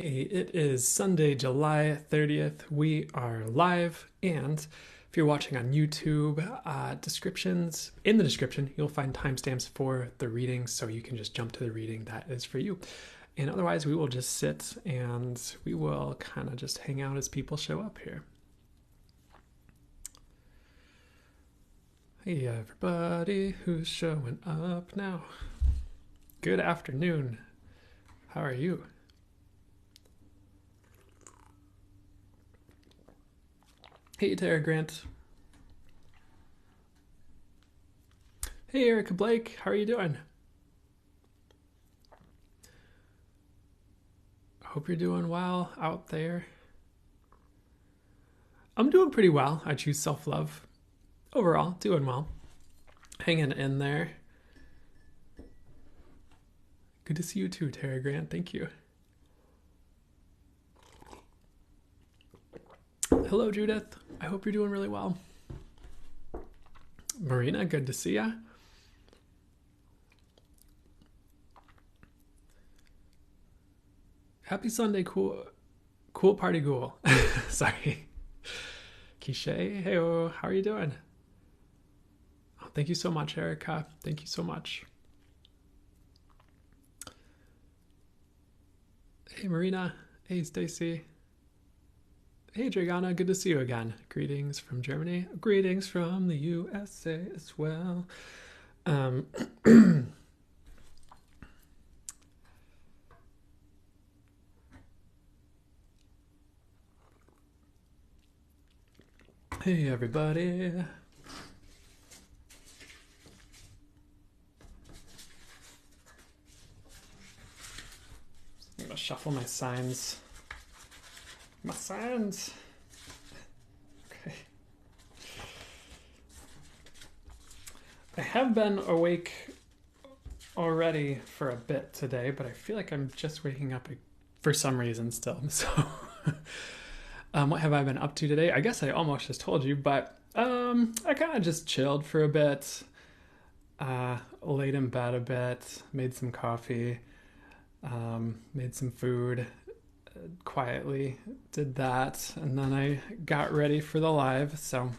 Hey, it is Sunday, July 30th. We are live, and if you're watching on YouTube, in the description, you'll find timestamps for the reading, so you can just jump to the reading that is for you. And otherwise, we will just sit and we will kind of just hang out as people show up here. Hey, everybody who's showing up now. Good afternoon. How are you? Hey, Tara Grant. Hey, Erica Blake. How are you doing? I hope you're doing well out there. I'm doing pretty well. I choose self-love. Overall, doing well. Hanging in there. Good to see you too, Tara Grant. Thank you. Hello, Judith. I hope you're doing really well. Marina, good to see ya. Happy Sunday, cool party ghoul. Sorry. Kishay, hey, how are you doing? Oh, thank you so much, Erica. Thank you so much. Hey, Marina. Hey, Stacy. Hey, Dragana, good to see you again. Greetings from Germany. Greetings from the USA as well. Hey, everybody. I'm gonna shuffle my signs. My signs. Okay. I have been awake already for a bit today, but I feel like I'm just waking up for some reason still. So, what have I been up to today? I guess I almost just told you, but I kind of just chilled for a bit. Laid in bed a bit, made some coffee, made some food. Quietly did that, and then I got ready for the live. So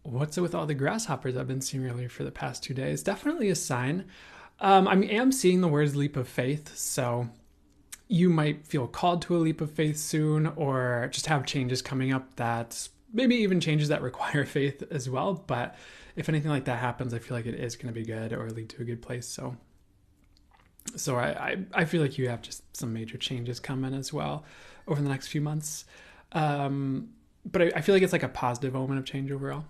what's it with all the grasshoppers I've been seeing really for the past 2 days? Definitely a sign. I am seeing the words leap of faith, so you might feel called to a leap of faith soon, or just have changes coming up that maybe even changes that require faith as well. But if anything like that happens, I feel like it is going to be good or lead to a good place. So I feel like you have just some major changes coming as well over the next few months. But I feel like it's like a positive omen of change overall.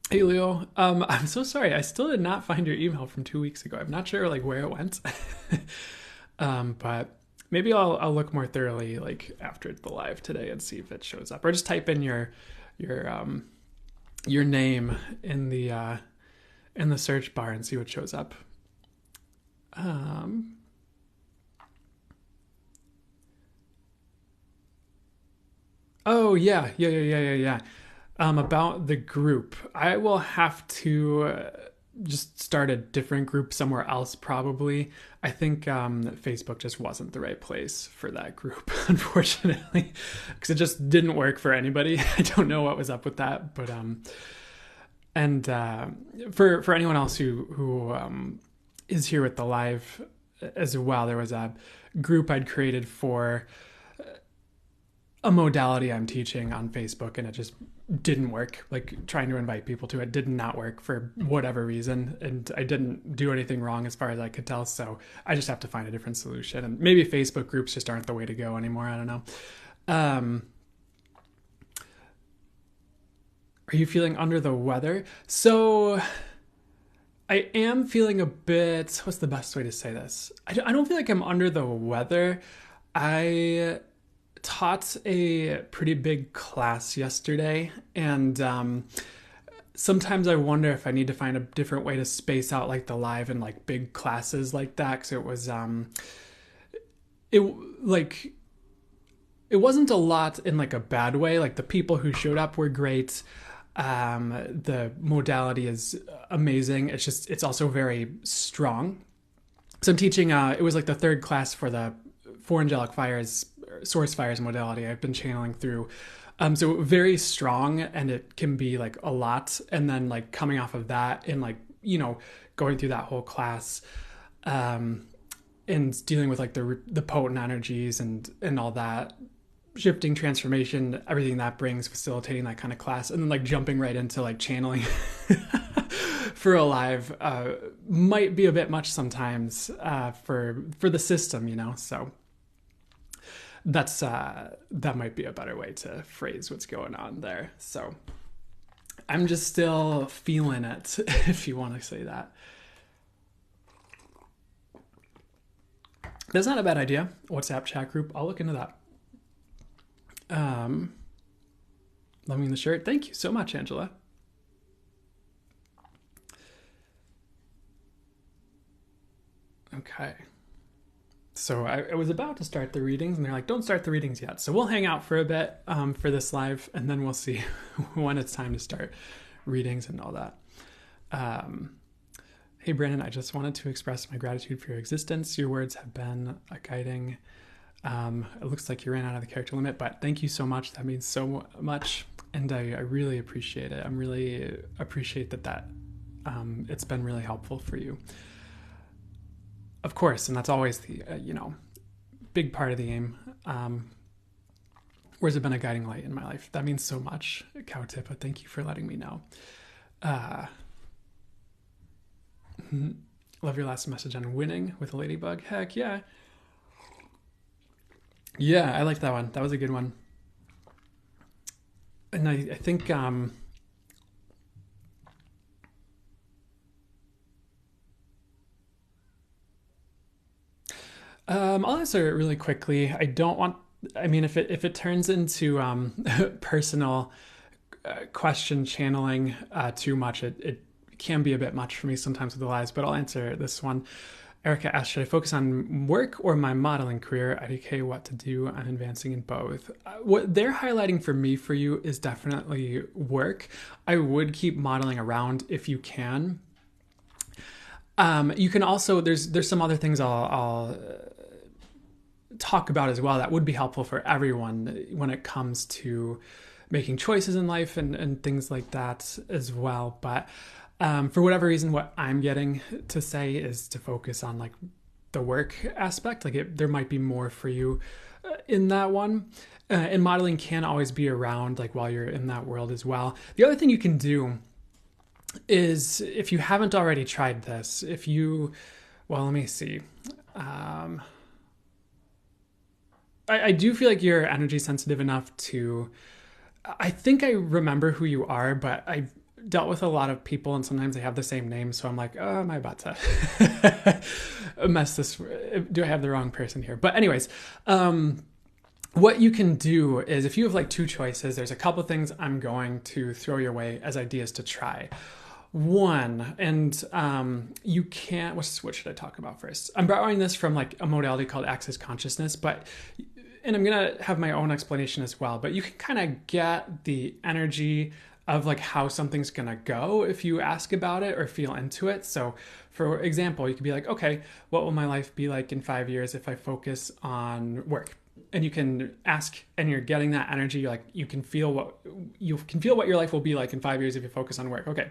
Hey, Leo. I'm so sorry. I still did not find your email from 2 weeks ago. I'm not sure like where it went. But maybe I'll look more thoroughly like after the live today and see if it shows up, or just type in your name in the search bar and see what shows up. Oh yeah. About the group, I will have to just start a different group somewhere else probably. I think Facebook just wasn't the right place for that group, unfortunately, because it just didn't work for anybody. I don't know what was up with that, but and for anyone else who is here with the live as well, there was a group I'd created for a modality I'm teaching on Facebook, and it just didn't work. Like trying to invite people to it did not work for whatever reason, and I didn't do anything wrong as far as I could tell, so I just have to find a different solution. And maybe Facebook groups just aren't the way to go anymore. I don't know. Are you feeling under the weather? So I am feeling a bit, what's the best way to say this? I don't feel like I'm under the weather. I taught a pretty big class yesterday, and sometimes I wonder if I need to find a different way to space out like the live and like big classes like that, because it was it wasn't a lot in like a bad way. Like the people who showed up were great. The modality is amazing. It's also very strong. So I'm teaching, it was like the third class for the Four Angelic Fires, Source Fires modality I've been channeling through. So very strong, and it can be like a lot. And then like coming off of that and like, going through that whole class, and dealing with like the potent energies and all that, shifting, transformation, everything that brings, facilitating that kind of class, and then like jumping right into like channeling for a live might be a bit much sometimes for the system. So that's that might be a better way to phrase what's going on there. So I'm just still feeling it, if you want to say that. That's not a bad idea. WhatsApp chat group. I'll look into that. Loving the shirt. Thank you so much, Angela. Okay. So I was about to start the readings, and they're like, don't start the readings yet. So we'll hang out for a bit for this live, and then we'll see when it's time to start readings and all that. Hey, Brandon, I just wanted to express my gratitude for your existence. Your words have been a guiding. It looks like you ran out of the character limit, but thank you so much. That means so much, and I really appreciate it. I really appreciate that it's been really helpful for you. Of course, and that's always the, big part of the aim. Words have been a guiding light in my life. That means so much, Cowtipa. Thank you for letting me know. Love your last message on winning with a ladybug. Heck yeah. Yeah, I liked that one. That was a good one. And I think I'll answer it really quickly. If it turns into personal question channeling too much, it can be a bit much for me sometimes with the lives, but I'll answer this one. Erica asked, should I focus on work or my modeling career? IDK, what to do? I'm advancing in both. What they're highlighting for me, for you, is definitely work. I would keep modeling around if you can. You can also, there's some other things I'll talk about as well that would be helpful for everyone when it comes to making choices in life and things like that as well. But for whatever reason, what I'm getting to say is to focus on like the work aspect. Like there might be more for you in that one. And modeling can always be around like while you're in that world as well. The other thing you can do is, if you haven't already tried this, let me see. I do feel like you're energy sensitive enough to, I think I remember who you are, but I've dealt with a lot of people and sometimes they have the same name. So I'm like, oh, am I about to mess this? Do I have the wrong person here? But anyways, what you can do is, if you have like two choices, there's a couple things I'm going to throw your way as ideas to try. One, and you can't, what should I talk about first? I'm borrowing this from like a modality called Access Consciousness, and I'm going to have my own explanation as well, but you can kind of get the energy of like how something's going to go if you ask about it or feel into it. So for example, you could be like, okay, what will my life be like in 5 years if I focus on work? And you can ask, and you're getting that energy. You're like, you can feel what your life will be like in 5 years if you focus on work. Okay.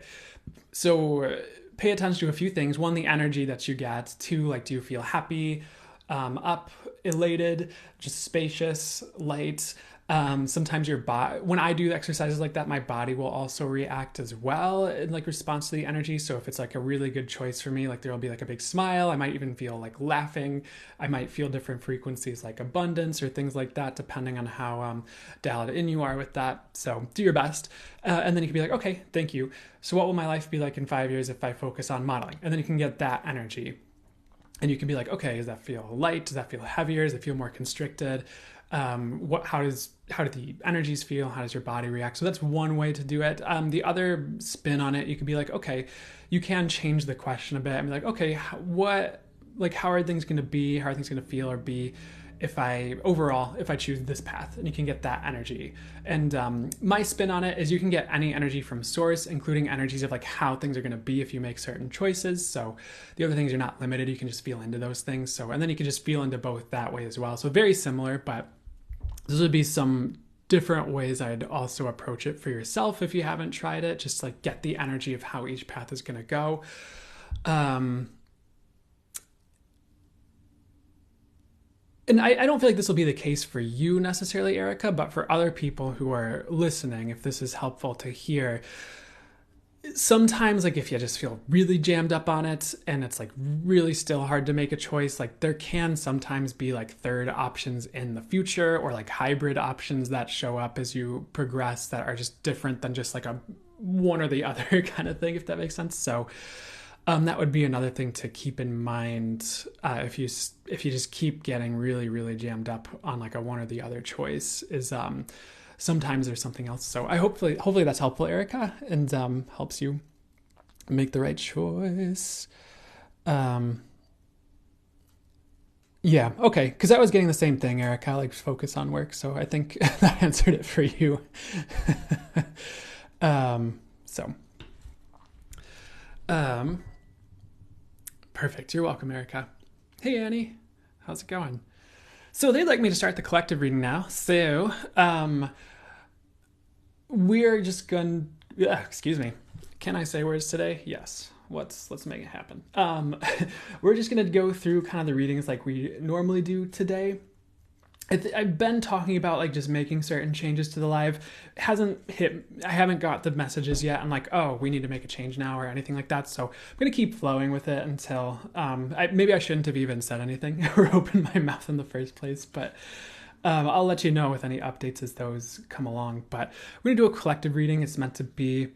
So pay attention to a few things. One, the energy that you get. Two, like, do you feel happy, up, elated, just spacious, light? Sometimes your body, when I do exercises like that, my body will also react as well in like response to the energy. So if it's like a really good choice for me, like there'll be like a big smile. I might even feel like laughing. I might feel different frequencies like abundance or things like that, depending on how dialed in you are with that. So do your best. And then you can be like, okay, thank you. So what will my life be like in 5 years if I focus on modeling? And then you can get that energy. And you can be like, okay, does that feel light? Does that feel heavier? Does it feel more constricted? How do the energies feel? How does your body react? So that's one way to do it. The other spin on it, you could be like, okay, you can change the question a bit and be like, okay, how are things going to be? How are things going to feel or be if I choose this path, and you can get that energy. And my spin on it is you can get any energy from source, including energies of like how things are going to be if you make certain choices. So the other things, you're not limited. You can just feel into those things. So, and then you can just feel into both that way as well. So very similar, but this would be some different ways I'd also approach it for yourself if you haven't tried it. Just like get the energy of how each path is going to go. And I don't feel like this will be the case for you necessarily, Erica, but for other people who are listening, if this is helpful to hear, sometimes like if you just feel really jammed up on it and it's like really still hard to make a choice, like there can sometimes be like third options in the future, or like hybrid options that show up as you progress that are just different than just like a one or the other kind of thing, if that makes sense. So that would be another thing to keep in mind if you just keep getting really, really jammed up on like a one or the other choice, is sometimes there's something else. So hopefully that's helpful, Erica, and helps you make the right choice. Yeah, okay, because I was getting the same thing, Erica, like focus on work. So I think that answered it for you. Perfect. You're welcome, Erica. Hey, Annie. How's it going? So they'd like me to start the collective reading now. So we're just going to... excuse me. Can I say words today? Yes. Let's make it happen. We're just going to go through kind of the readings like we normally do today. I've been talking about like just making certain changes to the live. It hasn't hit. I haven't got the messages yet. I'm like, oh, we need to make a change now or anything like that. So I'm going to keep flowing with it until maybe I shouldn't have even said anything or opened my mouth in the first place. But I'll let you know with any updates as those come along. But we're going to do a collective reading. It's meant to be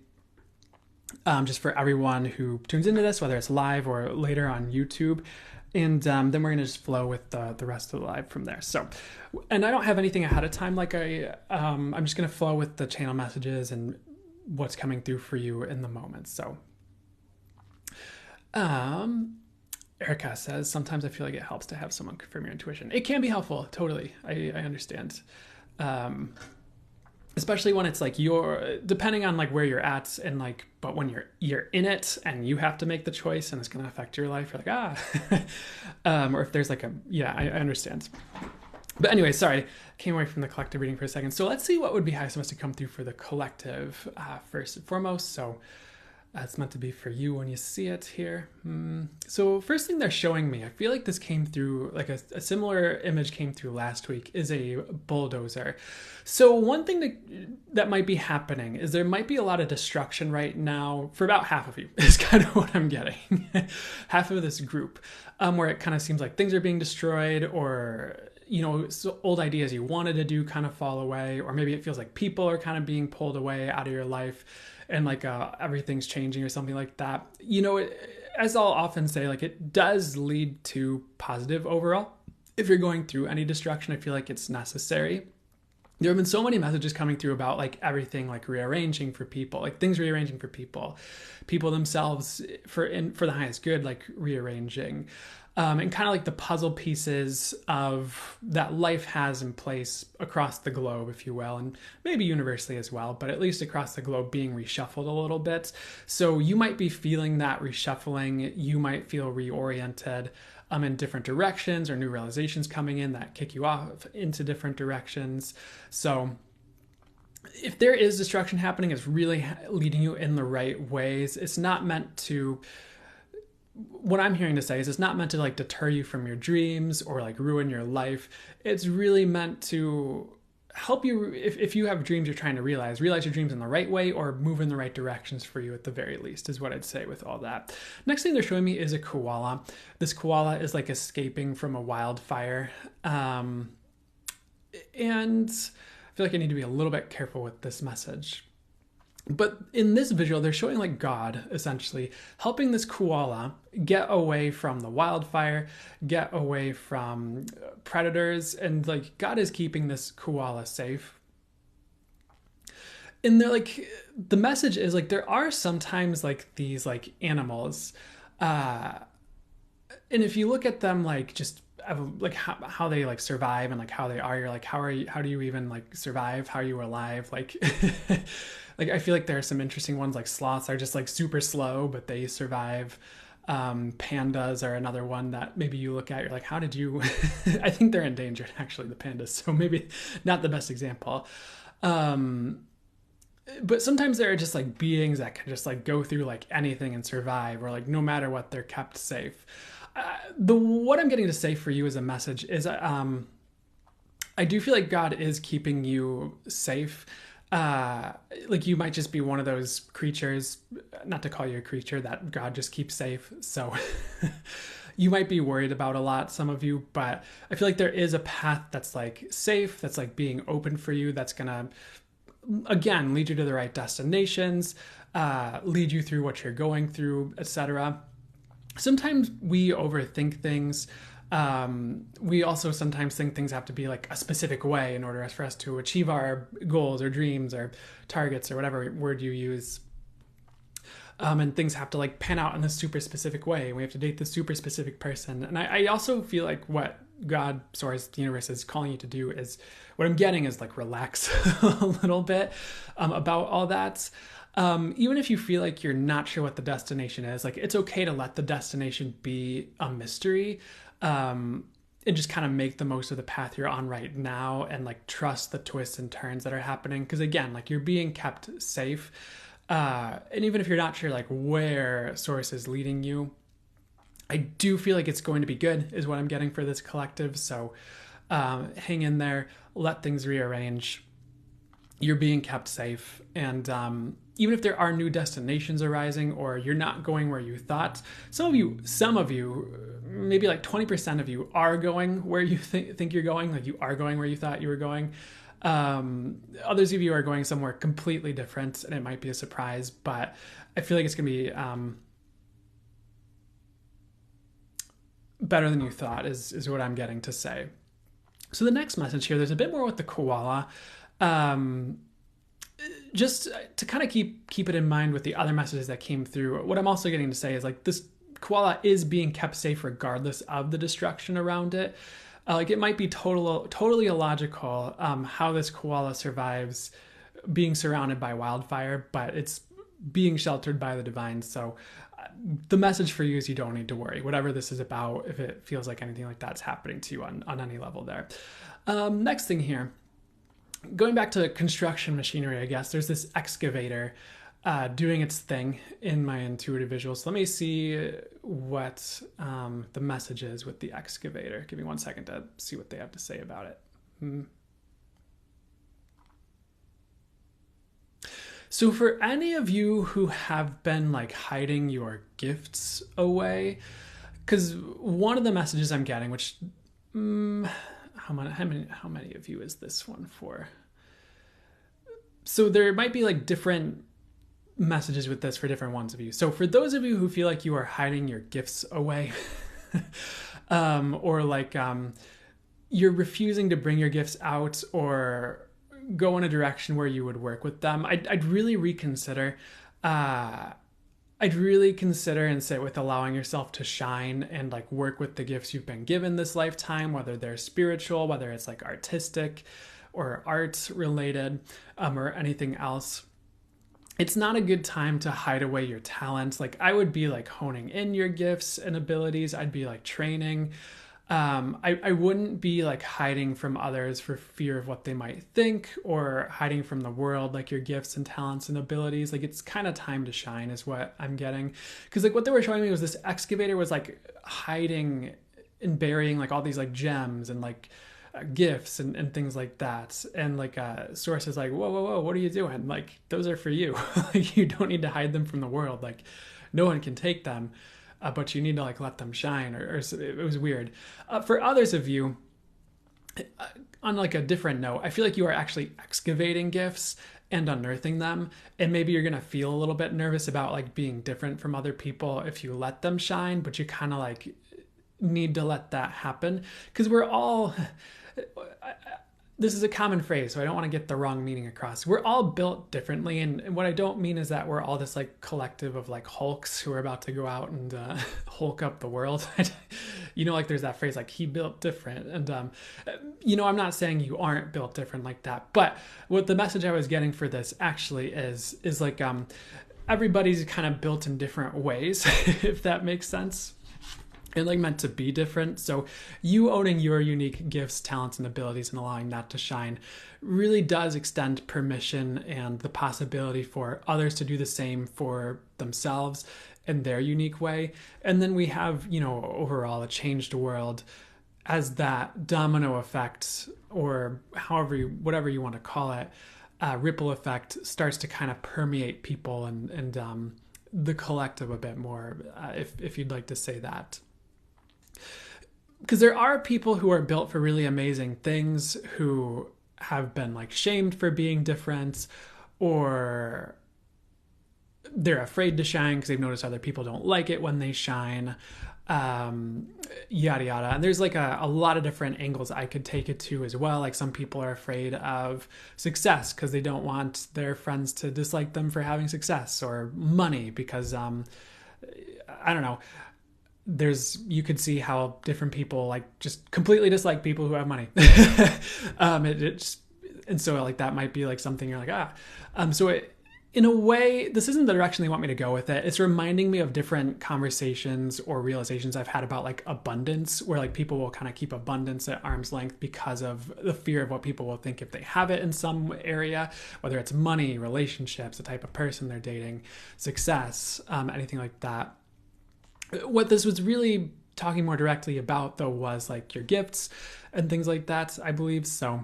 just for everyone who tunes into this, whether it's live or later on YouTube. And then we're going to just flow with the rest of the live from there. So, and I don't have anything ahead of time. Like I'm just going to flow with the channel messages and what's coming through for you in the moment. So, Erica says, sometimes I feel like it helps to have someone confirm your intuition. It can be helpful. Totally. I understand. Especially when it's like depending on like where you're at and like, but when you're in it and you have to make the choice and it's going to affect your life, you're like, or if there's like I understand. But anyway, sorry, came away from the collective reading for a second. So let's see what would be highest to come through for the collective first and foremost. So it's meant to be for you when you see it here. So first thing they're showing me, I feel like this came through, like a similar image came through last week, is a bulldozer. So one thing that might be happening is there might be a lot of destruction right now for about half of you, is kind of what I'm getting. Half of this group, where it kind of seems like things are being destroyed, or so old ideas you wanted to do kind of fall away, or maybe it feels like people are kind of being pulled away out of your life and like everything's changing or something like that. As I'll often say, like it does lead to positive overall. If you're going through any destruction, I feel like it's necessary. There have been so many messages coming through about like everything like rearranging for people, like things rearranging for people themselves for the highest good, like rearranging. And kind of like the puzzle pieces of that life has in place across the globe, if you will, and maybe universally as well, but at least across the globe being reshuffled a little bit. So you might be feeling that reshuffling. You might feel reoriented in different directions, or new realizations coming in that kick you off into different directions. So if there is destruction happening, it's really leading you in the right ways. It's not meant to... What I'm hearing to say is it's not meant to like deter you from your dreams or like ruin your life. It's really meant to help you, if you have dreams you're trying to realize your dreams in the right way, or move in the right directions for you at the very least, is what I'd say with all that. Next thing they're showing me is a koala. This koala is like escaping from a wildfire. And I feel like I need to be a little bit careful with this message. But in this visual, they're showing like God essentially helping this koala get away from the wildfire, get away from predators, and like God is keeping this koala safe. And they're like, the message is like, there are sometimes like these like animals, and if you look at them like just of like how they like survive and like how they are. You're like, how do you even like survive? How are you alive? Like, like I feel like there are some interesting ones, like sloths are just like super slow, but they survive. Pandas are another one that maybe you look at, you're like, how did you, I think they're endangered actually, the pandas. So maybe not the best example. But sometimes there are just like beings that can just like go through like anything and survive, or like no matter what, they're kept safe. The what I'm getting to say for you as a message is I do feel like God is keeping you safe. Like you might just be one of those creatures, not to call you a creature, that God just keeps safe. So you might be worried about a lot, some of you, but I feel like there is a path that's like safe, that's like being open for you, that's gonna, again, lead you to the right destinations, lead you through what you're going through, etc. Sometimes we overthink things. We also sometimes think things have to be like a specific way in order for us to achieve our goals or dreams or targets or whatever word you use. And things have to like pan out in a super specific way. We have to date the super specific person. And I also feel like what God, source, the universe is calling you to do is, what I'm getting is like relax a little bit about all that. Even if you feel like you're not sure what the destination is, like it's okay to let the destination be a mystery. And just kind of make the most of the path you're on right now, and like trust the twists and turns that are happening. Because again, like you're being kept safe. And even if you're not sure like where source is leading you, I do feel like it's going to be good is what I'm getting for this collective. So hang in there, let things rearrange. You're being kept safe. And even if there are new destinations arising, or you're not going where you thought, some of you, maybe like 20% of you are going where you think you're going, like you are going where you thought you were going. Others of you are going somewhere completely different, and it might be a surprise, but I feel like it's going to be better than you thought is what I'm getting to say. So the next message here, there's a bit more with the koala. Just to kind of keep it in mind with the other messages that came through, what I'm also getting to say is like this koala is being kept safe regardless of the destruction around it. Like it might be totally illogical how this koala survives being surrounded by wildfire, but it's being sheltered by the divine. So the message for you is you don't need to worry. Whatever this is about, if it feels like anything like that's happening to you on any level there. Next thing here, going back to construction machinery, I guess, there's this excavator doing its thing in my intuitive visuals. So let me see what the message is with the excavator. Give me 1 second to see what they have to say about it. So for any of you who have been like hiding your gifts away, because one of the messages I'm getting, which how many of you is this one for? So there might be like different messages with this for different ones of you. So for those of you who feel like you are hiding your gifts away, or like you're refusing to bring your gifts out or go in a direction where you would work with them, I'd really reconsider. I'd really consider and sit with allowing yourself to shine and like work with the gifts you've been given this lifetime, whether they're spiritual, whether it's like artistic or art related, or anything else. It's not a good time to hide away your talents. Like I would be like honing in your gifts and abilities. I'd be like training. I wouldn't be like hiding from others for fear of what they might think, or hiding from the world, like your gifts and talents and abilities. Like it's kind of time to shine is what I'm getting. Because like what they were showing me was this excavator was like hiding and burying like all these like gems and like gifts and things like that. And like source is like, whoa, what are you doing? Like those are for you. Like you don't need to hide them from the world. Like no one can take them. But you need to like let them shine, or it was weird. For others of you, on like a different note, I feel like you are actually excavating gifts and unearthing them, and maybe you're gonna feel a little bit nervous about like being different from other people if you let them shine, but you kind of like need to let that happen, because we're all this is a common phrase, so I don't want to get the wrong meaning across. We're all built differently, and what I don't mean is that we're all this like collective of like Hulks who are about to go out and Hulk up the world. like there's that phrase like he built different. And, I'm not saying you aren't built different like that, but what the message I was getting for this actually is like, everybody's kind of built in different ways, if that makes sense. And like meant to be different. So you owning your unique gifts, talents, and abilities and allowing that to shine really does extend permission and the possibility for others to do the same for themselves in their unique way. And then we have, overall a changed world as that domino effect, or whatever you want to call it, ripple effect starts to kind of permeate people and the collective a bit more, if you'd like to say that. Because there are people who are built for really amazing things who have been like shamed for being different, or they're afraid to shine because they've noticed other people don't like it when they shine, yada yada. And there's like a lot of different angles I could take it to as well. Like some people are afraid of success because they don't want their friends to dislike them for having success, or money because I don't know. You could see how different people like just completely dislike people who have money. And so like that might be like something you're like, in a way, this isn't the direction they want me to go with it. It's reminding me of different conversations or realizations I've had about like abundance, where like people will kind of keep abundance at arm's length because of the fear of what people will think if they have it in some area, whether it's money, relationships, the type of person they're dating, success, anything like that. What this was really talking more directly about, though, was like your gifts and things like that, I believe. So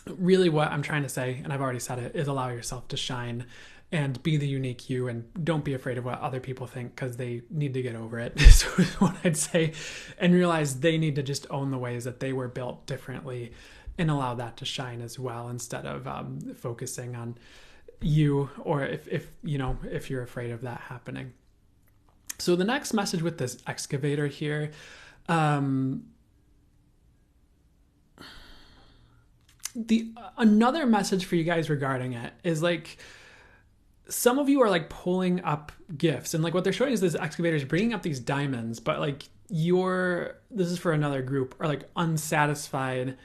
really what I'm trying to say, and I've already said it, is allow yourself to shine and be the unique you, and don't be afraid of what other people think, because they need to get over it. So what I'd say, and realize they need to just own the ways that they were built differently and allow that to shine as well, instead of focusing on you, or if you're afraid of that happening. So the next message with this excavator here, another message for you guys regarding it is like, some of you are like pulling up gifts, and like what they're showing is this excavator is bringing up these diamonds, but like this is for another group, are like unsatisfied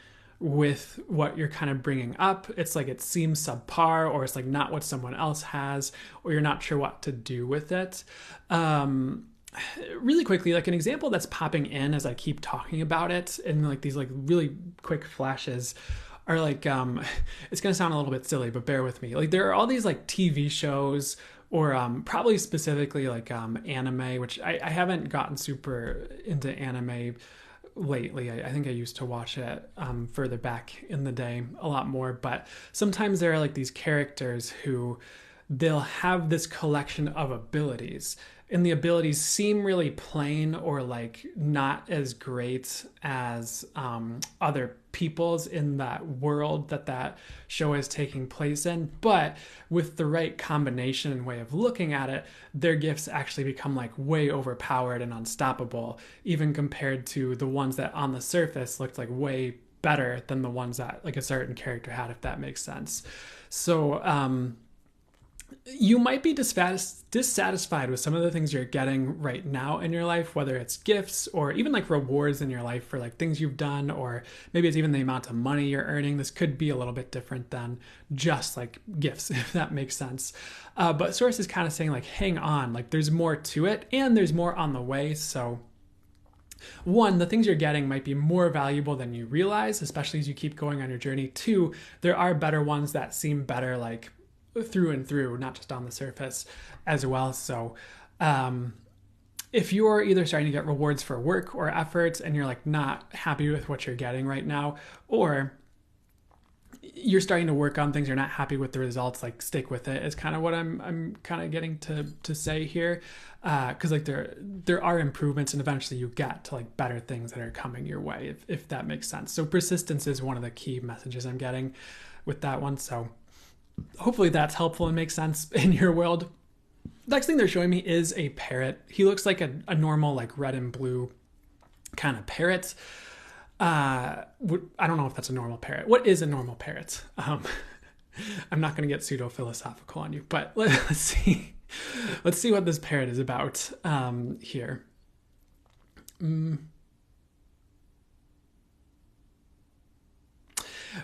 with what you're kind of bringing up. It's like it seems subpar, or it's like not what someone else has, or you're not sure what to do with it. Really quickly, like an example that's popping in as I keep talking about it, and like these like really quick flashes are like, it's going to sound a little bit silly, but bear with me. Like there are all these like TV shows, or probably specifically like anime, which I haven't gotten super into anime lately. I think I used to watch it further back in the day a lot more, but sometimes there are like these characters who they'll have this collection of abilities, and the abilities seem really plain or like not as great as other people's in that world that show is taking place in. But with the right combination and way of looking at it, their gifts actually become like way overpowered and unstoppable, even compared to the ones that on the surface looked like way better than the ones that like a certain character had, if that makes sense. So you might be dissatisfied with some of the things you're getting right now in your life, whether it's gifts or even like rewards in your life for like things you've done, or maybe it's even the amount of money you're earning. This could be a little bit different than just like gifts, if that makes sense. But Source is kind of saying like, hang on, like there's more to it, and there's more on the way. So one, the things you're getting might be more valuable than you realize, especially as you keep going on your journey. Two, there are better ones that seem better, like through and through, not just on the surface as well. So if you're either starting to get rewards for work or efforts and you're like not happy with what you're getting right now, or you're starting to work on things, you're not happy with the results, like stick with it is kind of what I'm kind of getting to say here, because like there are improvements, and eventually you get to like better things that are coming your way, if that makes sense. So persistence is one of the key messages I'm getting with that one. So hopefully that's helpful and makes sense in your world. Next thing they're showing me is a parrot. He looks like a normal like red and blue kind of parrot. I don't know if that's a normal parrot. What is a normal parrot? I'm not going to get pseudo-philosophical on you, but let's see. Let's see what this parrot is about here.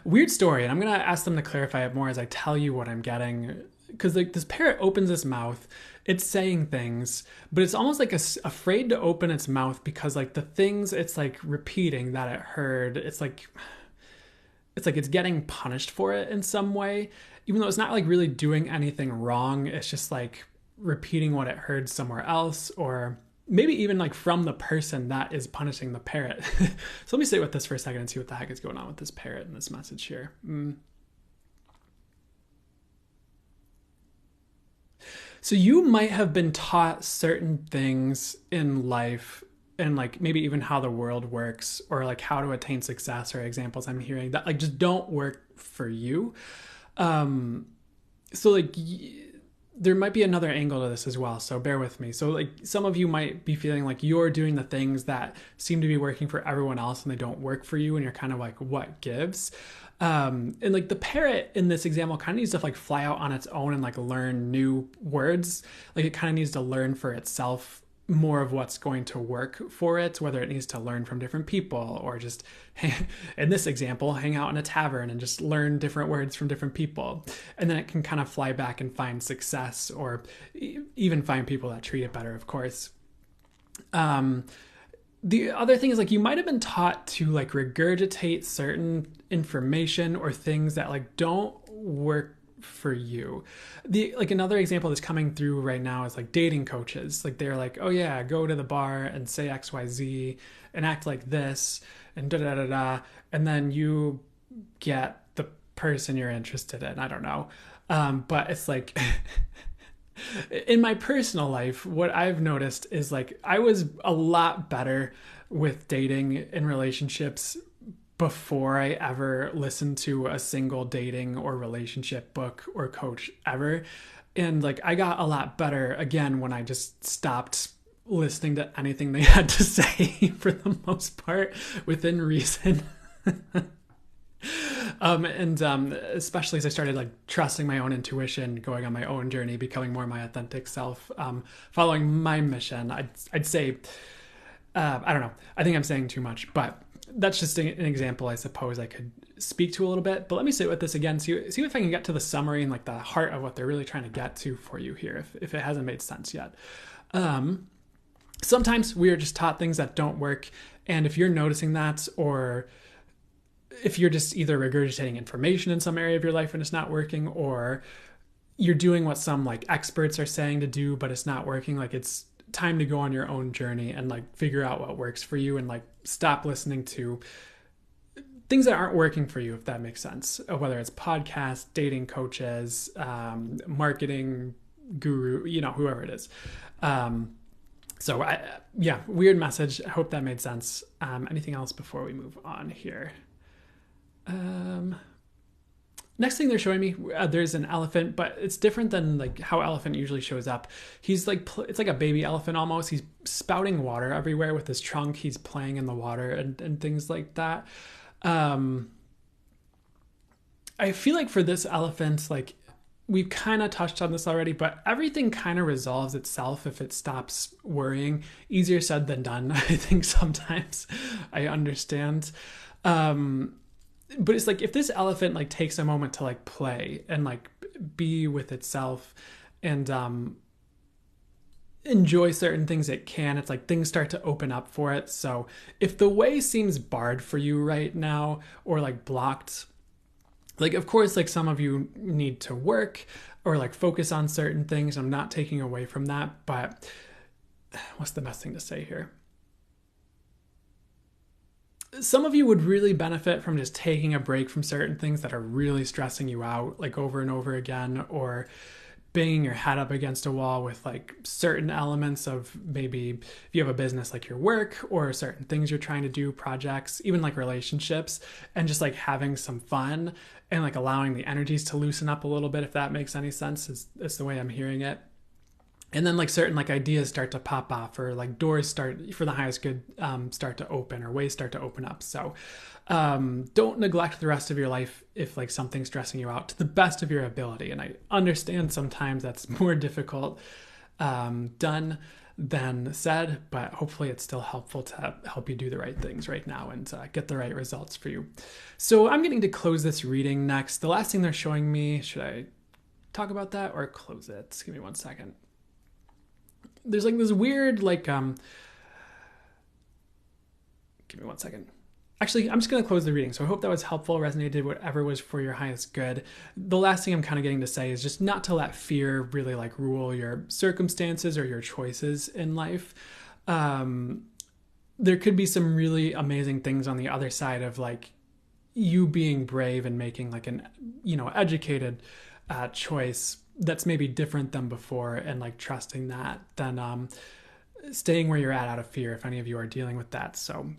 Weird story, and I'm gonna ask them to clarify it more as I tell you what I'm getting. Because like this parrot opens its mouth, it's saying things, but it's almost like afraid to open its mouth because like the things it's like repeating that it heard, it's like it's getting punished for it in some way, even though it's not like really doing anything wrong. It's just like repeating what it heard somewhere else, or maybe even like from the person that is punishing the parrot. So let me sit with this for a second and see what the heck is going on with this parrot and this message here. So you might have been taught certain things in life, and like maybe even how the world works, or like how to attain success, or examples I'm hearing that like just don't work for you. So like there might be another angle to this as well, so bear with me. So like some of you might be feeling like you're doing the things that seem to be working for everyone else and they don't work for you, and you're kind of like, what gives? And like the parrot in this example kind of needs to like fly out on its own and like learn new words. Like it kind of needs to learn for itself more of what's going to work for it, whether it needs to learn from different people, or just, in this example, hang out in a tavern and just learn different words from different people. And then it can kind of fly back and find success, or even find people that treat it better, of course. The other thing is like you might have been taught to like regurgitate certain information or things that like don't work for you. The like another example that's coming through right now is like dating coaches. Like they're like, oh yeah, go to the bar and say XYZ and act like this and da da da da, and then you get the person you're interested in. I don't know, but it's like. In my personal life, what I've noticed is like I was a lot better with dating and relationships before I ever listened to a single dating or relationship book or coach ever. And like I got a lot better again when I just stopped listening to anything they had to say for the most part within reason. Especially as I started like trusting my own intuition, going on my own journey, becoming more my authentic self, following my mission. I'd say, I don't know. I think I'm saying too much, but that's just an example I suppose I could speak to a little bit. But let me sit with this again, see if I can get to the summary and like the heart of what they're really trying to get to for you here, if it hasn't made sense yet. Sometimes we are just taught things that don't work. And if you're noticing that, or if you're just either regurgitating information in some area of your life and it's not working, or you're doing what some like experts are saying to do, but it's not working, like it's time to go on your own journey and like figure out what works for you, and like stop listening to things that aren't working for you, if that makes sense. Whether it's podcasts, dating coaches, marketing guru, whoever it is. So weird message. I hope that made sense. Anything else before we move on here? Next thing they're showing me, there's an elephant, but it's different than like how elephant usually shows up. He's like, it's like a baby elephant almost. He's spouting water everywhere with his trunk. He's playing in the water and things like that. I feel like for this elephant, like we've kind of touched on this already, but everything kind of resolves itself if it stops worrying. Easier said than done, I think sometimes. I understand. But it's like if this elephant like takes a moment to like play and like be with itself and enjoy certain things it can, it's like things start to open up for it. So if the way seems barred for you right now, or like blocked, like of course like some of you need to work or like focus on certain things. I'm not taking away from that, but what's the best thing to say here? Some of you would really benefit from just taking a break from certain things that are really stressing you out, like over and over again, or banging your head up against a wall with like certain elements of maybe if you have a business like your work, or certain things you're trying to do, projects, even like relationships, and just like having some fun and like allowing the energies to loosen up a little bit, if that makes any sense, is the way I'm hearing it. And then like certain like ideas start to pop off, or like doors start for the highest good start to open, or ways start to open up. So don't neglect the rest of your life if like something's stressing you out, to the best of your ability. And I understand sometimes that's more difficult done than said, but hopefully it's still helpful to help you do the right things right now and get the right results for you. So I'm getting to close this reading next. The last thing they're showing me, should I talk about that or close it? Give me 1 second. There's like this weird, like, give me 1 second. Actually, I'm just going to close the reading. So I hope that was helpful, resonated, whatever was for your highest good. The last thing I'm kind of getting to say is just not to let fear really like rule your circumstances or your choices in life. There could be some really amazing things on the other side of like you being brave and making like an, educated choice that's maybe different than before, and like trusting that than staying where you're at out of fear, if any of you are dealing with that. So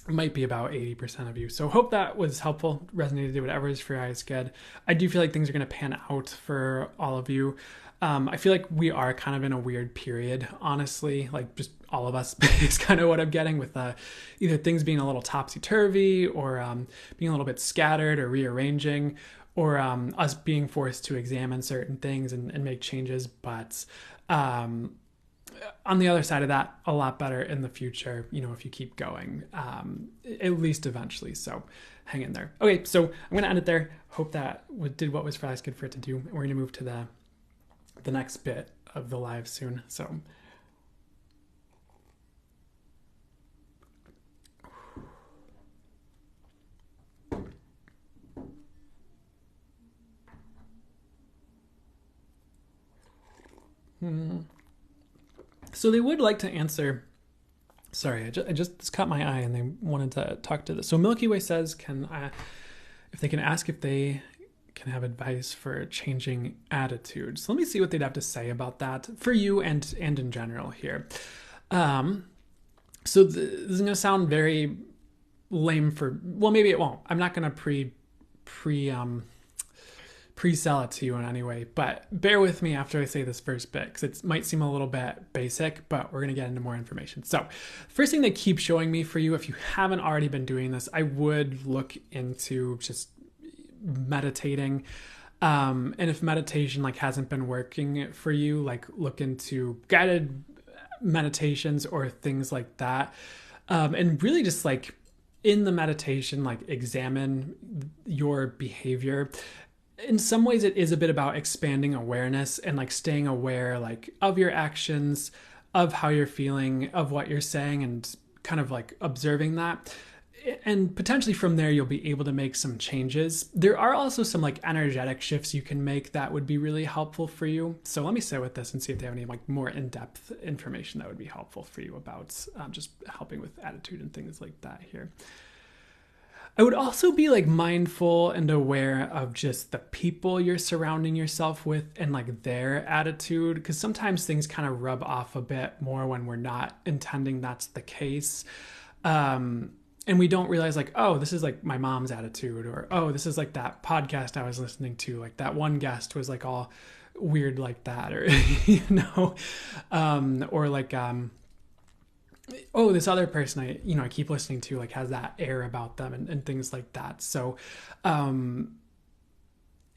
it might be about 80% of you. So hope that was helpful, resonated, do whatever is for your highest good. I do feel like things are going to pan out for all of you. I feel like we are kind of in a weird period, honestly, like just all of us is kind of what I'm getting with either things being a little topsy-turvy or being a little bit scattered or rearranging, or us being forced to examine certain things and make changes. But on the other side of that, a lot better in the future, if you keep going, at least eventually. So hang in there. Okay, so I'm going to end it there. Hope that did what was fast good for it to do. We're going to move to the next bit of the live soon. So So they would like to answer. Sorry, I just this caught my eye and they wanted to talk to this. So Milky Way says, if they can ask if they can have advice for changing attitude. So let me see what they'd have to say about that for you and in general here. So this is going to sound very lame well, maybe it won't. I'm not going to pre-sell it to you in any way, but bear with me after I say this first bit because it might seem a little bit basic, but we're going to get into more information. So first thing they keep showing me for you, if you haven't already been doing this, I would look into just meditating. And if meditation like hasn't been working for you, like look into guided meditations or things like that. And really just like in the meditation, like examine your behavior. In some ways it is a bit about expanding awareness and like staying aware like of your actions, of how you're feeling, of what you're saying, and kind of like observing that. And potentially from there, you'll be able to make some changes. There are also some like energetic shifts you can make that would be really helpful for you. So let me sit with this and see if they have any like more in-depth information that would be helpful for you about just helping with attitude and things like that here. I would also be like mindful and aware of just the people you're surrounding yourself with and like their attitude, because sometimes things kind of rub off a bit more when we're not intending that's the case. And we don't realize like, oh, this is like my mom's attitude, or, oh, this is like that podcast I was listening to, like that one guest was like all weird like that, or, or like, oh, this other person I keep listening to like has that air about them and things like that. So, and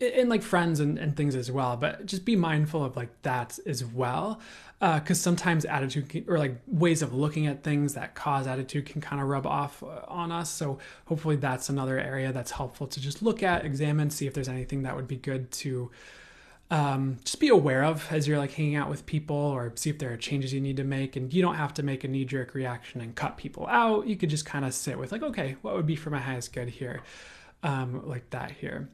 like friends and things as well, but just be mindful of like that as well. Cause sometimes attitude or like ways of looking at things that cause attitude can kind of rub off on us. So hopefully that's another area that's helpful to just look at, examine, see if there's anything that would be good to just be aware of as you're like hanging out with people, or see if there are changes you need to make. And you don't have to make a knee-jerk reaction and cut people out. You could just kind of sit with like, okay, what would be for my highest good here? Like that here.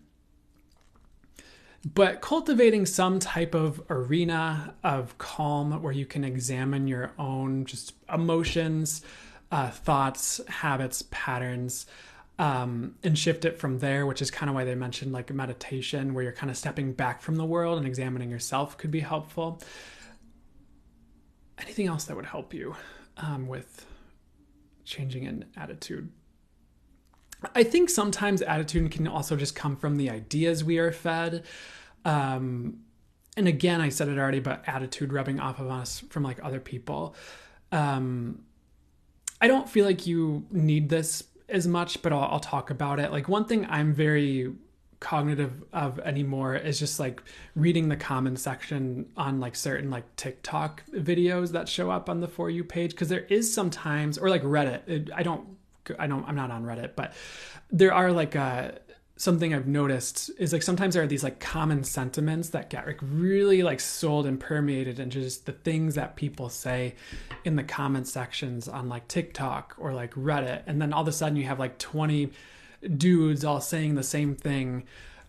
But cultivating some type of arena of calm where you can examine your own just emotions, thoughts, habits, patterns, and shift it from there, which is kind of why they mentioned like a meditation where you're kind of stepping back from the world and examining yourself could be helpful. Anything else that would help you with changing an attitude? I think sometimes attitude can also just come from the ideas we are fed. And again, I said it already, but attitude rubbing off of us from like other people. I don't feel like you need this as much, but I'll talk about it. Like one thing I'm very cognitive of anymore is just like reading the comment section on like certain like TikTok videos that show up on the For You page. Because there is sometimes, or like Reddit. I'm not on Reddit, but there are like something I've noticed is like sometimes there are these like common sentiments that get like really like sold and permeated into just the things that people say in the comment sections on like TikTok or like Reddit. And then all of a sudden you have like 20 dudes all saying the same thing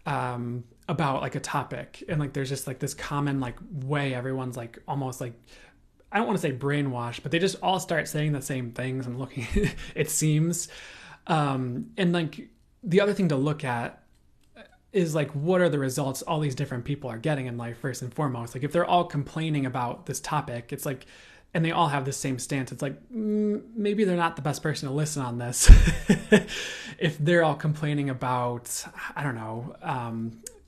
about like a topic. And like there's just like this common like way everyone's like almost like, I don't want to say brainwashed, but they just all start saying the same things and looking, it seems. And like, the other thing to look at is like, what are the results all these different people are getting in life first and foremost? Like if they're all complaining about this topic, it's like, and they all have the same stance, it's like, maybe they're not the best person to listen on this. If they're all complaining about, I don't know,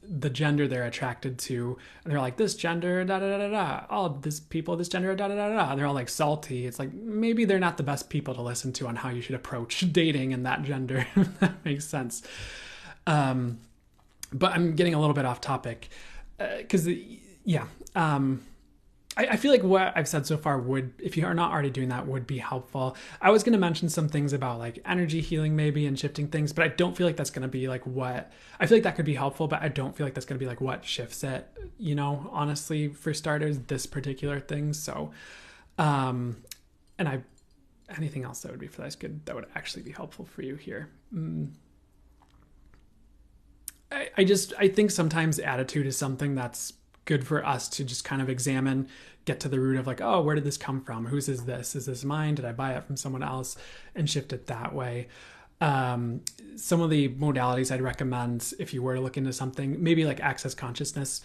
the gender they're attracted to, and they're like, this gender, da da da da da, all this people, this gender, da da da da, they're all like salty. It's like, maybe they're not the best people to listen to on how you should approach dating in that gender. If that makes sense. But I'm getting a little bit off topic because I feel like what I've said so far would, if you are not already doing that, would be helpful. I was going to mention some things about like energy healing maybe and shifting things, but I don't feel like that's going to be like what, I feel like that could be helpful, but I don't feel like that's going to be like what shifts it, you know, honestly, for starters, this particular thing. So, anything else that would be for that's good, that would actually be helpful for you here. I think sometimes attitude is something that's good for us to just kind of examine, get to the root of like, oh, where did this come from? Whose is this? Is this mine? Did I buy it from someone else? And shift it that way. Some of the modalities I'd recommend if you were to look into something, maybe like access consciousness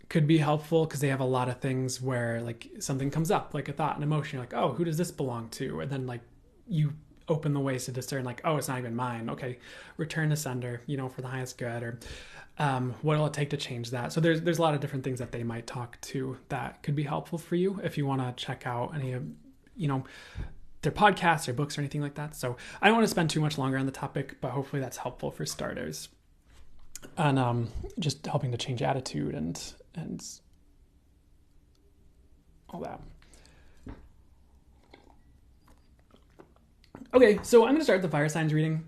could be helpful because they have a lot of things where like something comes up, like a thought, an emotion, you're like, oh, who does this belong to? And then like you open the ways to discern like, oh, it's not even mine. Okay, return to sender, you know, for the highest good, or what will it take to change that? So there's a lot of different things that they might talk to that could be helpful for you if you want to check out any of, you know, their podcasts or books or anything like that. So I don't want to spend too much longer on the topic, but hopefully that's helpful for starters. And just helping to change attitude and all that. Okay, so I'm going to start the fire signs reading.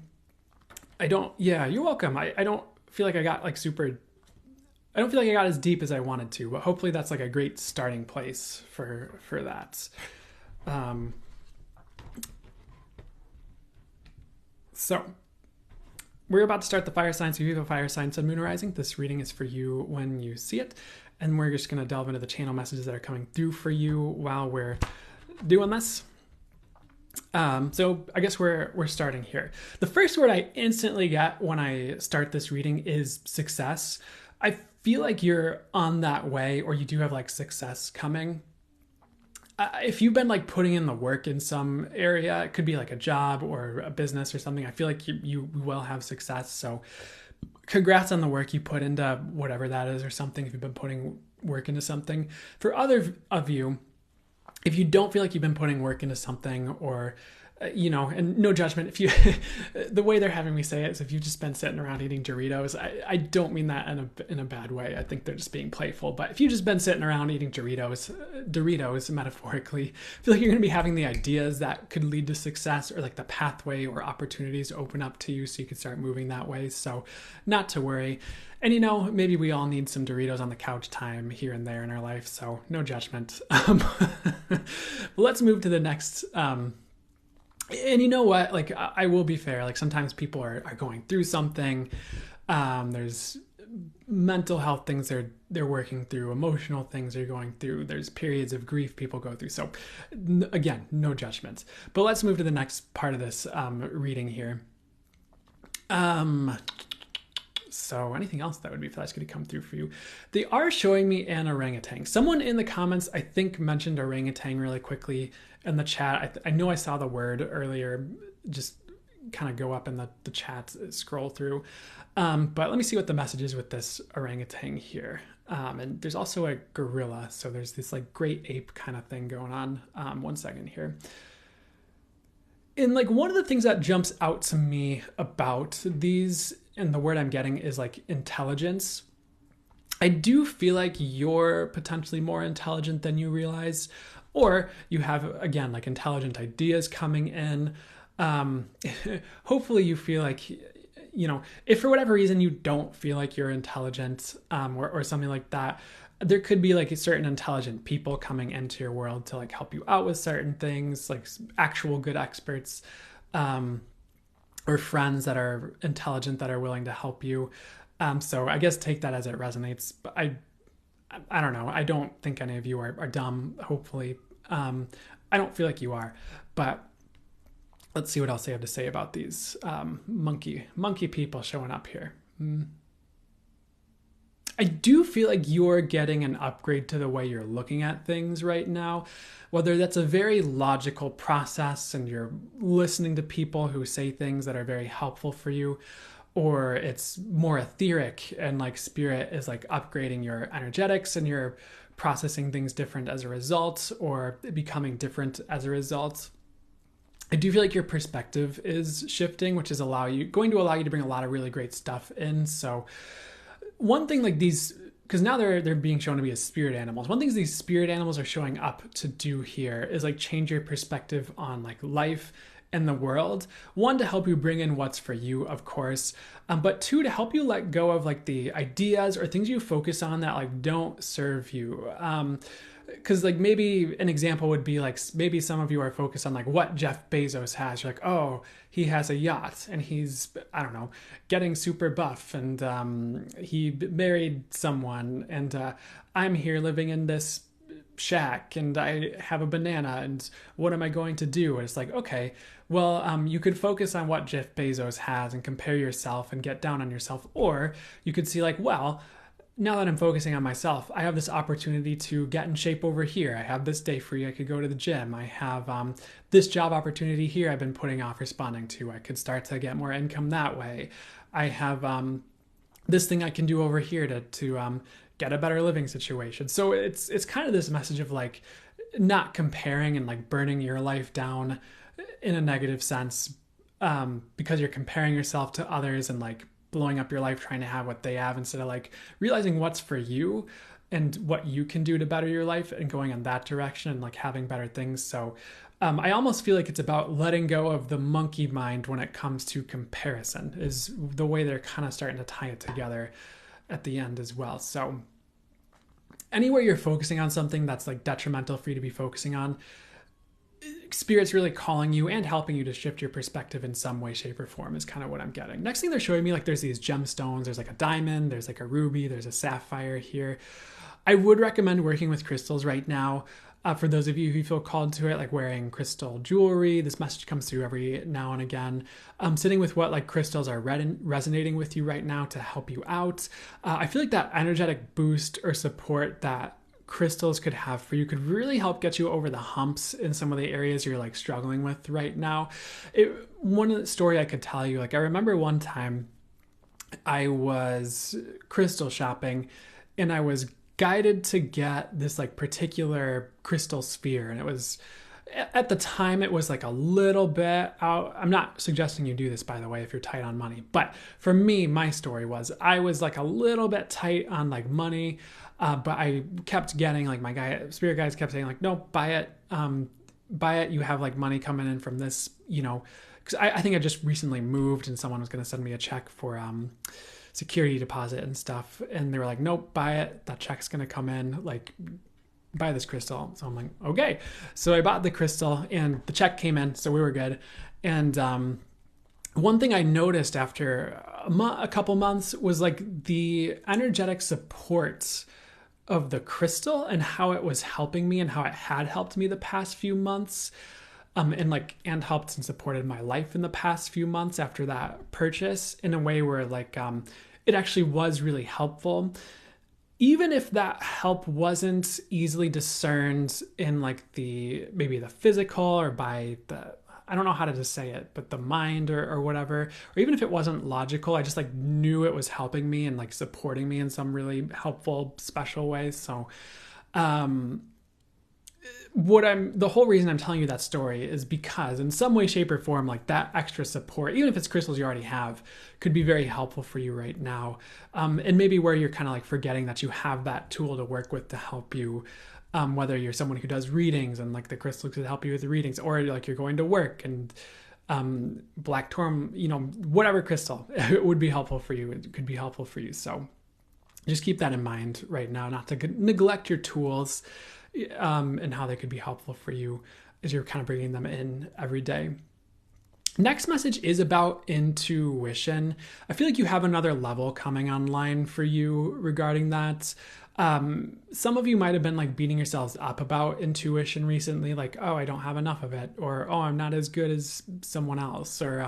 You're welcome. I don't feel like I got like I don't feel like I got as deep as I wanted to, but hopefully that's like a great starting place for that. So we're about to start the fire signs. If you have a fire sign, sun, moon, or rising, this reading is for you when you see it. And we're just going to delve into the channel messages that are coming through for you while we're doing this. So I guess we're starting here. The first word I instantly get when I start this reading is success. I feel like you're on that way, or you do have like success coming. If you've been like putting in the work in some area, it could be like a job or a business or something. I feel like you will have success. So congrats on the work you put into whatever that is or something. If you've been putting work into something. For other of you, if you don't feel like you've been putting work into something, or, you know, and no judgment, if you, the way they're having me say it is if you've just been sitting around eating Doritos, I don't mean that in a bad way. I think they're just being playful. But if you've just been sitting around eating Doritos metaphorically, I feel like you're going to be having the ideas that could lead to success, or like the pathway or opportunities open up to you so you can start moving that way. So not to worry. And, you know, maybe we all need some Doritos on the couch time here and there in our life, so no judgment. Let's move to the next. And you know what? Like, I will be fair. Like, sometimes people are going through something. There's mental health things they're working through, emotional things they're going through. There's periods of grief people go through. So, again, no judgment. But let's move to the next part of this reading here. So anything else that would be flash going to come through for you? They are showing me an orangutan. Someone in the comments, I think, mentioned orangutan really quickly in the chat. I know I saw the word earlier, just kind of go up in the chat, scroll through. But let me see what the message is with this orangutan here. And there's also a gorilla. So there's this like great ape kind of thing going on. 1 second here. And like one of the things that jumps out to me about these and the word I'm getting is like intelligence. I do feel like you're potentially more intelligent than you realize, or you have, again, like intelligent ideas coming in. Um, Hopefully you feel like, if for whatever reason you don't feel like you're intelligent, or something like that, there could be like certain intelligent people coming into your world to like help you out with certain things, like actual good experts, um, or friends that are intelligent that are willing to help you. So I guess take that as it resonates. But I don't know. I don't think any of you are dumb. Hopefully, I don't feel like you are. But let's see what else they have to say about these monkey people showing up here. I do feel like you're getting an upgrade to the way you're looking at things right now, whether that's a very logical process and you're listening to people who say things that are very helpful for you, or it's more etheric and like spirit is like upgrading your energetics and you're processing things different as a result or becoming different as a result. I do feel like your perspective is shifting, which is going to allow you to bring a lot of really great stuff in. So one thing like these, because now they're being shown to be as spirit animals. One thing these spirit animals are showing up to do here is like change your perspective on like life and the world. One, to help you bring in what's for you, of course, but two, to help you let go of like the ideas or things you focus on that like don't serve you. Because like maybe an example would be like maybe some of you are focused on like what Jeff Bezos has. You're like, oh, he has a yacht and he's, I don't know, getting super buff and he married someone and I'm here living in this shack and I have a banana and what am I going to do? And it's like, okay, well, you could focus on what Jeff Bezos has and compare yourself and get down on yourself. Or you could see like, well, now that I'm focusing on myself, I have this opportunity to get in shape over here. I have this day free. I could go to the gym. I have this job opportunity here I've been putting off responding to. I could start to get more income that way. I have this thing I can do over here to get a better living situation. So it's kind of this message of like not comparing and like burning your life down in a negative sense because you're comparing yourself to others and like blowing up your life trying to have what they have instead of like realizing what's for you and what you can do to better your life and going in that direction and like having better things. So I almost feel like it's about letting go of the monkey mind when it comes to comparison is the way they're kind of starting to tie it together at the end as well. So anywhere you're focusing on something that's like detrimental for you to be focusing on, Spirit's really calling you and helping you to shift your perspective in some way, shape, or form is kind of what I'm getting. Next thing they're showing me, like there's these gemstones, there's like a diamond, there's like a ruby, there's a sapphire here. I would recommend working with crystals right now. For those of you who feel called to it, like wearing crystal jewelry, this message comes through every now and again. Sitting with what like crystals are resonating with you right now to help you out. I feel like that energetic boost or support that crystals could have for you could really help get you over the humps in some of the areas you're like struggling with right now. One story I could tell you, like I remember one time I was crystal shopping and I was guided to get this like particular crystal sphere, and it was at the time it was like a little bit out. I'm not suggesting you do this, by the way, if you're tight on money, but for me, my story was I was like a little bit tight on like money. But I kept getting like spirit guides kept saying like, no, buy it. You have like money coming in from this, because I think I just recently moved and someone was going to send me a check for security deposit and stuff. And they were like, nope, buy it. That check's going to come in, like buy this crystal. So I'm like, okay. So I bought the crystal and the check came in. So we were good. And one thing I noticed after a couple months was like the energetic support of the crystal and how it was helping me and how it had helped me the past few months, and helped and supported my life in the past few months after that purchase in a way where like it actually was really helpful, even if that help wasn't easily discerned in like maybe the physical or by the, I don't know how to just say it, but the mind or whatever, or even if it wasn't logical, I just like knew it was helping me and like supporting me in some really helpful, special ways. So the whole reason I'm telling you that story is because in some way, shape, or form, like that extra support, even if it's crystals you already have, could be very helpful for you right now. And maybe where you're kind of like forgetting that you have that tool to work with to help you, whether you're someone who does readings and like the crystals could help you with the readings, or like you're going to work and black tourmaline, whatever crystal it would be helpful for you. It could be helpful for you. So just keep that in mind right now, not to neglect your tools, and how they could be helpful for you as you're kind of bringing them in every day. Next message is about intuition. I feel like you have another level coming online for you regarding that. Some of you might have been like beating yourselves up about intuition recently, like, oh, I don't have enough of it, or oh, I'm not as good as someone else, or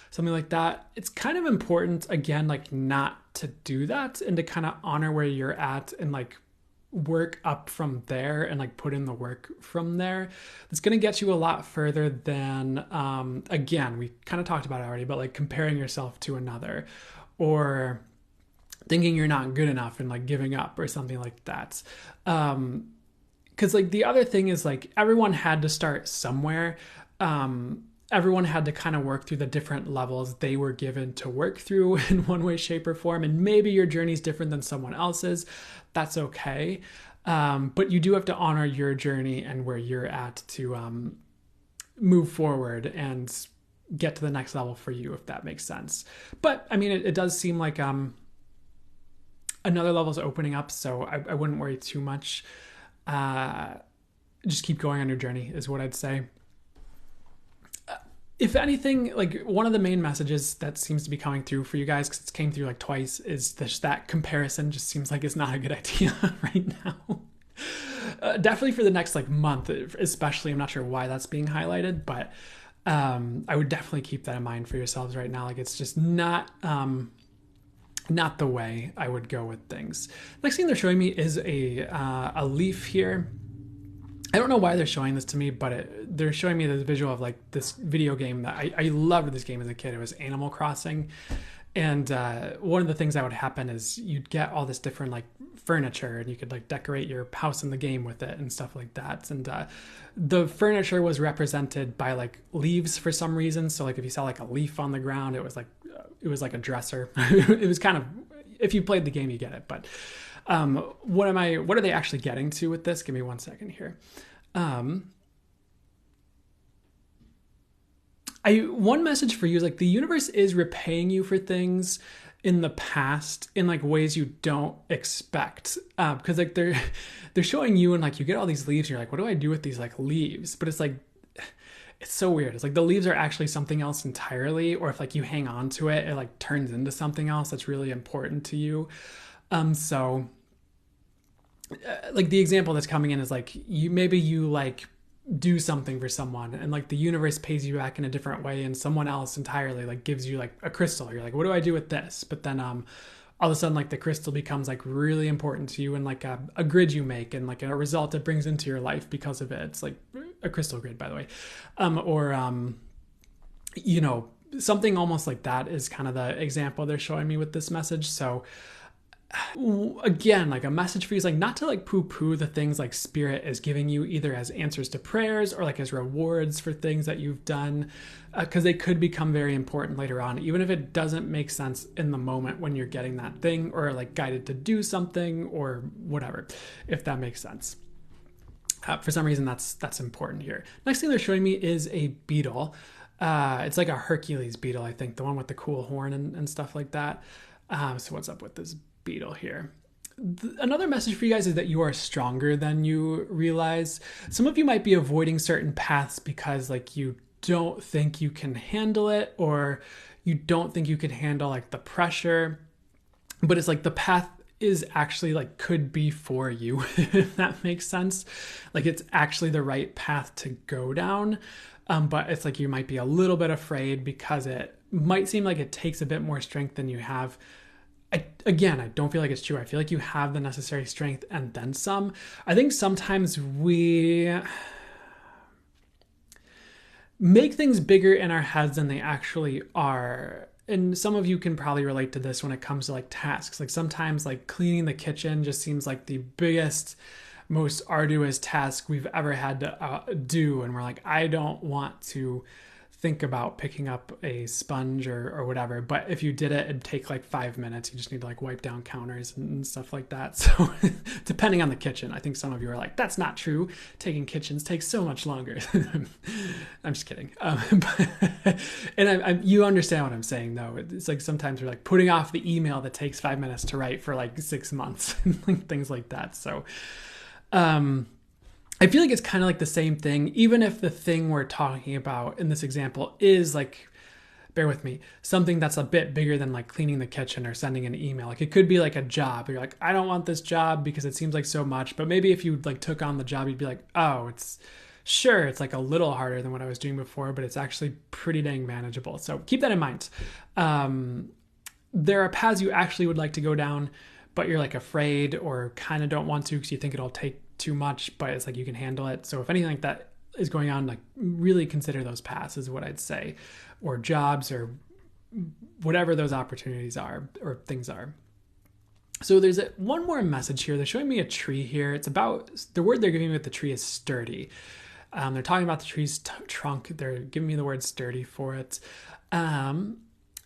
something like that. It's kind of important, again, like not to do that and to kind of honor where you're at and like work up from there and like put in the work from there. It's going to get you a lot further than, again, we kind of talked about it already, but like comparing yourself to another or thinking you're not good enough and like giving up or something like that. Because like the other thing is like everyone had to start somewhere. Everyone had to kind of work through the different levels they were given to work through in one way, shape, or form. And maybe your journey is different than someone else's. That's okay. But you do have to honor your journey and where you're at to move forward and get to the next level for you, if that makes sense. But I mean, it does seem like another level is opening up. So I wouldn't worry too much. Just keep going on your journey is what I'd say. If anything, like one of the main messages that seems to be coming through for you guys, because it's came through like twice, is that comparison just seems like it's not a good idea right now. Definitely for the next like month, especially. I'm not sure why that's being highlighted, but I would definitely keep that in mind for yourselves right now. Like it's just not the way I would go with things. Next thing they're showing me is a leaf here. I don't know why they're showing this to me, but they're showing me this visual of like this video game that I loved this game as a kid. It was Animal Crossing. And one of the things that would happen is you'd get all this different like furniture and you could like decorate your house in the game with it and stuff like that. And the furniture was represented by like leaves for some reason. So like if you saw like a leaf on the ground, it was like a dresser. It was kind of, if you played the game, you get it. But what are they actually getting to with this? Give me 1 second here. One message for you is like the universe is repaying you for things in the past in like ways you don't expect. Because like they're showing you and like you get all these leaves and you're like, what do I do with these like leaves? But it's like, it's so weird. It's like the leaves are actually something else entirely, or if like you hang on to it, it like turns into something else that's really important to you. So like the example that's coming in is like you like do something for someone and like the universe pays you back in a different way, and someone else entirely like gives you like a crystal. You're like, what do I do with this? But then all of a sudden like the crystal becomes like really important to you, and like a grid you make and like a result it brings into your life because of it. It's like a crystal grid, by the way. Something almost like that is kind of the example they're showing me with this message. So again, like a message for you is like not to like poo-poo the things like spirit is giving you either as answers to prayers or like as rewards for things that you've done, because they could become very important later on, even if it doesn't make sense in the moment when you're getting that thing or like guided to do something or whatever, if that makes sense. For some reason that's important here. Next thing they're showing me is a beetle. It's like a Hercules beetle, I think, the one with the cool horn and stuff like that. So what's up with this beetle here? Another message for you guys is that you are stronger than you realize. Some of you might be avoiding certain paths because like you don't think you can handle it, or you don't think you can handle like the pressure, but it's like the path is actually like could be for you, if that makes sense. Like it's actually the right path to go down. But it's like you might be a little bit afraid because it might seem like it takes a bit more strength than you have. I don't feel like it's true. I feel like you have the necessary strength and then some. I think sometimes we make things bigger in our heads than they actually are. And some of you can probably relate to this when it comes to like tasks. Like sometimes like cleaning the kitchen just seems like the biggest most arduous task we've ever had to do. And we're like, I don't want to think about picking up a sponge or whatever. But if you did it, it'd take like 5 minutes. You just need to like wipe down counters and stuff like that. So depending on the kitchen, I think some of you are like, that's not true. Taking kitchens takes so much longer. I'm just kidding. You understand what I'm saying though. It's like sometimes we're like putting off the email that takes 5 minutes to write for like 6 months and things like that. So, I feel like it's kind of like the same thing, even if the thing we're talking about in this example is like, bear with me, something that's a bit bigger than like cleaning the kitchen or sending an email. Like it could be like a job. You're like, I don't want this job because it seems like so much. But maybe if you like took on the job, you'd be like, oh, it's like a little harder than what I was doing before, but it's actually pretty dang manageable. So keep that in mind. There are paths you actually would like to go down, but you're like afraid or kind of don't want to because you think it'll take too much, but it's like you can handle it. So if anything like that is going on, like really consider those paths is what I'd say, or jobs or whatever those opportunities are or things are. So there's one more message here. They're showing me a tree here. It's about, the word they're giving me with the tree is sturdy. They're talking about the tree's trunk. They're giving me the word sturdy for it.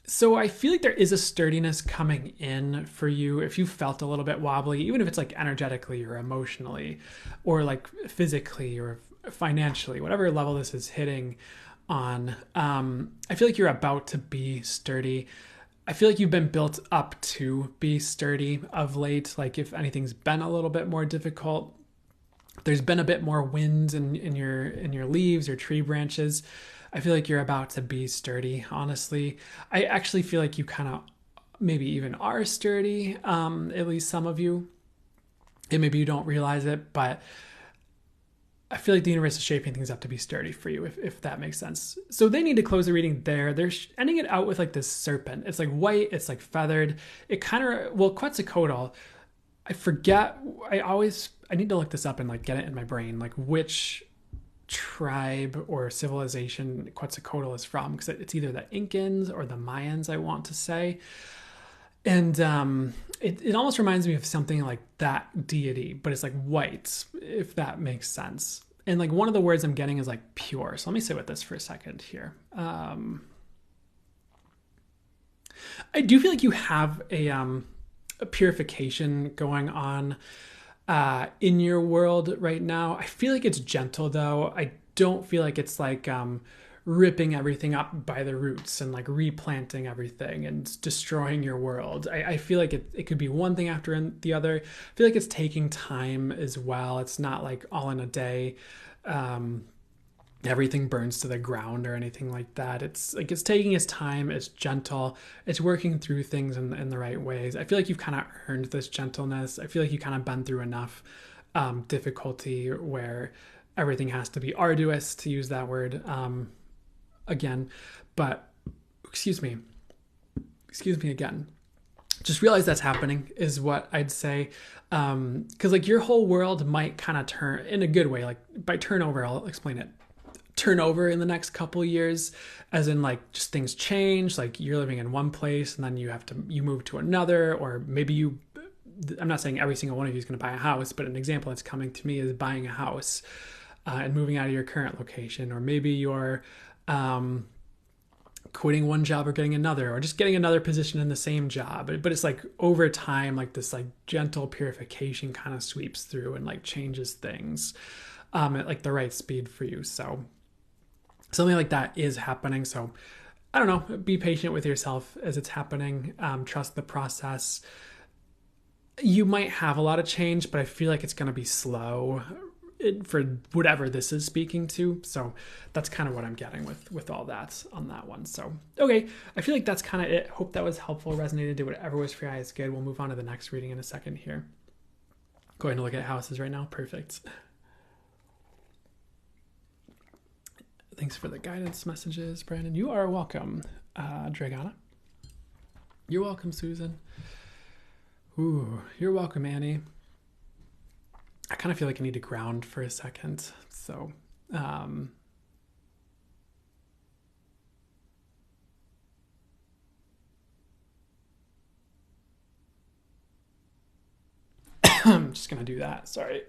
So I feel like there is a sturdiness coming in for you if you felt a little bit wobbly, even if it's like energetically or emotionally or like physically or financially, whatever level this is hitting on. I feel like you're about to be sturdy. I feel like you've been built up to be sturdy of late. Like if anything's been a little bit more difficult, there's been a bit more wind in your leaves or tree branches. I feel like you're about to be sturdy, honestly. I actually feel like you kind of maybe even are sturdy, at least some of you. And maybe you don't realize it, but I feel like the universe is shaping things up to be sturdy for you, if that makes sense. So they need to close the reading there. They're ending it out with like this serpent. It's like white, it's like feathered. It kind of, well, Quetzalcoatl, I forget, I need to look this up and like get it in my brain, like which tribe or civilization Quetzalcoatl is from, because it's either the Incans or the Mayans, I want to say. And it almost reminds me of something like that deity, but it's like white, if that makes sense. And like one of the words I'm getting is like pure. So let me sit with this for a second here. I do feel like you have a purification going on in your world right now. I feel like it's gentle though. I don't feel like it's like ripping everything up by the roots and like replanting everything and destroying your world. I feel like it could be one thing after the other. I feel like it's taking time as well. It's not like all in a day. Everything burns to the ground or anything like that. It's like it's taking its time. It's gentle. It's working through things in the right ways. I feel like you've kind of earned this gentleness. I feel like you kind of been through enough difficulty where everything has to be arduous, to use that word again. But excuse me again. Just realize that's happening is what I'd say. Because like your whole world might kind of turn in a good way. Like by turnover, I'll explain it. Turnover in the next couple of years, as in like just things change, like you're living in one place and then you move to another, or maybe I'm not saying every single one of you is going to buy a house, but an example that's coming to me is buying a house and moving out of your current location, or maybe you're quitting one job or getting another, or just getting another position in the same job. But it's like over time, like this like gentle purification kind of sweeps through and like changes things at like the right speed for you. So something like that is happening. So I don't know, be patient with yourself as it's happening. Trust the process. You might have a lot of change, but I feel like it's going to be slow for whatever this is speaking to. So that's kind of what I'm getting with all that on that one. So, okay. I feel like that's kind of it. Hope that was helpful, resonated, did whatever was for you is good. We'll move on to the next reading in a second here. Going to look at houses right now. Perfect. Thanks for the guidance messages, Brandon. You are welcome, Dragana. You're welcome, Susan. Ooh, you're welcome, Annie. I kind of feel like I need to ground for a second. So, I'm just going to do that. Sorry.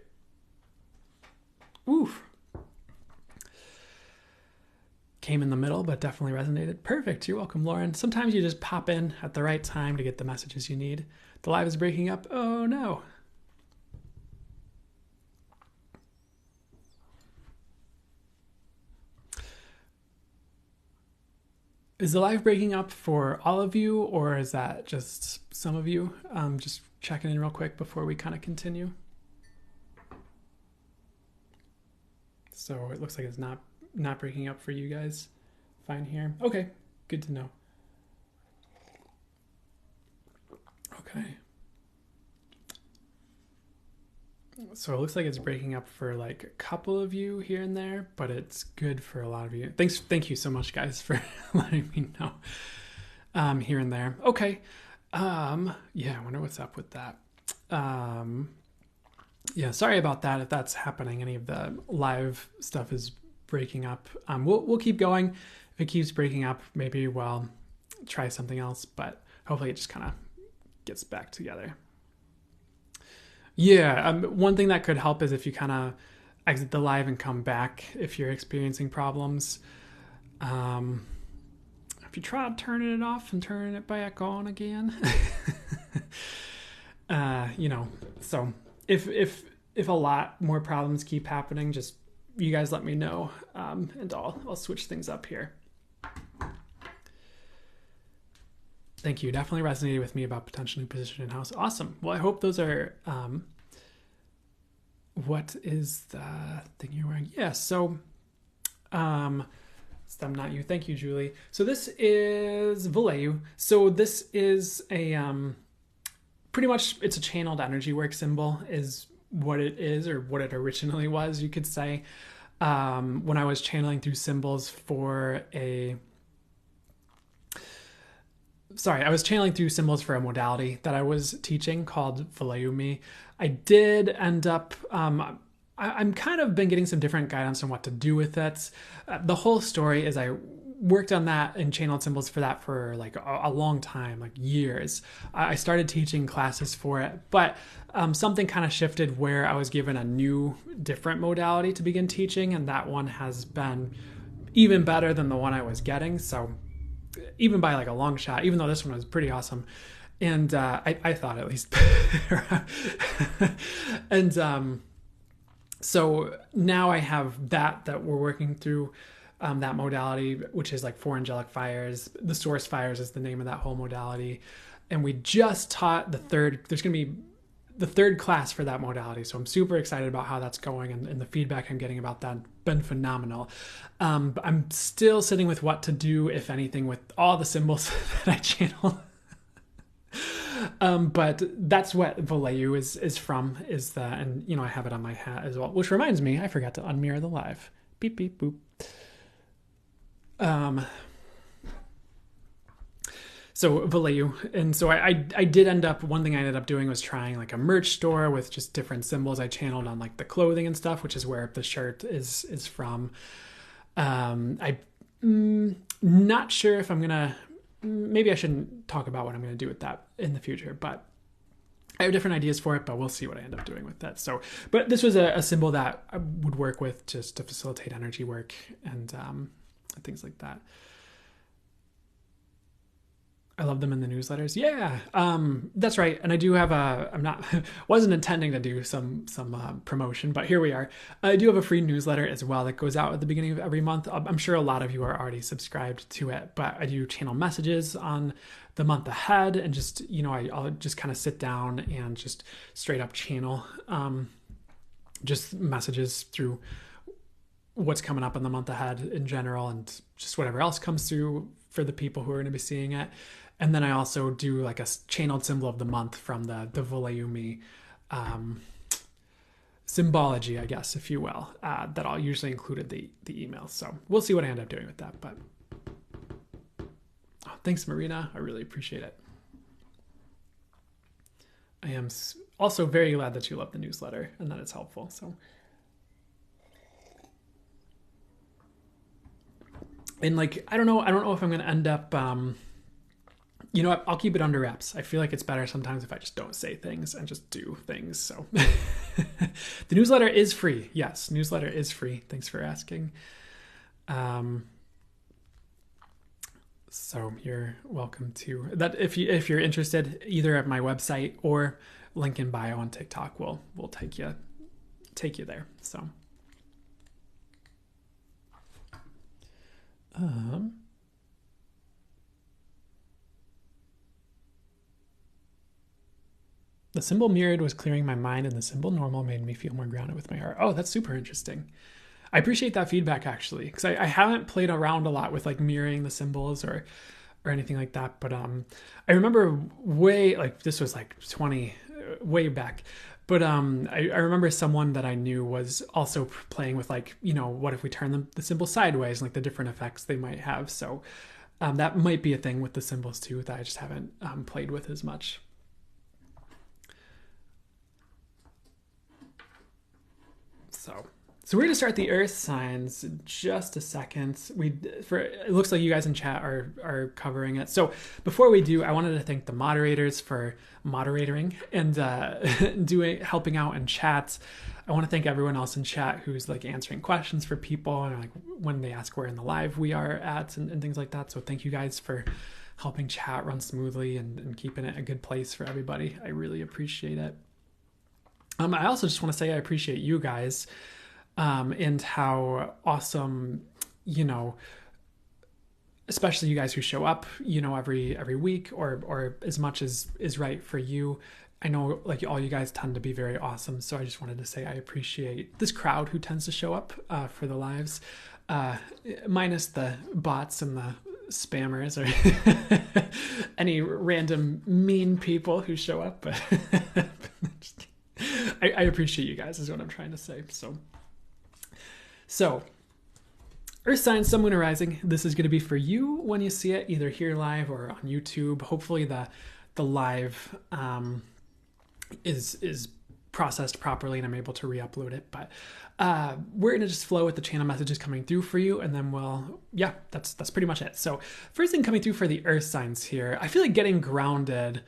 Oof. Came in the middle, but definitely resonated. Perfect. You're welcome, Lauren. Sometimes you just pop in at the right time to get the messages you need. The live is breaking up. Oh, no. Is the live breaking up for all of you, or is that just some of you? Just checking in real quick before we kind of continue. So it looks like it's not breaking up for you guys. Fine here. Okay, good to know. Okay. So it looks like it's breaking up for like a couple of you here and there, but it's good for a lot of you. Thank you so much, guys, for letting me know here and there. Okay. Yeah, I wonder what's up with that. Yeah, sorry about that if that's happening. Any of the live stuff is breaking up. We'll keep going. If it keeps breaking up, maybe we'll try something else, but hopefully it just kind of gets back together. Yeah, one thing that could help is if you kind of exit the live and come back if you're experiencing problems. If you try turning it off and turning it back on again, so if a lot more problems keep happening, just you guys let me know, and I'll switch things up here. Thank you. Definitely resonated with me about potential new position in house. Awesome. Well, I hope those are, what is the thing you're wearing? Yeah. So, STEM, not you. Thank you, Julie. So this is Valleyu. So this is a, pretty much it's a channeled energy work symbol is what it is, or what it originally was, you could say. When I was channeling through symbols for I was channeling through symbols for a modality that I was teaching called Valleyu. I did end up, I'm kind of been getting some different guidance on what to do with it. The whole story is I worked on that and channeled symbols for that for like a long time, like years. I started teaching classes for it, but something kind of shifted where I was given a new, different modality to begin teaching, and that one has been even better than the one I was getting. So even by like a long shot, even though this one was pretty awesome. And I thought at least. And so now I have that we're working through, that modality, which is like 4 angelic fires. The source fires is the name of that whole modality. And we just taught there's going to be the third class for that modality. So I'm super excited about how that's going, and the feedback I'm getting about that been phenomenal. But I'm still sitting with what to do, if anything, with all the symbols that I channel. But that's what Valleyu is from, and I have it on my hat as well, which reminds me, I forgot to unmirror the live. Beep, beep, boop. So Valleyu. And so I did end up, one thing I ended up doing was trying like a merch store with just different symbols I channeled on like the clothing and stuff, which is where the shirt is from. I'm not sure if I'm going to, maybe I shouldn't talk about what I'm going to do with that in the future, but I have different ideas for it, but we'll see what I end up doing with that. So, but this was a symbol that I would work with just to facilitate energy work and things like that. I love them in the newsletters. Yeah, that's right. And I do have wasn't intending to do some promotion, but here we are. I do have a free newsletter as well that goes out at the beginning of every month. I'm sure a lot of you are already subscribed to it, but I do channel messages on the month ahead, and just, I'll just kind of sit down and just straight up channel just messages through what's coming up in the month ahead in general, and just whatever else comes through for the people who are going to be seeing it. And then I also do like a channeled symbol of the month from the Valleyu symbology, I guess, if you will, that I'll usually include in the email. So we'll see what I end up doing with that. But thanks, Marina. I really appreciate it. I am also very glad that you love the newsletter and that it's helpful. So, and like, I don't know if I'm going to end up, I'll keep it under wraps. I feel like it's better sometimes if I just don't say things and just do things. So The newsletter is free. Yes, newsletter is free. Thanks for asking. So you're welcome to that. If you're interested, either at my website or link in bio on TikTok will take you there. So the symbol mirrored was clearing my mind, and the symbol normal made me feel more grounded with my heart. Oh, that's super interesting. I appreciate that feedback, actually, because I haven't played around a lot with like mirroring the symbols or anything like that. But I remember this was like 20 way back. But I remember someone that I knew was also playing with like, what if we turn the symbol sideways and like the different effects they might have. So that might be a thing with the symbols too that I just haven't played with as much. So we're going to start the Earth signs in just a second. It looks like you guys in chat are covering it. So before we do, I wanted to thank the moderators for moderating and helping out in chat. I want to thank everyone else in chat who's like answering questions for people and like when they ask where in the live we are at and things like that. So thank you guys for helping chat run smoothly and keeping it a good place for everybody. I really appreciate it. I also just want to say I appreciate you guys. And how awesome, especially you guys who show up, every week or as much as is right for you. I know like all you guys tend to be very awesome. So I just wanted to say I appreciate this crowd who tends to show up for the lives, minus the bots and the spammers or any random mean people who show up. But I appreciate you guys is what I'm trying to say. So, Earth signs, Sun, Moon, or Rising. This is going to be for you when you see it, either here live or on YouTube. Hopefully, the live is processed properly and I'm able to re-upload it. But we're going to just flow with the channel messages coming through for you, and then that's pretty much it. So, first thing coming through for the Earth signs here, I feel like getting grounded.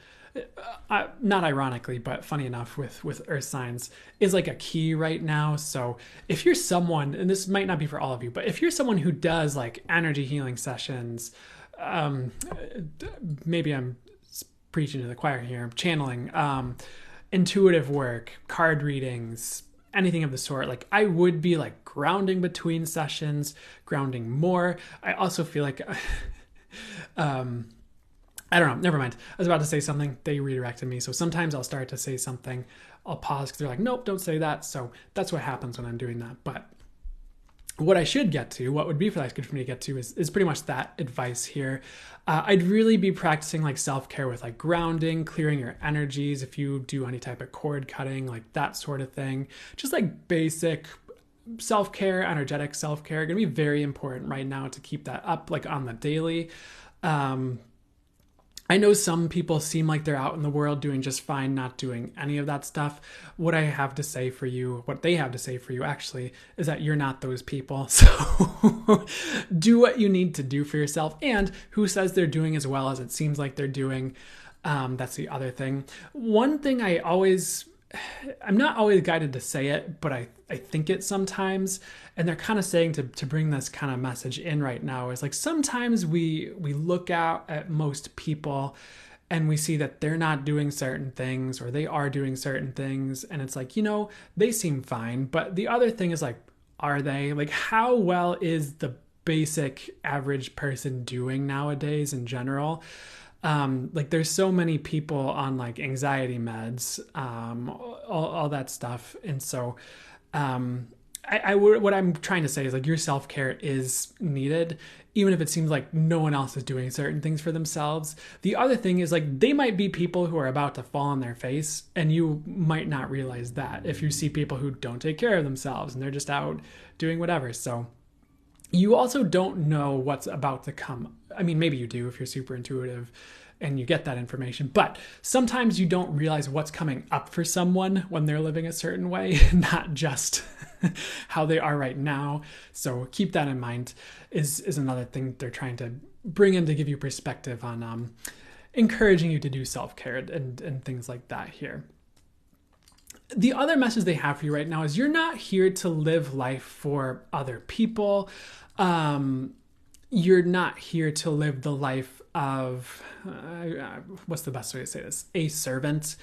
Not ironically, but funny enough with Earth signs is like a key right now. So if you're someone, and this might not be for all of you, but if you're someone who does like energy healing sessions, maybe I'm preaching to the choir here, channeling, intuitive work, card readings, anything of the sort, like I would be like grounding between sessions, grounding more. I also feel like I don't know. Never mind. I was about to say something. They redirected me. So sometimes I'll start to say something. I'll pause because they're like, nope, don't say that. So that's what happens when I'm doing that. But what I should get to, what would be good for me to get to is pretty much that advice here. I'd really be practicing like self-care with like grounding, clearing your energies. If you do any type of cord cutting, like that sort of thing, just like basic self-care, energetic self-care, going to be very important right now to keep that up like on the daily. I know some people seem like they're out in the world doing just fine, not doing any of that stuff. What they have to say for you actually, is that you're not those people. So do what you need to do for yourself. And who says they're doing as well as it seems like they're doing? That's the other thing. One thing I'm not always guided to say it, but I think it sometimes, and they're kind of saying to bring this kind of message in right now is like sometimes we look out at most people and we see that they're not doing certain things or they are doing certain things, and it's like, they seem fine, but the other thing is like, are they? Like, how well is the basic average person doing nowadays in general? Like there's so many people on like anxiety meds, all that stuff. And so, what I'm trying to say is like your self-care is needed, even if it seems like no one else is doing certain things for themselves. The other thing is like, they might be people who are about to fall on their face and you might not realize that if you see people who don't take care of themselves and they're just out doing whatever. So you also don't know what's about to come. I mean, maybe you do if you're super intuitive and you get that information, but sometimes you don't realize what's coming up for someone when they're living a certain way, not just how they are right now. So keep that in mind is another thing they're trying to bring in to give you perspective on encouraging you to do self-care and things like that here. the other message they have for you right now is you're not here to live life for other people. You're not here to live the life of, what's the best way to say this? A servant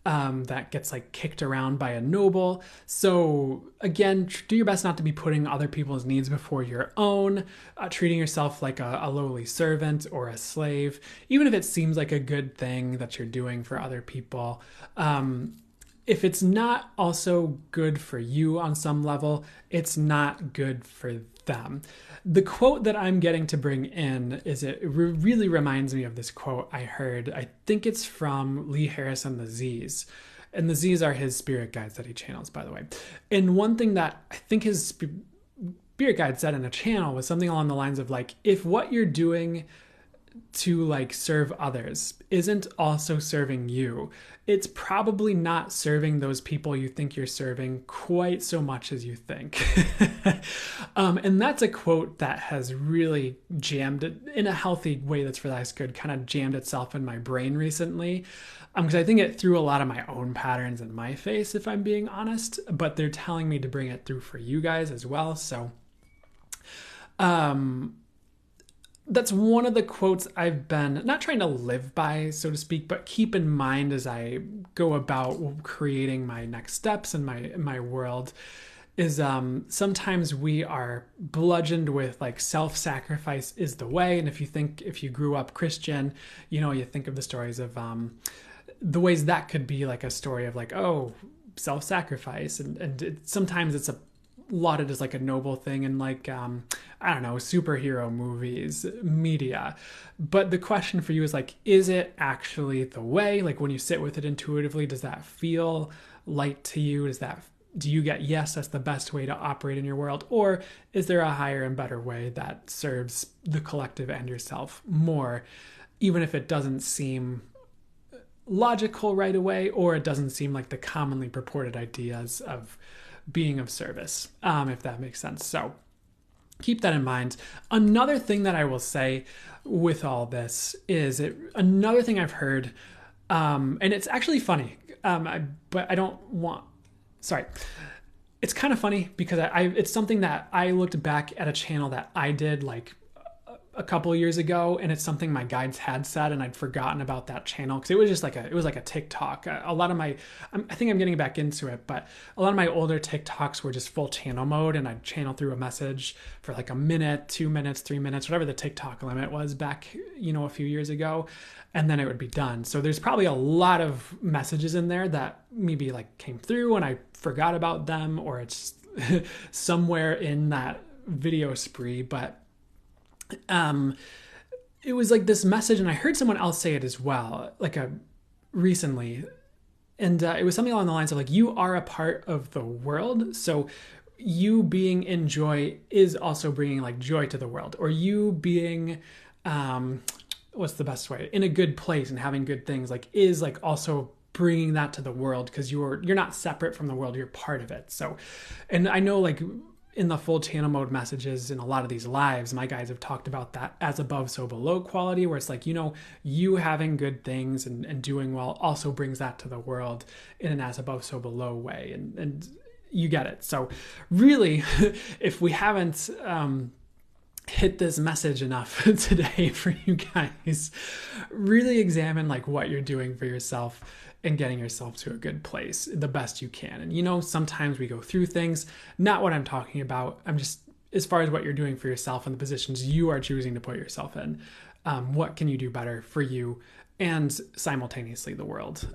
that gets like kicked around by a noble. So again, do your best not to be putting other people's needs before your own, treating yourself like a lowly servant or a slave, even if it seems like a good thing that you're doing for other people. If it's not also good for you on some level, it's not good for them. The quote that I'm getting to bring in is it really reminds me of this quote I heard. I think it's from Lee Harris and the Z's. And the Z's are his spirit guides that he channels, by the way. And one thing that I think his spirit guide said in a channel was something along the lines of like, if what you're doing to like serve others isn't also serving you, it's probably not serving those people you think you're serving quite so much as you think. And that's a quote that has really jammed in a healthy way, that's for the highest good, kind of jammed itself in my brain recently. Because I think it threw a lot of my own patterns in my face, if I'm being honest, but they're telling me to bring it through for you guys as well. So, that's one of the quotes I've been not trying to live by, so to speak, but keep in mind as I go about creating my next steps in my world is sometimes we are bludgeoned with like self-sacrifice is the way. And if you grew up Christian, you think of the stories of the ways that could be like a story of like, oh, self-sacrifice. And sometimes it's lauded as like a noble thing in like, I don't know, superhero movies, media. But the question for you is like, is it actually the way? Like when you sit with it intuitively, does that feel light to you? Do you get, yes, that's the best way to operate in your world? Or is there a higher and better way that serves the collective and yourself more, even if it doesn't seem logical right away, or it doesn't seem like the commonly purported ideas of being of service, if that makes sense. So keep that in mind. Another thing that I will say with all this is another thing I've heard, and it's actually funny, but I don't want, sorry. It's kind of funny because it's something that I looked back at a channel that I did like a couple of years ago, and it's something my guides had said, and I'd forgotten about that channel because it was just like a TikTok. A lot of I think I'm getting back into it, but a lot of my older TikToks were just full channel mode, and I'd channel through a message for like a minute, 2 minutes, 3 minutes, whatever the TikTok limit was back, a few years ago, and then it would be done. So there's probably a lot of messages in there that maybe like came through and I forgot about them, or it's somewhere in that video spree, but it was like this message, and I heard someone else say it as well, like recently, and it was something along the lines of like, you are a part of the world, so you being in joy is also bringing like joy to the world, or you being what's the best way, in a good place and having good things, like is like also bringing that to the world, because you're not separate from the world, you're part of it. So, and I know like in the full channel mode messages in a lot of these lives, my guys have talked about that as above, so below quality, where it's like, you having good things and doing well also brings that to the world in an as above, so below way. And you get it. So really, if we haven't hit this message enough today for you guys, really examine like what you're doing for yourself and getting yourself to a good place the best you can. And sometimes we go through things, not what I'm talking about. I'm just, as far as what you're doing for yourself and the positions you are choosing to put yourself in, what can you do better for you and simultaneously the world?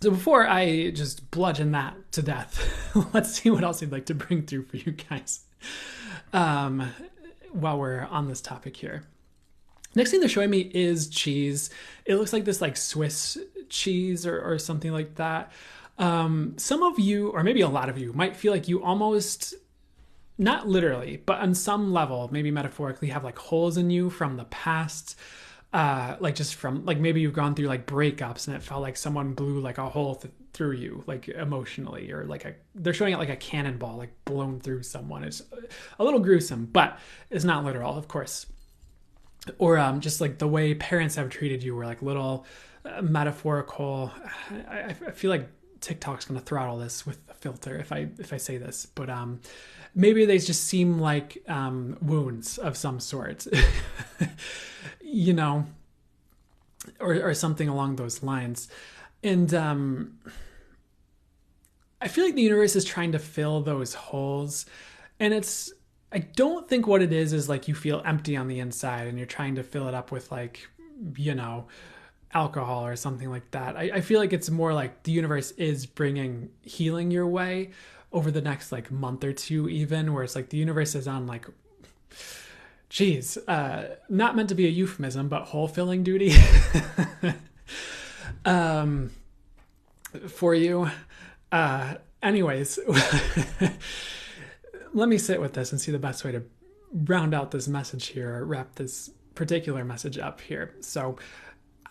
So before I just bludgeon that to death, let's see what else I'd like to bring through for you guys while we're on this topic here. Next thing they're showing me is cheese. It looks like this like Swiss cheese or something like that. Some of you, or maybe a lot of you, might feel like you almost, not literally, but on some level, maybe metaphorically, have like holes in you from the past. Like just from like, maybe you've gone through like breakups and it felt like someone blew like a hole through you, like emotionally, or like they're showing it like a cannonball, like blown through someone. It's a little gruesome, but it's not literal, of course. Or just like the way parents have treated you were like little metaphorical. I feel like TikTok's going to throttle this with a filter if I say this, but maybe they just seem like wounds of some sort, you know, or something along those lines. And I feel like the universe is trying to fill those holes, and I don't think what it is like you feel empty on the inside and you're trying to fill it up with like, you know, alcohol or something like that. I feel like it's more like the universe is bringing healing your way over the next like month or two, even, where it's like the universe is on like, geez, not meant to be a euphemism, but hole filling duty for you. Anyways, let me sit with this and see the best way to round out this message here, or wrap this particular message up here. So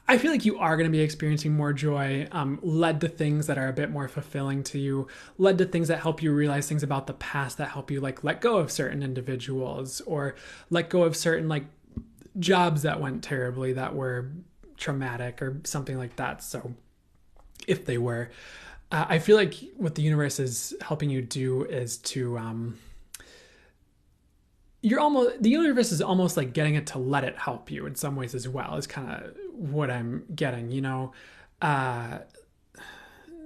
I feel like you are going to be experiencing more joy, led to things that are a bit more fulfilling to you, led to things that help you realize things about the past, that help you like let go of certain individuals, or let go of certain like jobs that went terribly, that were traumatic or something like that. So if they were, I feel like what the universe is helping you do is to, the universe is almost like getting it to let it help you in some ways as well, is kind of what I'm getting, you know?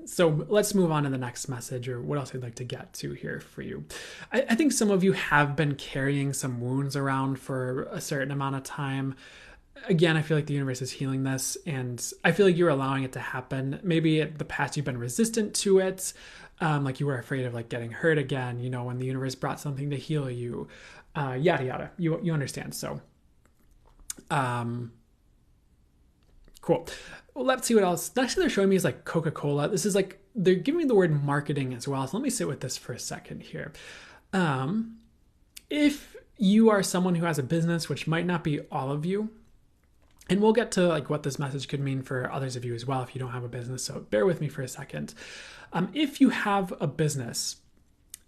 So let's move on to the next message, or what else I'd like to get to here for you. I think some of you have been carrying some wounds around for a certain amount of time. Again, I feel like the universe is healing this, and I feel like you're allowing it to happen. Maybe in the past you've been resistant to it, like you were afraid of like getting hurt again, you know, when the universe brought something to heal you, yada yada. You understand. So, cool. Well, let's see what else. Next thing they're showing me is like Coca-Cola. This is like, they're giving me the word marketing as well. So let me sit with this for a second here. If you are someone who has a business, which might not be all of you, and we'll get to like what this message could mean for others of you as well if you don't have a business, so bear with me for a second. If you have a business,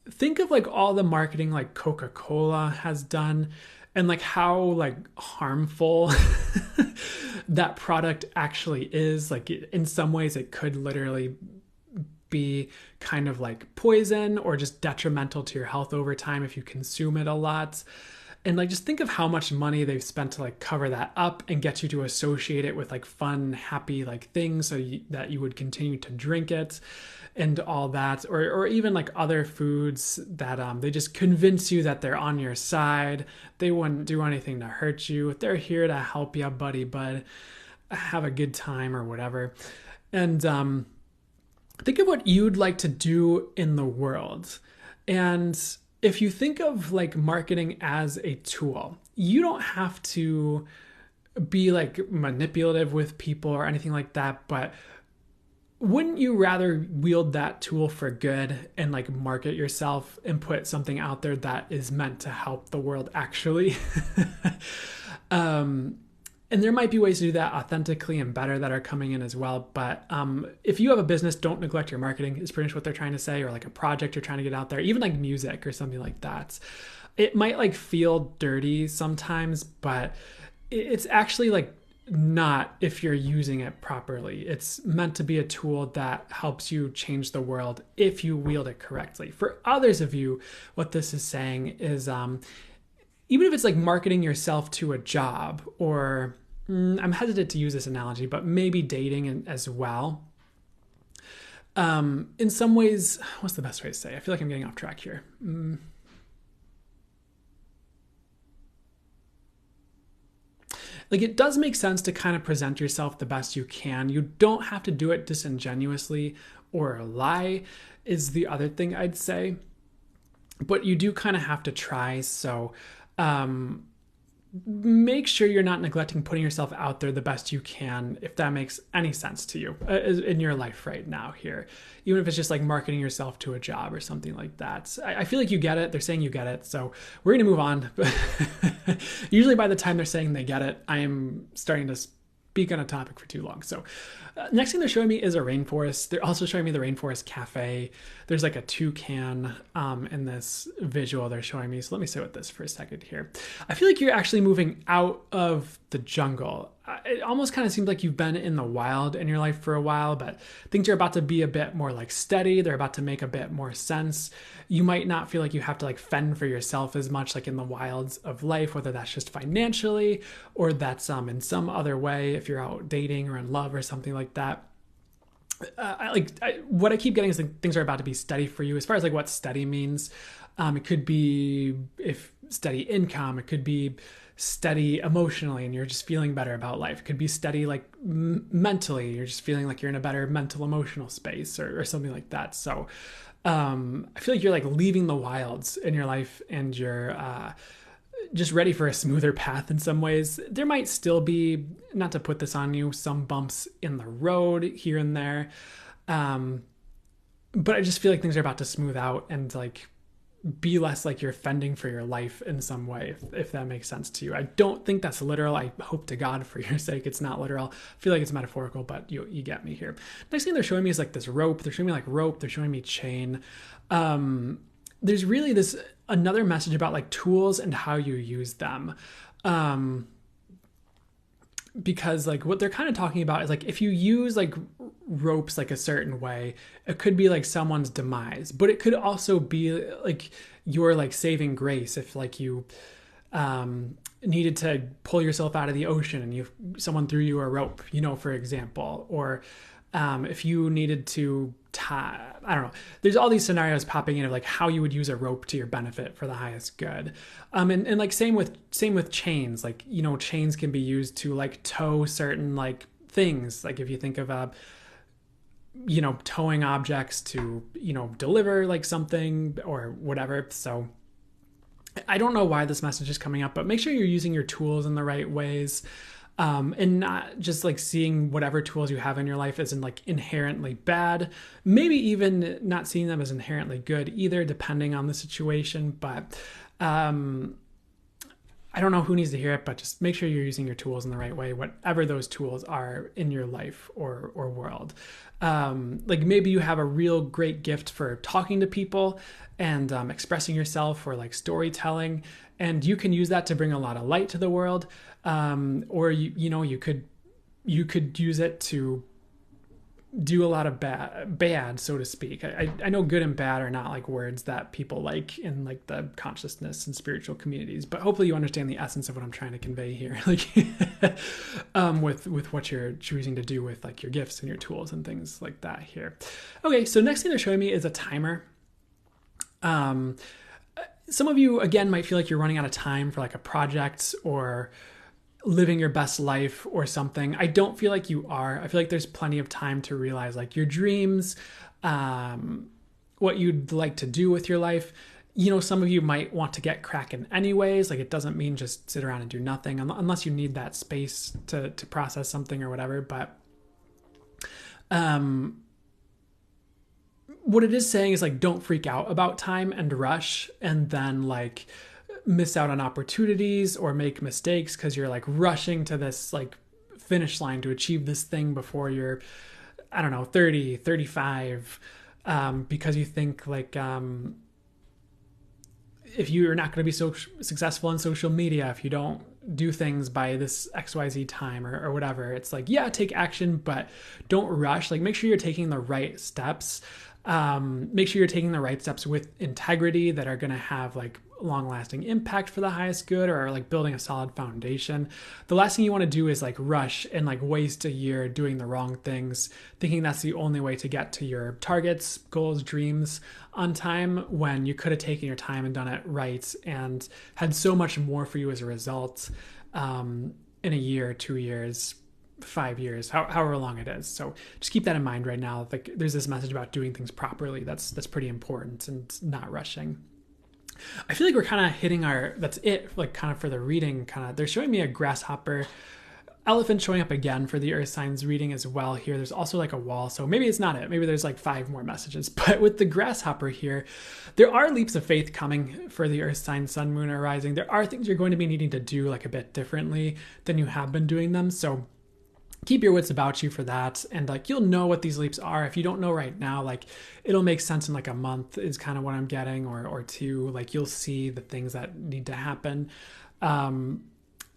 think of like all the marketing like Coca-Cola has done, and like how like harmful that product actually is. Like in some ways it could literally be kind of like poison or just detrimental to your health over time if you consume it a lot. And like, just think of how much money they've spent to like cover that up and get you to associate it with like fun, happy like things, so that you would continue to drink it and all that. Or even like other foods that they just convince you that they're on your side. They wouldn't do anything to hurt you. They're here to help you, buddy, bud. Have a good time or whatever. And think of what you'd like to do in the world. And if you think of like marketing as a tool, you don't have to be like manipulative with people or anything like that, but wouldn't you rather wield that tool for good and like market yourself and put something out there that is meant to help the world actually? And there might be ways to do that authentically and better that are coming in as well. But if you have a business, don't neglect your marketing is pretty much what they're trying to say, or like a project you're trying to get out there, even like music or something like that. It might like feel dirty sometimes, but it's actually like not if you're using it properly. It's meant to be a tool that helps you change the world if you wield it correctly. For others of you, what this is saying is even if it's like marketing yourself to a job, or I'm hesitant to use this analogy, but maybe dating as well. In some ways, what's the best way to say? I feel like I'm getting off track here. Like, it does make sense to kind of present yourself the best you can. You don't have to do it disingenuously or lie, is the other thing I'd say. But you do kind of have to try. So make sure you're not neglecting putting yourself out there the best you can, if that makes any sense to you in your life right now here. Even if it's just like marketing yourself to a job or something like that. I feel like you get it. They're saying you get it. So we're going to move on. Usually by the time they're saying they get it, I am starting to speak on a topic for too long. So next thing they're showing me is a rainforest. They're also showing me the rainforest cafe. There's like a toucan in this visual they're showing me. So let me sit with this for a second here. I feel like you're actually moving out of the jungle. It almost kind of seems like you've been in the wild in your life for a while, but things are about to be a bit more like steady. They're about to make a bit more sense. You might not feel like you have to like fend for yourself as much like in the wilds of life, whether that's just financially or that's in some other way, if you're out dating or in love or something like that. What I keep getting is like, things are about to be steady for you. As far as like what steady means, it could be if steady income, it could be steady emotionally and you're just feeling better about life. It could be steady like mentally, you're just feeling like you're in a better mental emotional space or something like that. So I feel like you're like leaving the wilds in your life and you're just ready for a smoother path in some ways. There might still be, not to put this on you, some bumps in the road here and there. But I just feel like things are about to smooth out and like be less like you're fending for your life in some way, if that makes sense to you. I don't think that's literal. I hope to God for your sake it's not literal. I feel like it's metaphorical, but you get me here. Next thing they're showing me is like this rope. They're showing me like rope. They're showing me chain. There's really this another message about like tools and how you use them. Because like what they're kind of talking about is like if you use like ropes like a certain way, it could be like someone's demise, but it could also be like your like saving grace if like you needed to pull yourself out of the ocean and someone threw you a rope, for example, or if you needed to tie, I don't know. There's all these scenarios popping in of like how you would use a rope to your benefit for the highest good. And like same with chains, like, chains can be used to like tow certain like things. Like if you think of, towing objects to, deliver like something or whatever. So I don't know why this message is coming up, but make sure you're using your tools in the right ways. And not just like seeing whatever tools you have in your life as in like inherently bad, maybe even not seeing them as inherently good either, depending on the situation. But I don't know who needs to hear it, but just make sure you're using your tools in the right way, whatever those tools are in your life or world. Like maybe you have a real great gift for talking to people and expressing yourself or like storytelling, and you can use that to bring a lot of light to the world. Or you could use it to do a lot of bad, so to speak. I know good and bad are not like words that people like in like the consciousness and spiritual communities, but hopefully you understand the essence of what I'm trying to convey here, like with what you're choosing to do with like your gifts and your tools and things like that here. Okay, so next thing they're showing me is a timer. Some of you again might feel like you're running out of time for like a project or living your best life or something. I don't feel like you are. I feel like there's plenty of time to realize like your dreams, what you'd like to do with your life. Some of you might want to get cracking anyways. Like it doesn't mean just sit around and do nothing unless you need that space to process something or whatever. But what it is saying is like, don't freak out about time and rush and then like miss out on opportunities or make mistakes because you're like rushing to this like finish line to achieve this thing before you're, 30, 35, because you think like if you're not going to be so successful on social media, if you don't do things by this XYZ time or whatever, it's like, yeah, take action, but don't rush. Like make sure you're taking the right steps. Make sure you're taking the right steps with integrity that are going to have like long-lasting impact for the highest good or like building a solid foundation. The last thing you want to do is like rush and like waste a year doing the wrong things, thinking that's the only way to get to your targets, goals, dreams on time, when you could have taken your time and done it right and had so much more for you as a result in a year, 2 years, 5 years, however long it is. So just keep that in mind right now. Like there's this message about doing things properly. That's pretty important and not rushing. I feel like we're kind of hitting that's it, like kind of for the reading, they're showing me a grasshopper, elephant showing up again for the earth signs reading as well here. There's also like a wall. So maybe it's not it. Maybe there's like 5 more messages, but with the grasshopper here, there are leaps of faith coming for the earth sign, sun, moon, or rising. There are things you're going to be needing to do like a bit differently than you have been doing them. So keep your wits about you for that. And like, you'll know what these leaps are. If you don't know right now, like it'll make sense in like a month is kind of what I'm getting, or 2, like you'll see the things that need to happen.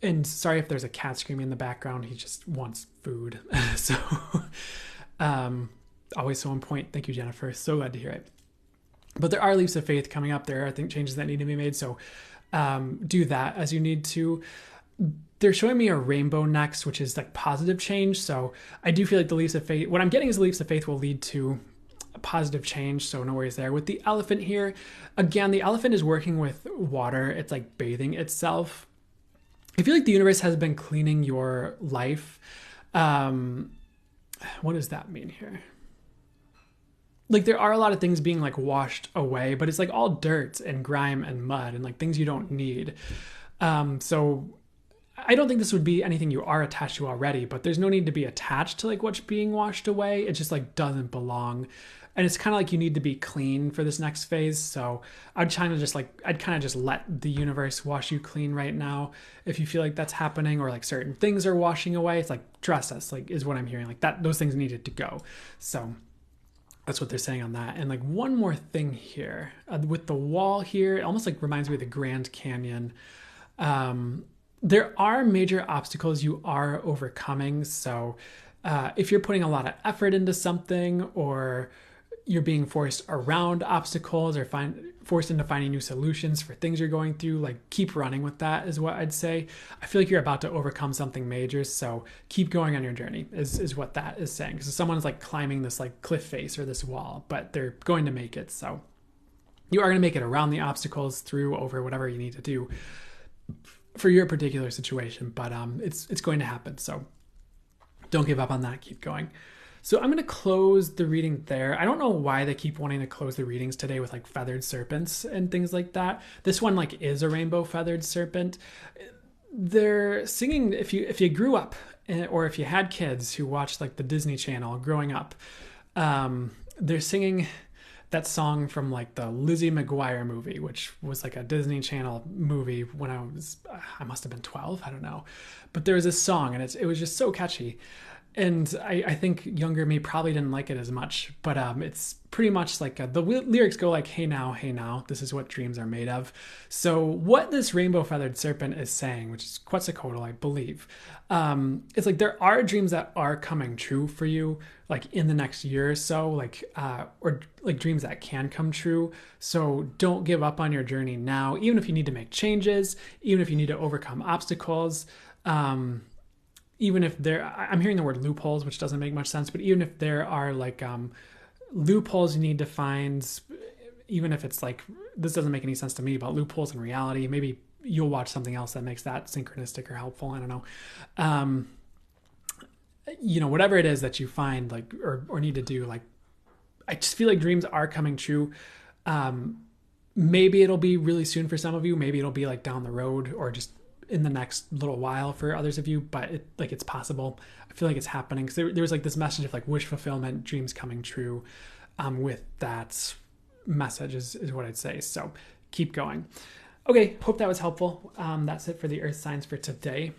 And sorry if there's a cat screaming in the background. He just wants food. So always so on point. Thank you, Jennifer. So glad to hear it. But there are leaps of faith coming up. There are, I think, changes that need to be made. So do that as you need to. They're showing me a rainbow next, which is like positive change. So I do feel like the leaps of faith, what I'm getting is the leaps of faith will lead to a positive change. So no worries there. With the elephant here, again, the elephant is working with water. It's like bathing itself. I feel like the universe has been cleaning your life. What does that mean here? Like there are a lot of things being like washed away, but it's like all dirt and grime and mud and like things you don't need. So I don't think this would be anything you are attached to already, but there's no need to be attached to like what's being washed away. It just like doesn't belong. And it's kind of like you need to be clean for this next phase. So I'd kind of just let the universe wash you clean right now. If you feel like that's happening or like certain things are washing away, it's like trust us, like is what I'm hearing. Like that, those things needed to go. So that's what they're saying on that. And like one more thing here with the wall here, it almost like reminds me of the Grand Canyon. There are major obstacles you are overcoming. So if you're putting a lot of effort into something or you're being forced around obstacles or forced into finding new solutions for things you're going through, like keep running with that is what I'd say. I feel like you're about to overcome something major. So keep going on your journey is what that is saying. Because someone's like climbing this like cliff face or this wall, but they're going to make it. So you are going to make it around the obstacles, through, over, whatever you need to do for your particular situation. But it's going to happen. So don't give up on that. Keep going. So I'm going to close the reading there. I don't know why they keep wanting to close the readings today with like feathered serpents and things like that. This one like is a rainbow feathered serpent. They're singing, if you grew up or if you had kids who watched like the Disney Channel growing up, they're singing that song from like the Lizzie McGuire movie, which was like a Disney Channel movie when I must have been 12. I don't know. But there was this song and it was just so catchy. And I think younger me probably didn't like it as much, but it's pretty much like the lyrics go like, hey now, this is what dreams are made of. So what this rainbow feathered serpent is saying, which is Quetzalcoatl, I believe, it's like there are dreams that are coming true for you, like in the next year or so, like or like dreams that can come true. So don't give up on your journey now, even if you need to make changes, even if you need to overcome obstacles. Even if I'm hearing the word loopholes, which doesn't make much sense, but even if there are like loopholes you need to find, even if it's like, this doesn't make any sense to me about loopholes in reality, maybe you'll watch something else that makes that synchronistic or helpful. I don't know. Whatever it is that you find like, or need to do, like, I just feel like dreams are coming true. Maybe it'll be really soon for some of you. Maybe it'll be like down the road or just in the next little while for others of you, but it's possible. I feel like it's happening because there was like this message of like wish fulfillment, dreams coming true. With that message is what I'd say. So keep going. Okay, hope that was helpful. That's it for the Earth signs for today.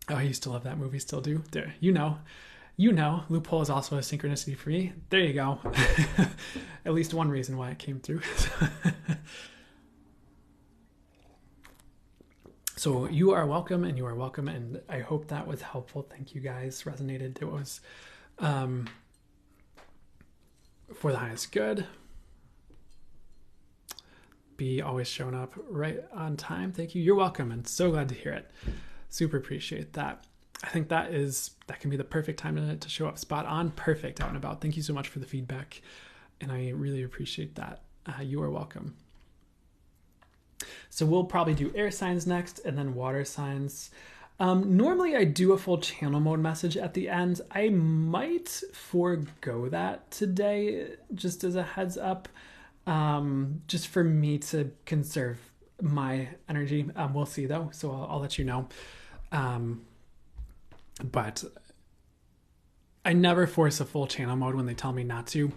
Oh, I used to love that movie, still do. There, you know, loophole is also a synchronicity for me. There you go. At least one reason why it came through. So you are welcome, and I hope that was helpful. Thank you guys. Resonated. It was for the highest good. Be always showing up right on time. Thank you. You're welcome, and so glad to hear it. Super appreciate that. I think that can be the perfect time to show up spot on. Perfect out and about. Thank you so much for the feedback, and I really appreciate that. You are welcome. So we'll probably do air signs next and then water signs. Normally I do a full channel mode message at the end. I might forego that today, just as a heads up, just for me to conserve my energy. We'll see though, so I'll let you know. But I never force a full channel mode when they tell me not to.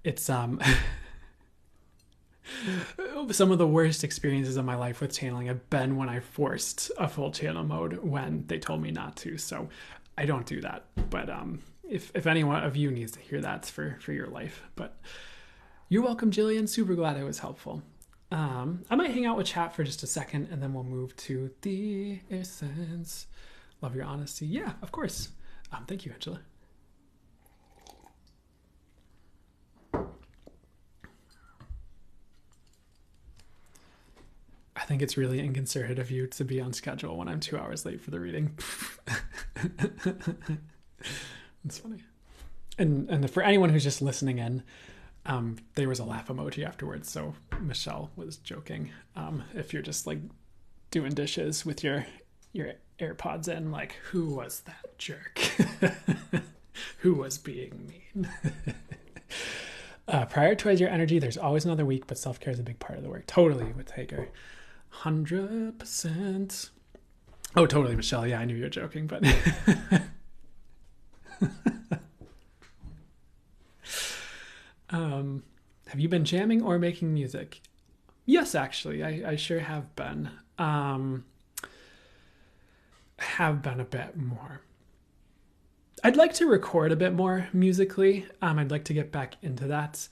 It's some of the worst experiences of my life with channeling have been when I forced a full channel mode when they told me not to. So I don't do that. But if any one of you needs to hear that, it's for your life. But you're welcome, Jillian. Super glad it was helpful. I might hang out with chat for just a second and then we'll move to the essence. Love your honesty. Yeah, of course. Thank you, Angela. I think it's really inconsiderate of you to be on schedule when I'm 2 hours late for the reading. It's funny. And for anyone who's just listening in, there was a laugh emoji afterwards, so Michelle was joking. If you're just like doing dishes with your AirPods in, like, who was that jerk? Who was being mean? Prioritize your energy. There's always another week, but self-care is a big part of the work. Totally, with Hager. 100%. Oh, totally, Michelle. Yeah, I knew you were joking, but have you been jamming or making music? Yes, actually, I sure have been. Have been a bit more. I'd like to record a bit more musically. I'd like to get back into that.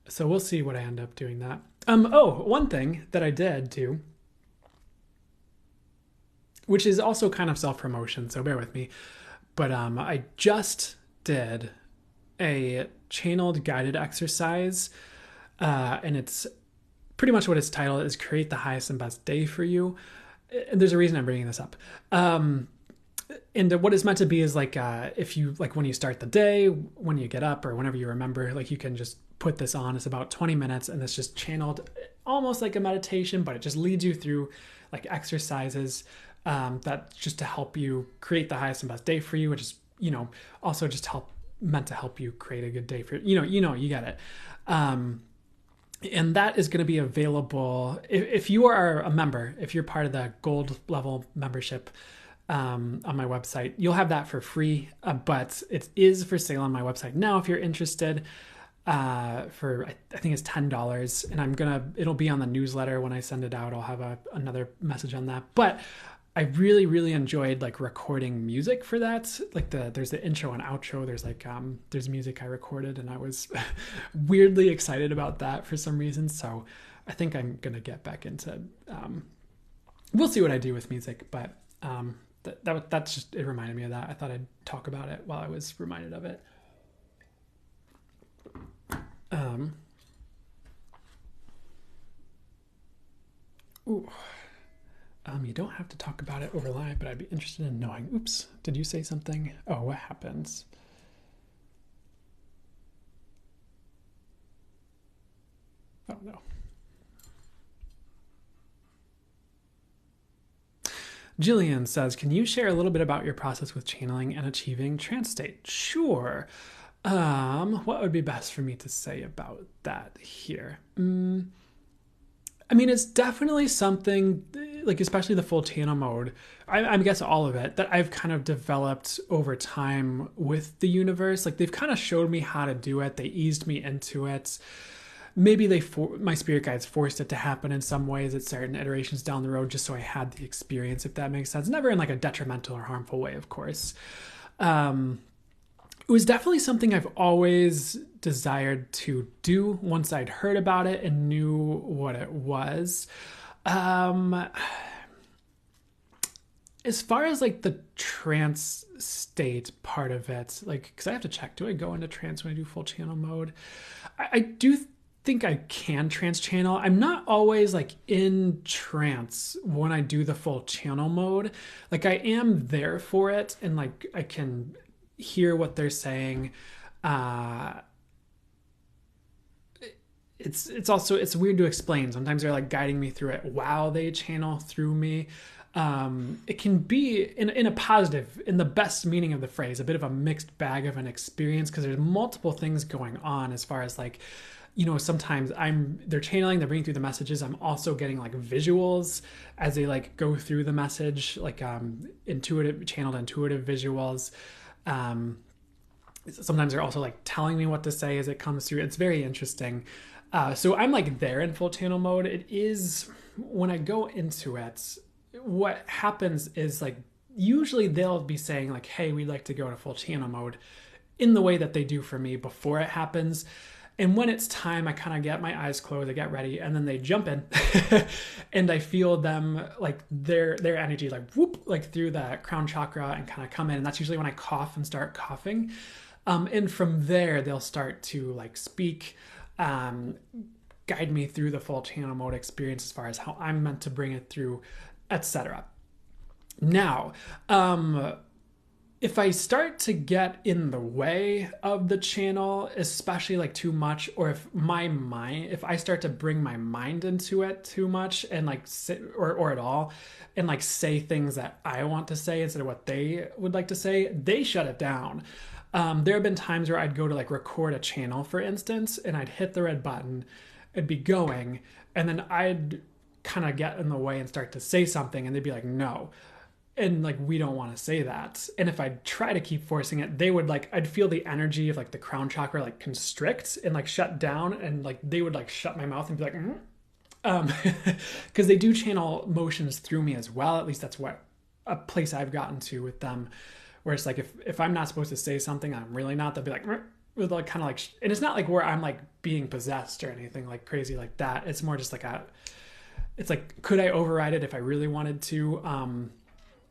So we'll see what I end up doing that. One thing that I did do, which is also kind of self-promotion, so bear with me. But I just did a channeled guided exercise, and it's pretty much what its title is: create the highest and best day for you. And there's a reason I'm bringing this up. And what it's meant to be is like, if you, like, when you start the day, when you get up or whenever you remember, like, you can just put this on. It's about 20 minutes and it's just channeled almost like a meditation, but it just leads you through like exercises that just to help you create the highest and best day for you, which is, also just meant to help you create a good day for you. You get it. And that is going to be available if you are a member, if you're part of the gold level membership on my website. You'll have that for free, but it is for sale on my website now if you're interested. For I think it's $10, and it'll be on the newsletter when I send it out. I'll have another message on that. But I really, really enjoyed like recording music for that. Like there's the intro and outro. There's like there's music I recorded, and I was weirdly excited about that for some reason. So I think I'm gonna get back into. We'll see what I do with music, but that's just, it reminded me of that. I thought I'd talk about it while I was reminded of it. You don't have to talk about it over live, but I'd be interested in knowing. Oops, did you say something? Oh, what happens? Oh, no. Jillian says, can you share a little bit about your process with channeling and achieving trance state? Sure. What would be best for me to say about that here? I mean, it's definitely something, like, especially the full channel mode, I guess all of it, that I've kind of developed over time with the universe. Like, they've kind of showed me how to do it. They eased me into it. Maybe my spirit guides forced it to happen in some ways at certain iterations down the road, just so I had the experience, if that makes sense. Never in like a detrimental or harmful way, of course. It was definitely something I've always desired to do once I'd heard about it and knew what it was. As far as like the trance state part of it, like, because I have to check, do I go into trance when I do full channel mode? I do think I can trance channel. I'm not always like in trance when I do the full channel mode. Like, I am there for it, and like I can hear what they're saying. It's also, it's weird to explain. Sometimes they're like guiding me through it while they channel through me. It can be in a positive, in the best meaning of the phrase, a bit of a mixed bag of an experience, because there's multiple things going on as far as like, sometimes they're channeling, they're bringing through the messages. I'm also getting like visuals as they like go through the message, like channeled intuitive visuals. Sometimes they're also like telling me what to say as it comes through. It's very interesting. So I'm like there in full channel mode. It is, when I go into it, what happens is like, usually they'll be saying like, hey, we'd like to go to full channel mode in the way that they do for me before it happens. And when it's time, I kind of get my eyes closed, I get ready, and then they jump in and I feel them, like their energy, like whoop, like through the crown chakra and kind of come in. And that's usually when I cough and start coughing. And from there, they'll start to like speak, guide me through the full channel mode experience as far as how I'm meant to bring it through, etc. Now, if I start to get in the way of the channel, especially like too much, or if I start to bring my mind into it too much and like, or at all, and like say things that I want to say instead of what they would like to say, they shut it down. There have been times where I'd go to like record a channel, for instance, and I'd hit the red button, it'd be going, and then I'd kind of get in the way and start to say something, and they'd be like, no. And like, we don't want to say that. And if I try to keep forcing it, they would like, I'd feel the energy of like the crown chakra like constrict and like shut down, and like they would like shut my mouth and be like, because they do channel motions through me as well. At least that's what a place I've gotten to with them, where it's like if I'm not supposed to say something, I'm really not. They'll be like, with like kind of like, and it's not like where I'm like being possessed or anything like crazy like that. It's more just like it's like, could I override it if I really wanted to?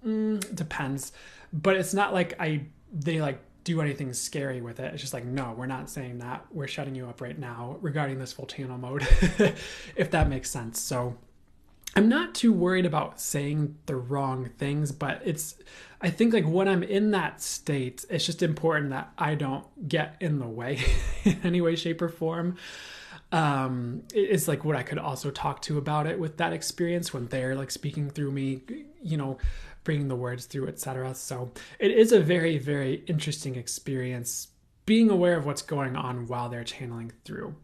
Depends, but it's not like they like do anything scary with it. It's just like, no, we're not saying that. We're shutting you up right now regarding this full channel mode, if that makes sense. So I'm not too worried about saying the wrong things, but I think like when I'm in that state, it's just important that I don't get in the way in any way, shape, or form. It's like what I could also talk to about it with that experience when they're like speaking through me, bringing the words through, etc. So it is a very, very interesting experience being aware of what's going on while they're channeling through.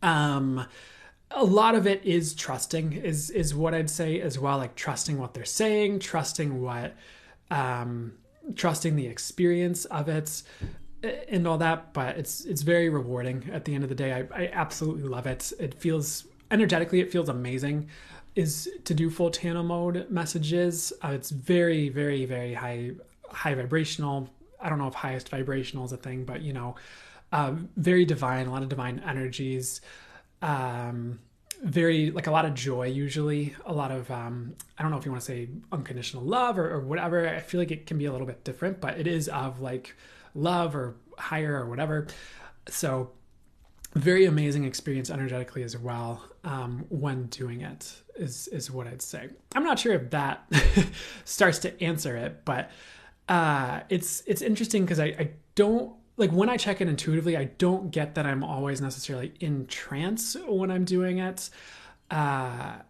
A lot of it is trusting is what I'd say as well, like trusting what they're saying, trusting the experience of it and all that. But it's very rewarding at the end of the day. I absolutely love it. It feels energetically, it feels amazing is to do full channel mode messages. It's very, very, very high vibrational. I don't know if highest vibrational is a thing, but very divine, a lot of divine energies. Very like a lot of joy, usually a lot of I don't know if you want to say unconditional love or whatever. I feel like it can be a little bit different, but it is of like love or higher or whatever. So very amazing experience energetically as well, when doing it is what I'd say. I'm not sure if that starts to answer it, but it's interesting because I don't, like when I check in intuitively, I don't get that I'm always necessarily in trance when I'm doing it. But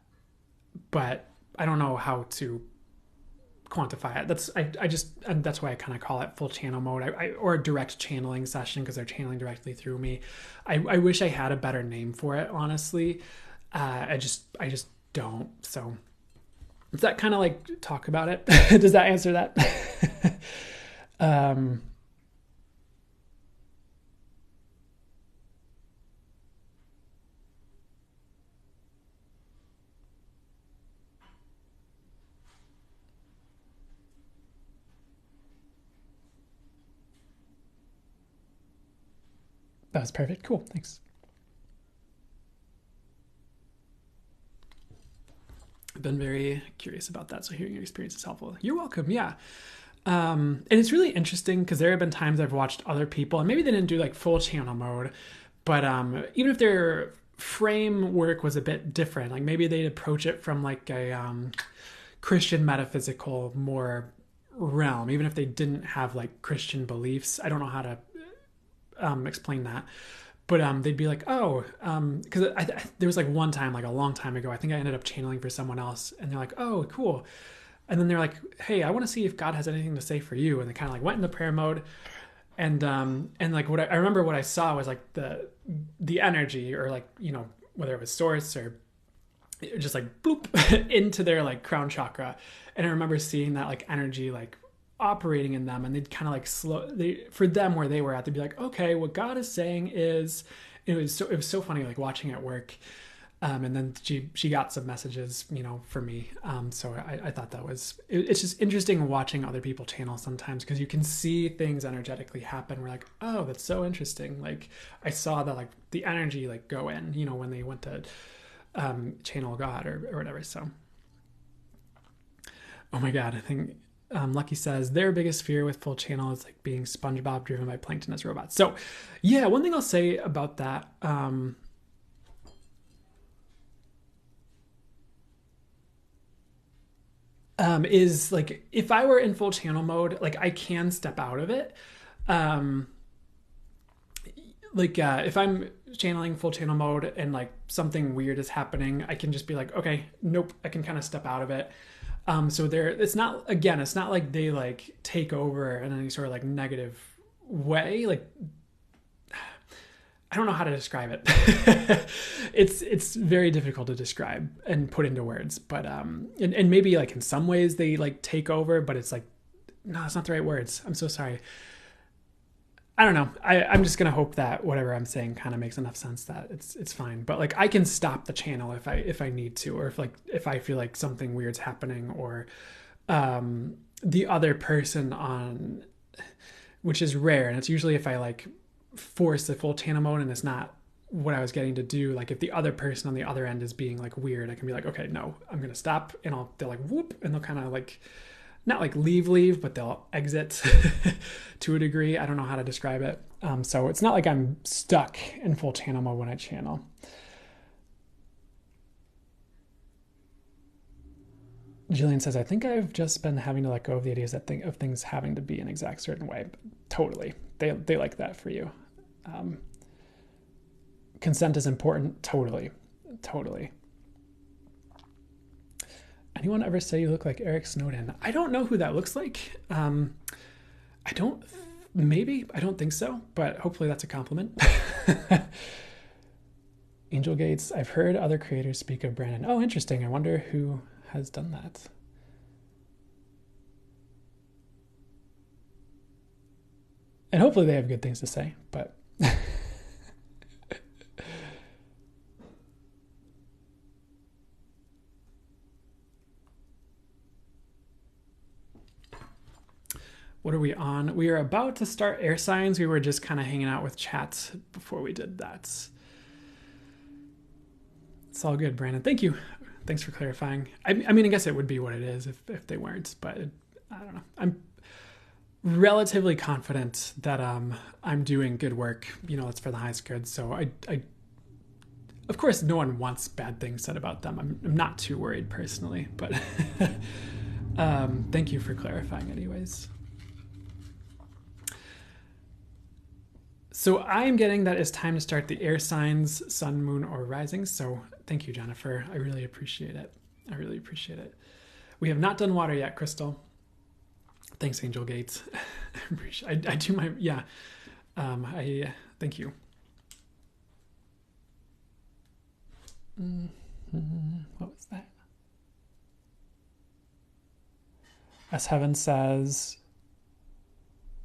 I don't know how to quantify it. That's why I kind of call it full channel mode, or a direct channeling session, because they're channeling directly through me. I wish I had a better name for it, honestly. I just don't. So does that kind of like talk about it? Does that answer that? That was perfect. Cool. Thanks. I've been very curious about that. So hearing your experience is helpful. You're welcome. Yeah. And it's really interesting because there have been times I've watched other people, and maybe they didn't do like full channel mode, but even if their framework was a bit different, like maybe they'd approach it from like a Christian metaphysical more realm, even if they didn't have like Christian beliefs. I don't know how to explain that, but they'd be like, oh, because there was like one time, like a long time ago, I think I ended up channeling for someone else, and they're like, oh, cool. And then they're like, hey, I want to see if God has anything to say for you. And they kind of like went into prayer mode, and like what I remember what I saw was like the energy, or like, whether it was source or just like boop into their like crown chakra. And I remember seeing that like energy like operating in them, and they'd kind of like for them where they were at, they'd be like, okay, what God is saying is, it was so funny like watching it work. And then she got some messages, for me. So I thought it's just interesting watching other people channel sometimes, because you can see things energetically happen. We're like, oh, that's so interesting. Like I saw that, like the energy like go in, when they went to channel God or whatever. So, oh my God, I think Lucky says their biggest fear with full channel is like being SpongeBob driven by plankton as robots. So yeah, one thing I'll say about that, is like, if I were in full channel mode, like I can step out of it. Um, if I'm channeling full channel mode and like something weird is happening, I can just be like, okay, nope, I can kind of step out of it. So it's not like they like take over in any sort of like negative way. Like, I don't know how to describe it. It's very difficult to describe and put into words, but and maybe like in some ways they like take over, but it's like, no, it's not the right words. I'm so sorry. I don't know. I'm just gonna hope that whatever I'm saying kind of makes enough sense that it's fine. But like I can stop the channel if I need to, or if I feel like something weird's happening, or the other person on, which is rare, and it's usually if I like force the full channel mode and it's not what I was getting to do. Like if the other person on the other end is being like weird, I can be like, okay, no, I'm gonna stop, and they'll like whoop, and they'll kind of like, not like leave, but they'll exit to a degree. I don't know how to describe it. So it's not like I'm stuck in full channel mode when I channel. Jillian says, I think I've just been having to let go of the ideas of things having to be an exact certain way. But totally. They like that for you. Consent is important. Totally. Anyone ever say you look like Eric Snowden? I don't know who that looks like. I don't think so, but hopefully that's a compliment. Angel Gates, I've heard other creators speak of Brandon. Oh, interesting. I wonder who has done that. And hopefully they have good things to say, but what are we on? We are about to start air signs. We were just kind of hanging out with chat before we did that. It's all good, Brandon. Thank you. Thanks for clarifying. I mean, I guess it would be what it is if they weren't, but I don't know. I'm relatively confident that I'm doing good work. It's for the highest good. So I of course, no one wants bad things said about them. I'm not too worried personally, but thank you for clarifying anyways. So I'm getting that it's time to start the air signs, sun, moon, or rising. So thank you, Jennifer. I really appreciate it. We have not done water yet, Crystal. Thanks, Angel Gates. I do my, yeah. Thank you. What was that? As Heaven says,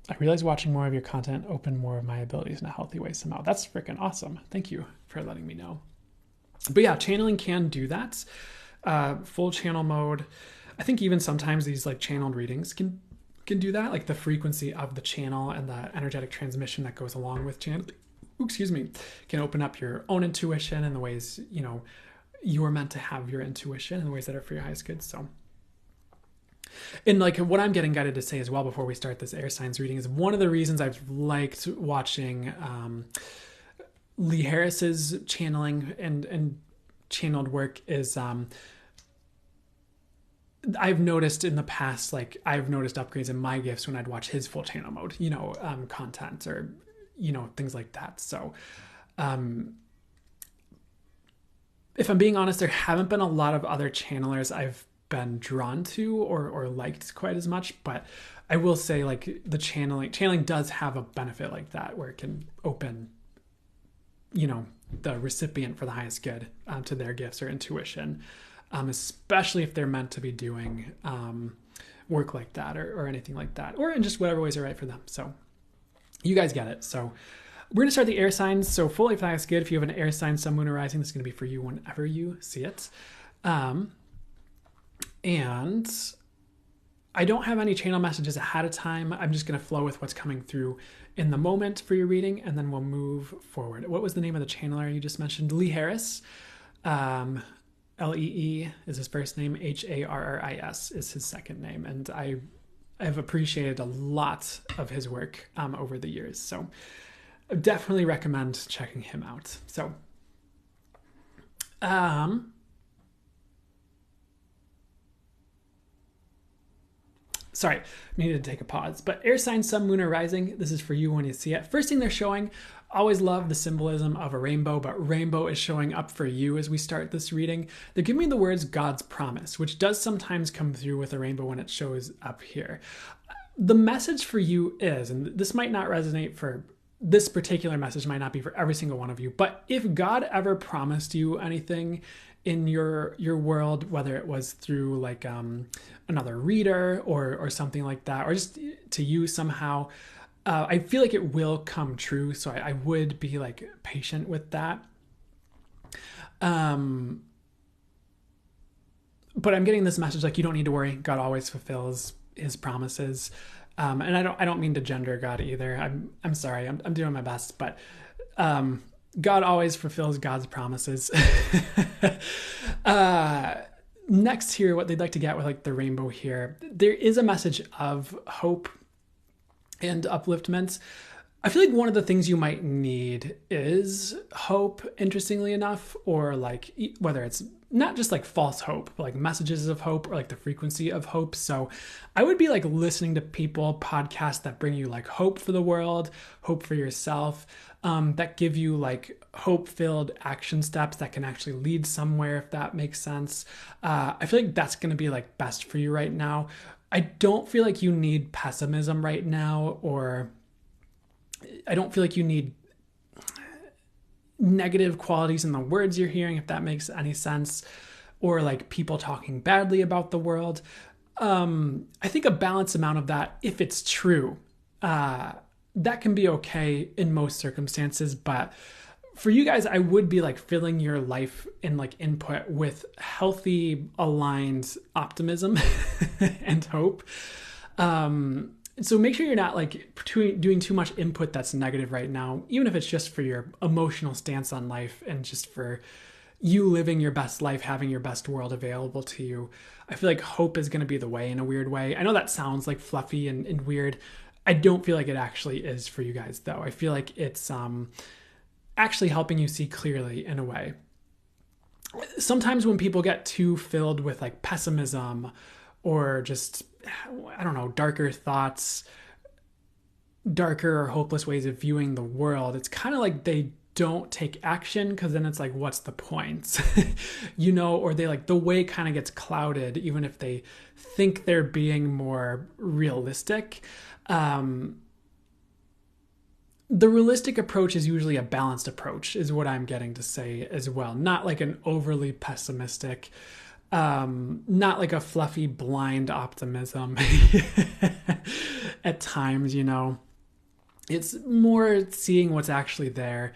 I realize watching more of your content opened more of my abilities in a healthy way somehow. That's freaking awesome. Thank you for letting me know. But yeah, channeling can do that. Full channel mode. I think even sometimes these like channeled readings can do that. Like the frequency of the channel and the energetic transmission that goes along with channel, can open up your own intuition in the ways, you are meant to have your intuition in the ways that are for your highest good. So, and like what I'm getting guided to say as well before we start this air signs reading is one of the reasons I've liked watching Lee Harris's channeling and channeled work is I've noticed in the past, like I've noticed upgrades in my gifts when I'd watch his full channel mode, content or, things like that. So if I'm being honest, there haven't been a lot of other channelers I've been drawn to or liked quite as much, but I will say like the channeling does have a benefit like that where it can open, the recipient for the highest good to their gifts or intuition, especially if they're meant to be doing work like that or anything like that, or in just whatever ways are right for them. So you guys get it. So We're going to start the air signs. So fully flask good. If you have an air sign, sun, moon, or rising, this is going to be for you whenever you see it. And I don't have any channel messages ahead of time. I'm just going to flow with what's coming through in the moment for your reading, and then we'll move forward. What was the name of the channeler you just mentioned? Lee Harris. Lee is his first name. Harris is his second name. And I have appreciated a lot of his work over the years. So I definitely recommend checking him out. So, sorry, needed to take a pause. But air sign, sun, moon, or rising, this is for you when you see it. First thing they're showing, always love the symbolism of a rainbow, but rainbow is showing up for you as we start this reading. They're giving me the words God's promise, which does sometimes come through with a rainbow when it shows up here. The message for you is, and this might not resonate for this particular message, might not be for every single one of you, but if God ever promised you anything in your world, whether it was through like another reader or something like that, or just to you somehow, I feel like it will come true. So I would be like patient with that. But I'm getting this message like, you don't need to worry. God always fulfills his promises. And I don't mean to gender God either. I'm sorry. I'm doing my best, but God always fulfills God's promises. Next here, what they'd like to get with like the rainbow here, there is a message of hope and upliftment. I feel like one of the things you might need is hope, interestingly enough, or like whether it's not just like false hope, but like messages of hope or like the frequency of hope. So I would be like listening to podcasts that bring you like hope for the world, hope for yourself, that give you like hope-filled action steps that can actually lead somewhere, if that makes sense. I feel like that's going to be like best for you right now. I don't feel like you need pessimism right now, or I don't feel like you need negative qualities in the words you're hearing, if that makes any sense, or like people talking badly about the world. I think a balanced amount of that, if it's true, that can be okay in most circumstances. But for you guys, I would be like filling your life and like input with healthy, aligned optimism and hope. So make sure you're not like doing too much input that's negative right now, even if it's just for your emotional stance on life and just for you living your best life, having your best world available to you. I feel like hope is going to be the way in a weird way. I know that sounds like fluffy and weird. I don't feel like it actually is for you guys though. I feel like it's actually helping you see clearly in a way. Sometimes when people get too filled with like pessimism or just, I don't know, darker thoughts, darker or hopeless ways of viewing the world, it's kind of like they don't take action, because then it's like, what's the point? You know, or they like, the way kind of gets clouded, even if they think they're being more realistic. The realistic approach is usually a balanced approach, is what I'm getting to say as well. Not like an overly pessimistic, not like a fluffy, blind optimism at times, you know. It's more seeing what's actually there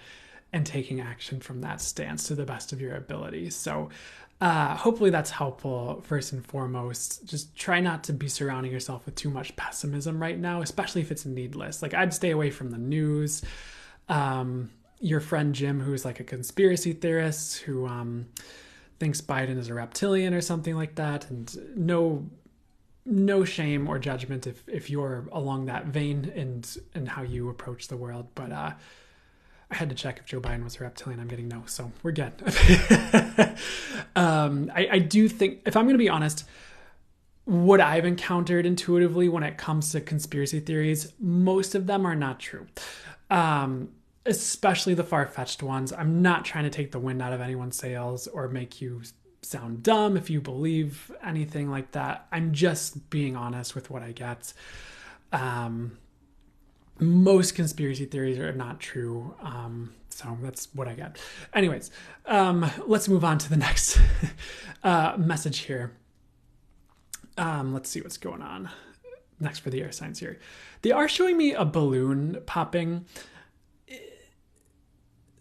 and taking action from that stance to the best of your ability. So hopefully that's helpful. First and foremost, just try not to be surrounding yourself with too much pessimism right now, especially if it's needless. Like, I'd stay away from the news. Your friend Jim, who's like a conspiracy theorist who thinks Biden is a reptilian or something like that, and no shame or judgment if you're along that vein and how you approach the world. But I had to check if Joe Biden was a reptilian. I'm getting no, so we're good. I do think, if I'm going to be honest, what I've encountered intuitively when it comes to conspiracy theories, most of them are not true. Especially the far-fetched ones. I'm not trying to take the wind out of anyone's sails or make you sound dumb if you believe anything like that. I'm just being honest with what I get. Most conspiracy theories are not true. So that's what I get. Anyways, let's move on to the next message here. Let's see what's going on next for the air signs here. They are showing me a balloon popping.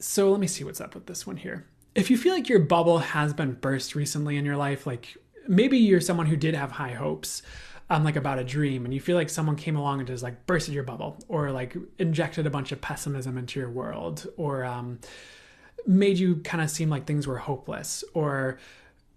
So let me see what's up with this one here. If you feel like your bubble has been burst recently in your life, like maybe you're someone who did have high hopes, like about a dream, and you feel like someone came along and just like bursted your bubble, or like injected a bunch of pessimism into your world, or made you kind of seem like things were hopeless, or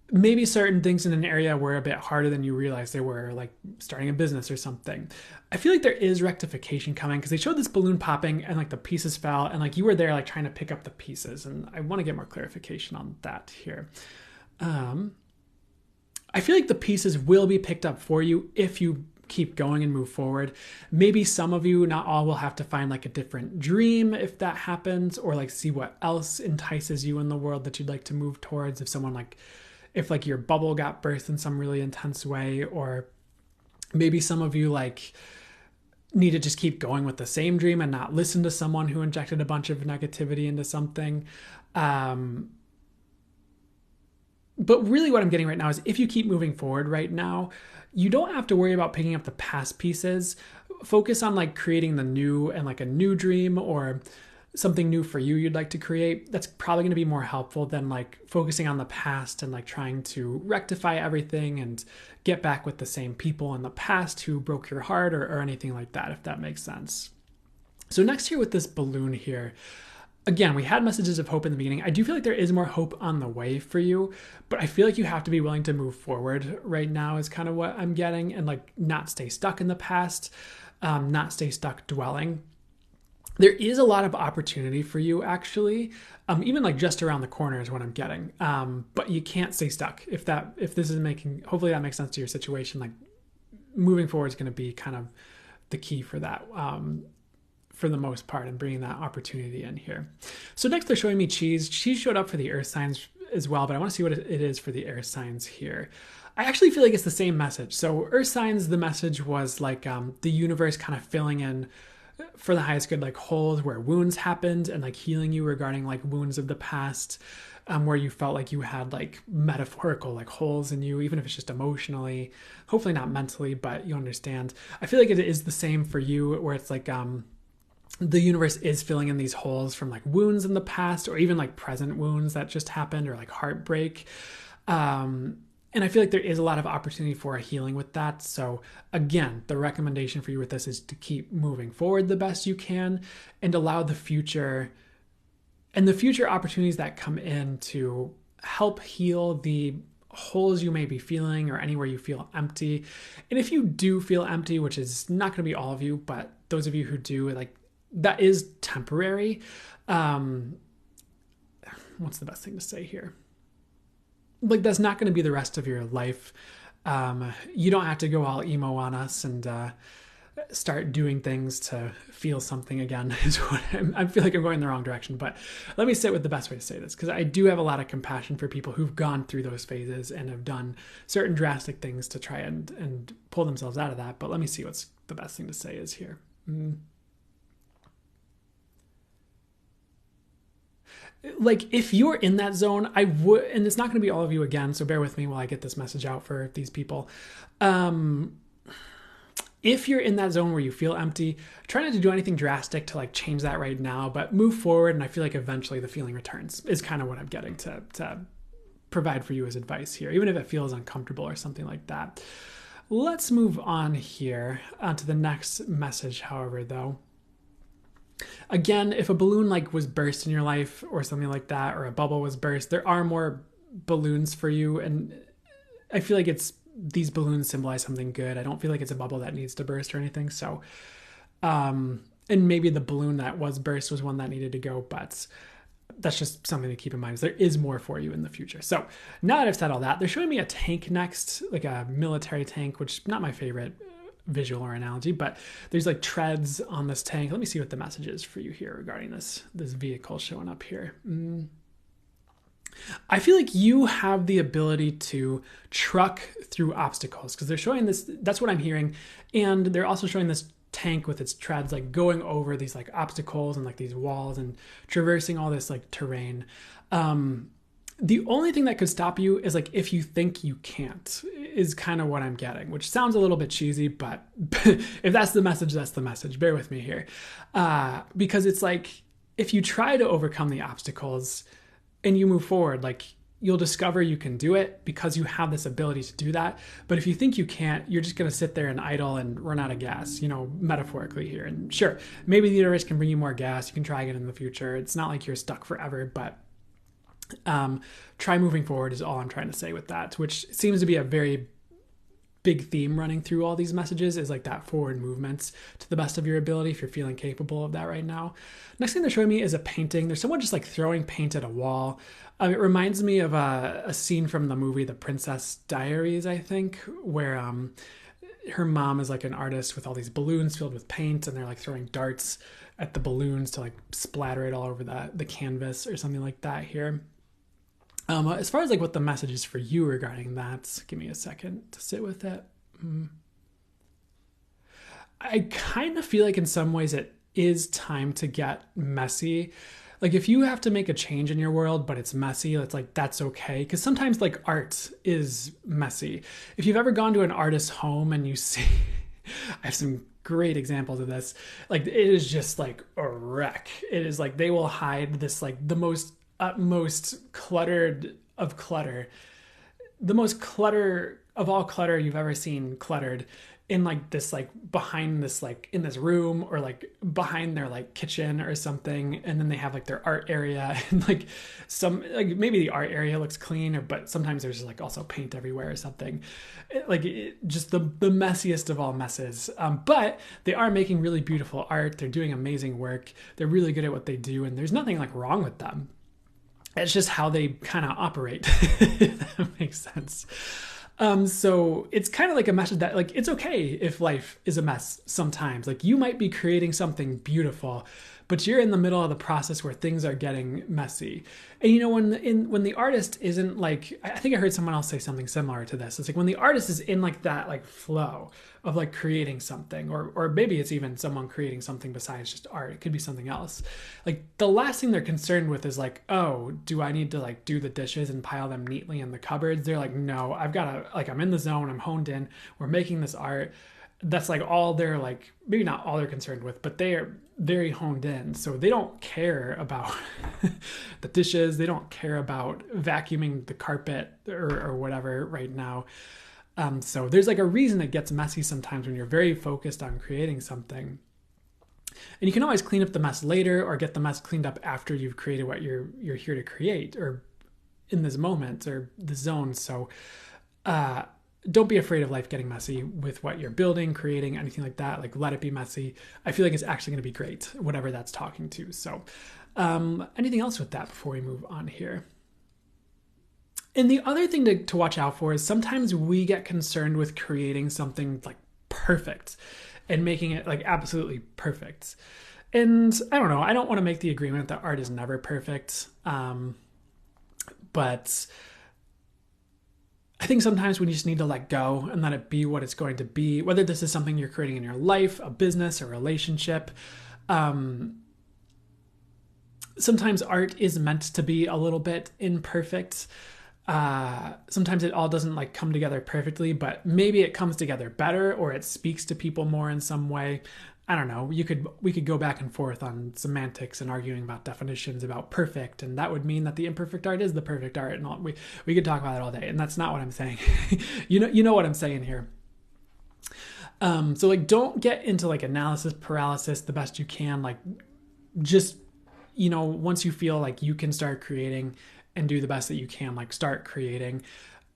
maybe certain things in an area were a bit harder than you realized they were, like starting a business or something. I feel like there is rectification coming, because they showed this balloon popping and like the pieces fell, and like you were there like trying to pick up the pieces, and I want to get more clarification on that here. I feel like the pieces will be picked up for you if you keep going and move forward. Maybe some of you, not all, will have to find like a different dream if that happens, or like see what else entices you in the world that you'd like to move towards. If like your bubble got burst in some really intense way, or maybe some of you like need to just keep going with the same dream and not listen to someone who injected a bunch of negativity into something. But really what I'm getting right now is if you keep moving forward right now, you don't have to worry about picking up the past pieces. Focus on like creating the new and like a new dream, or something new for you you'd like to create. That's probably going to be more helpful than like focusing on the past and like trying to rectify everything and get back with the same people in the past who broke your heart, or anything like that, if that makes sense. So next here with this balloon here, again, we had messages of hope in the beginning. I do feel like there is more hope on the way for you, but I feel like you have to be willing to move forward right now is kind of what I'm getting, and like not stay stuck in the past, not stay stuck dwelling. There is a lot of opportunity for you, actually, even like just around the corner is what I'm getting. But you can't stay stuck. If this is hopefully that makes sense to your situation. Like moving forward is going to be kind of the key for that, for the most part, and bringing that opportunity in here. So next they're showing me cheese. Cheese showed up for the earth signs as well, but I want to see what it is for the air signs here. I actually feel like it's the same message. So earth signs, the message was like the universe kind of filling in for the highest good, like holes where wounds happened, and like healing you regarding like wounds of the past, where you felt like you had like metaphorical like holes in you, even if it's just emotionally, hopefully not mentally, but you understand. I feel like it is the same for you, where it's like the universe is filling in these holes from like wounds in the past, or even like present wounds that just happened, or like heartbreak. And I feel like there is a lot of opportunity for a healing with that. So again, the recommendation for you with this is to keep moving forward the best you can, and allow the future opportunities that come in to help heal the holes you may be feeling, or anywhere you feel empty. And if you do feel empty, which is not going to be all of you, but those of you who do, like, that is temporary. What's the best thing to say here? Like, that's not going to be the rest of your life. You don't have to go all emo on us and start doing things to feel something again. Is what I feel like I'm going in the wrong direction, but let me sit with the best way to say this, because I do have a lot of compassion for people who've gone through those phases and have done certain drastic things to try and pull themselves out of that. But let me see what's the best thing to say is here. Like, if you're in that zone, I would, and it's not going to be all of you again, so bear with me while I get this message out for these people. If you're in that zone where you feel empty, try not to do anything drastic to like change that right now, but move forward, and I feel like eventually the feeling returns is kind of what I'm getting to provide for you as advice here, even if it feels uncomfortable or something like that. Let's move on here to the next message, however, though. Again, if a balloon like was burst in your life or something like that, or a bubble was burst, there are more balloons for you. And I feel like these balloons symbolize something good. I don't feel like it's a bubble that needs to burst or anything. So, and maybe the balloon that was burst was one that needed to go, but that's just something to keep in mind, is there is more for you in the future. So now that I've said all that, they're showing me a tank next, like a military tank, which is not my favorite visual or analogy, but there's like treads on this tank. Let me see what the message is for you here regarding this vehicle showing up here. I feel like you have the ability to truck through obstacles, because they're showing this, that's what I'm hearing. And they're also showing this tank with its treads, like going over these like obstacles and like these walls and traversing all this like terrain. The only thing that could stop you is like if you think you can't, is kind of what I'm getting, which sounds a little bit cheesy, but if that's the message, that's the message. Bear with me here. Because it's like, if you try to overcome the obstacles and you move forward, like you'll discover you can do it because you have this ability to do that. But if you think you can't, you're just going to sit there and idle and run out of gas, metaphorically here. And sure, maybe the universe can bring you more gas. You can try again in the future. It's not like you're stuck forever, but try moving forward is all I'm trying to say with that, which seems to be a very big theme running through all these messages, is like that forward movements to the best of your ability if you're feeling capable of that right now. Next thing they're showing me is a painting. There's someone just like throwing paint at a wall. It reminds me of a scene from the movie The Princess Diaries, I think, where her mom is like an artist with all these balloons filled with paint, and they're like throwing darts at the balloons to like splatter it all over the canvas or something like that here. As far as like what the message is for you regarding that, give me a second to sit with it. I kind of feel like in some ways it is time to get messy. Like if you have to make a change in your world, but it's messy, it's like, that's okay. Because sometimes like art is messy. If you've ever gone to an artist's home and you see, I have some great examples of this. Like it is just like a wreck. It is like, they will hide this, like the most utmost cluttered of clutter, the most clutter of all clutter you've ever seen cluttered in like this, like behind this, like in this room or like behind their like kitchen or something. And then they have like their art area and like some, like maybe the art area looks clean, but sometimes there's like also paint everywhere or something. Just the messiest of all messes. But they are making really beautiful art. They're doing amazing work. They're really good at what they do. And there's nothing like wrong with them. It's just how they kind of operate, if that makes sense. So it's kind of like a message that like, it's okay if life is a mess sometimes. Like you might be creating something beautiful, but you're in the middle of the process where things are getting messy. And when the artist isn't like, I think I heard someone else say something similar to this. It's like when the artist is in like that like flow of like creating something, or maybe it's even someone creating something besides just art. It could be something else. Like the last thing they're concerned with is like, oh, do I need to like do the dishes and pile them neatly in the cupboards? They're like, no, I've got to, like, I'm in the zone, I'm honed in, we're making this art. That's like all they're like, maybe not all they're concerned with, but they are very honed in. So they don't care about the dishes. They don't care about vacuuming the carpet or whatever right now. So there's like a reason it gets messy sometimes when you're very focused on creating something. And you can always clean up the mess later or get the mess cleaned up after you've created what you're here to create, or in this moment or the zone. So don't be afraid of life getting messy with what you're building, creating, anything like that. Like let it be messy. I feel like it's actually going to be great, whatever that's talking to. So anything else with that before we move on here? And the other thing to watch out for is sometimes we get concerned with creating something like perfect and making it like absolutely perfect. And I don't know, I don't want to make the agreement that art is never perfect. But I think sometimes we just need to let go and let it be what it's going to be, whether this is something you're creating in your life, a business, a relationship. Sometimes art is meant to be a little bit imperfect. Sometimes it all doesn't like come together perfectly, but maybe it comes together better, or it speaks to people more in some way. I don't know. We could go back and forth on semantics and arguing about definitions about perfect, and that would mean that the imperfect art is the perfect art, and all, we could talk about it all day, and that's not what I'm saying. you know what I'm saying here. So like, don't get into like analysis paralysis the best you can. Like, just once you feel like you can start creating and do the best that you can, like start creating.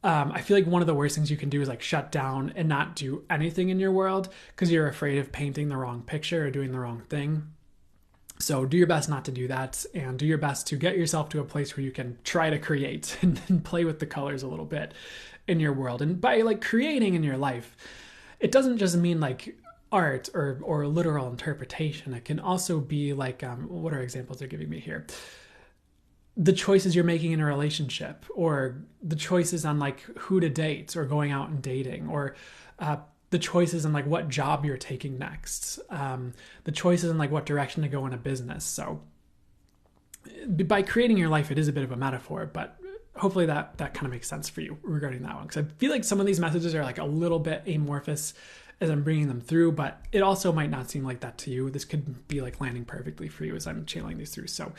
I feel like one of the worst things you can do is like shut down and not do anything in your world because you're afraid of painting the wrong picture or doing the wrong thing. So do your best not to do that, and do your best to get yourself to a place where you can try to create and play with the colors a little bit in your world. And by like creating in your life, it doesn't just mean like art or literal interpretation. It can also be like, what are examples they're giving me here? The choices you're making in a relationship, or the choices on like who to date or going out and dating, or the choices on like what job you're taking next, the choices on like what direction to go in a business. So by creating your life, it is a bit of a metaphor, but hopefully that kind of makes sense for you regarding that one. Because I feel like some of these messages are like a little bit amorphous as I'm bringing them through, but it also might not seem like that to you. This could be like landing perfectly for you as I'm channeling these through. So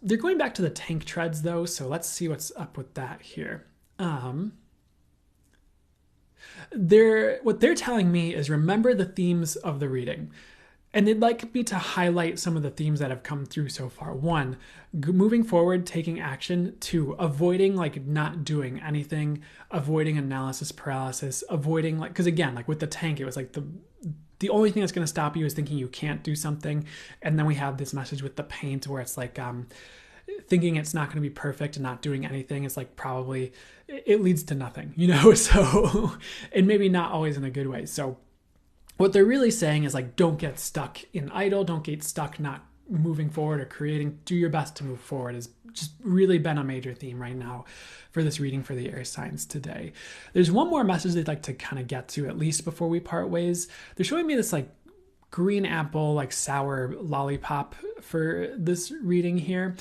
they're going back to the tank treads though, so let's see what's up with that here. What they're telling me is remember the themes of the reading. And they'd like me to highlight some of the themes that have come through so far. 1, moving forward, taking action. 2, avoiding like not doing anything, avoiding analysis paralysis, avoiding like, because again, like with the tank, it was like the only thing that's going to stop you is thinking you can't do something. And then we have this message with the paint where it's like thinking it's not going to be perfect and not doing anything is like probably, it leads to nothing, you know? So, and maybe not always in a good way. So what they're really saying is like, don't get stuck in idle, don't get stuck not moving forward or creating, do your best to move forward has just really been a major theme right now for this reading for the air signs today. There's one more message they'd like to kind of get to at least before we part ways. They're showing me this like green apple, like sour lollipop for this reading here.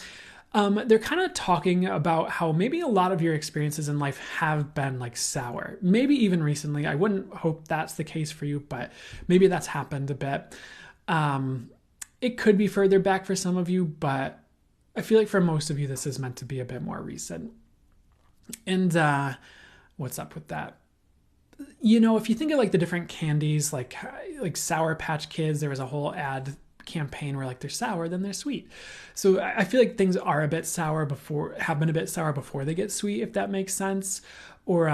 They're kind of talking about how maybe a lot of your experiences in life have been like sour, maybe even recently. I wouldn't hope that's the case for you, but maybe that's happened a bit. It could be further back for some of you, but I feel like for most of you, this is meant to be a bit more recent. And what's up with that? You know, if you think of like the different candies, like Sour Patch Kids, there was a whole ad campaign where like they're sour, then they're sweet. So I feel like things are a bit sour have been a bit sour before they get sweet, if that makes sense. Or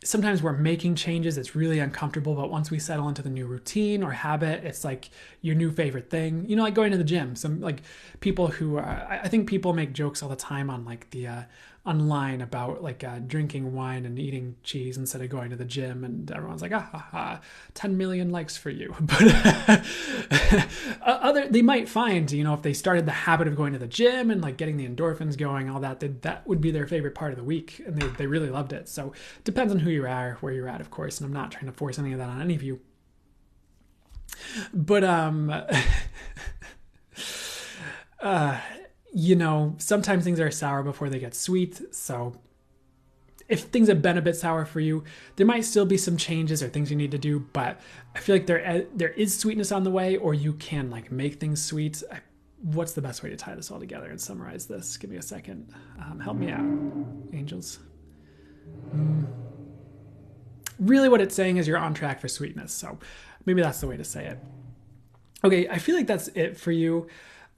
sometimes we're making changes, it's really uncomfortable, but once we settle into the new routine or habit, it's like your new favorite thing. You know, like going to the gym. Some like people who I think people make jokes all the time on like the online about like drinking wine and eating cheese instead of going to the gym, and everyone's like, 10 million likes for you. But they might find, you know, if they started the habit of going to the gym and like getting the endorphins going, all that, that would be their favorite part of the week, and they really loved it. So it depends on who you are, where you're at, of course, and I'm not trying to force any of that on any of you. But you know, sometimes things are sour before they get sweet. So if things have been a bit sour for you, there might still be some changes or things you need to do, but I feel like there is sweetness on the way, or you can like make things sweet. What's the best way to tie this all together and summarize this? Give me a second. Help me out, angels. Really what it's saying is you're on track for sweetness. So maybe that's the way to say it. Okay, I feel like that's it for you.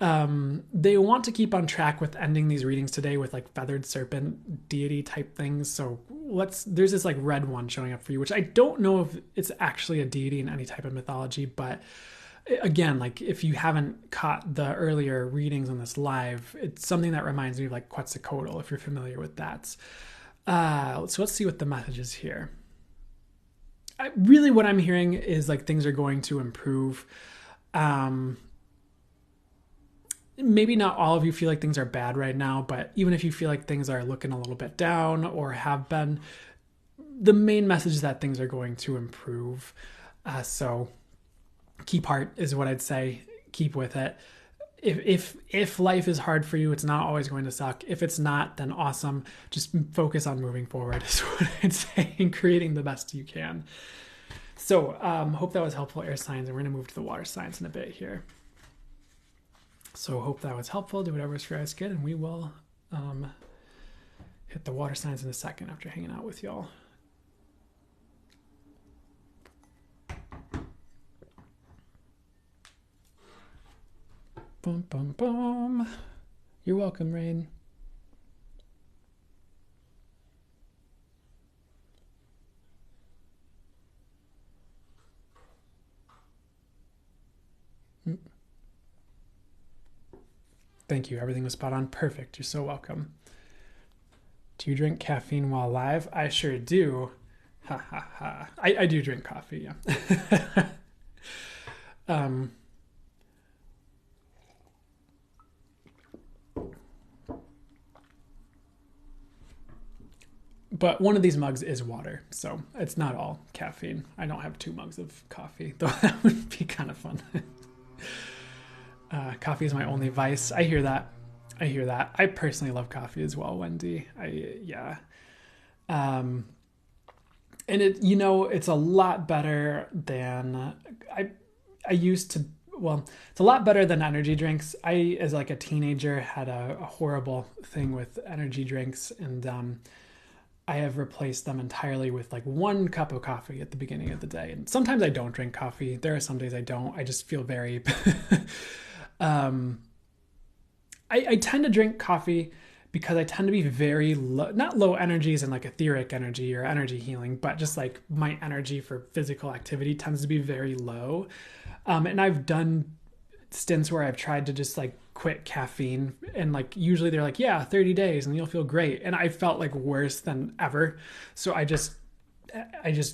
They want to keep on track with ending these readings today with like feathered serpent deity type things. So there's this like red one showing up for you, which I don't know if it's actually a deity in any type of mythology, but again, like if you haven't caught the earlier readings on this live, it's something that reminds me of like Quetzalcoatl, if you're familiar with that. So let's see what the message is here. Really what I'm hearing is like things are going to improve. Maybe not all of you feel like things are bad right now, but even if you feel like things are looking a little bit down or have been, the main message is that things are going to improve. So keep heart is what I'd say. Keep with it. If life is hard for you, it's not always going to suck. If it's not, then awesome. Just focus on moving forward is what I'd say, and creating the best you can. So hope that was helpful, air signs, and we're going to move to the water signs in a bit here. So hope that was helpful. Do whatever's for you guys good, and we will hit the water signs in a second after hanging out with y'all. Boom, boom, boom. You're welcome, Rain. Thank you. Everything was spot on. Perfect. You're so welcome. Do you drink caffeine while live? I sure do. Ha ha ha. I do drink coffee, yeah. But one of these mugs is water, so it's not all caffeine. I don't have 2 mugs of coffee, though that would be kind of fun. Coffee is my only vice. I hear that. I personally love coffee as well, Wendy. And it's a lot better than I used to. Well, it's a lot better than energy drinks. I, as like a teenager, had a horrible thing with energy drinks, and I have replaced them entirely with like 1 cup of coffee at the beginning of the day. And sometimes I don't drink coffee. There are some days I don't. I just feel very. um, I tend to drink coffee because I tend to be very low, not low energies and like etheric energy or energy healing, but just like my energy for physical activity tends to be very low. And I've done stints where I've tried to just like quit caffeine, and like usually they're like, yeah, 30 days and you'll feel great. And I felt like worse than ever. So I just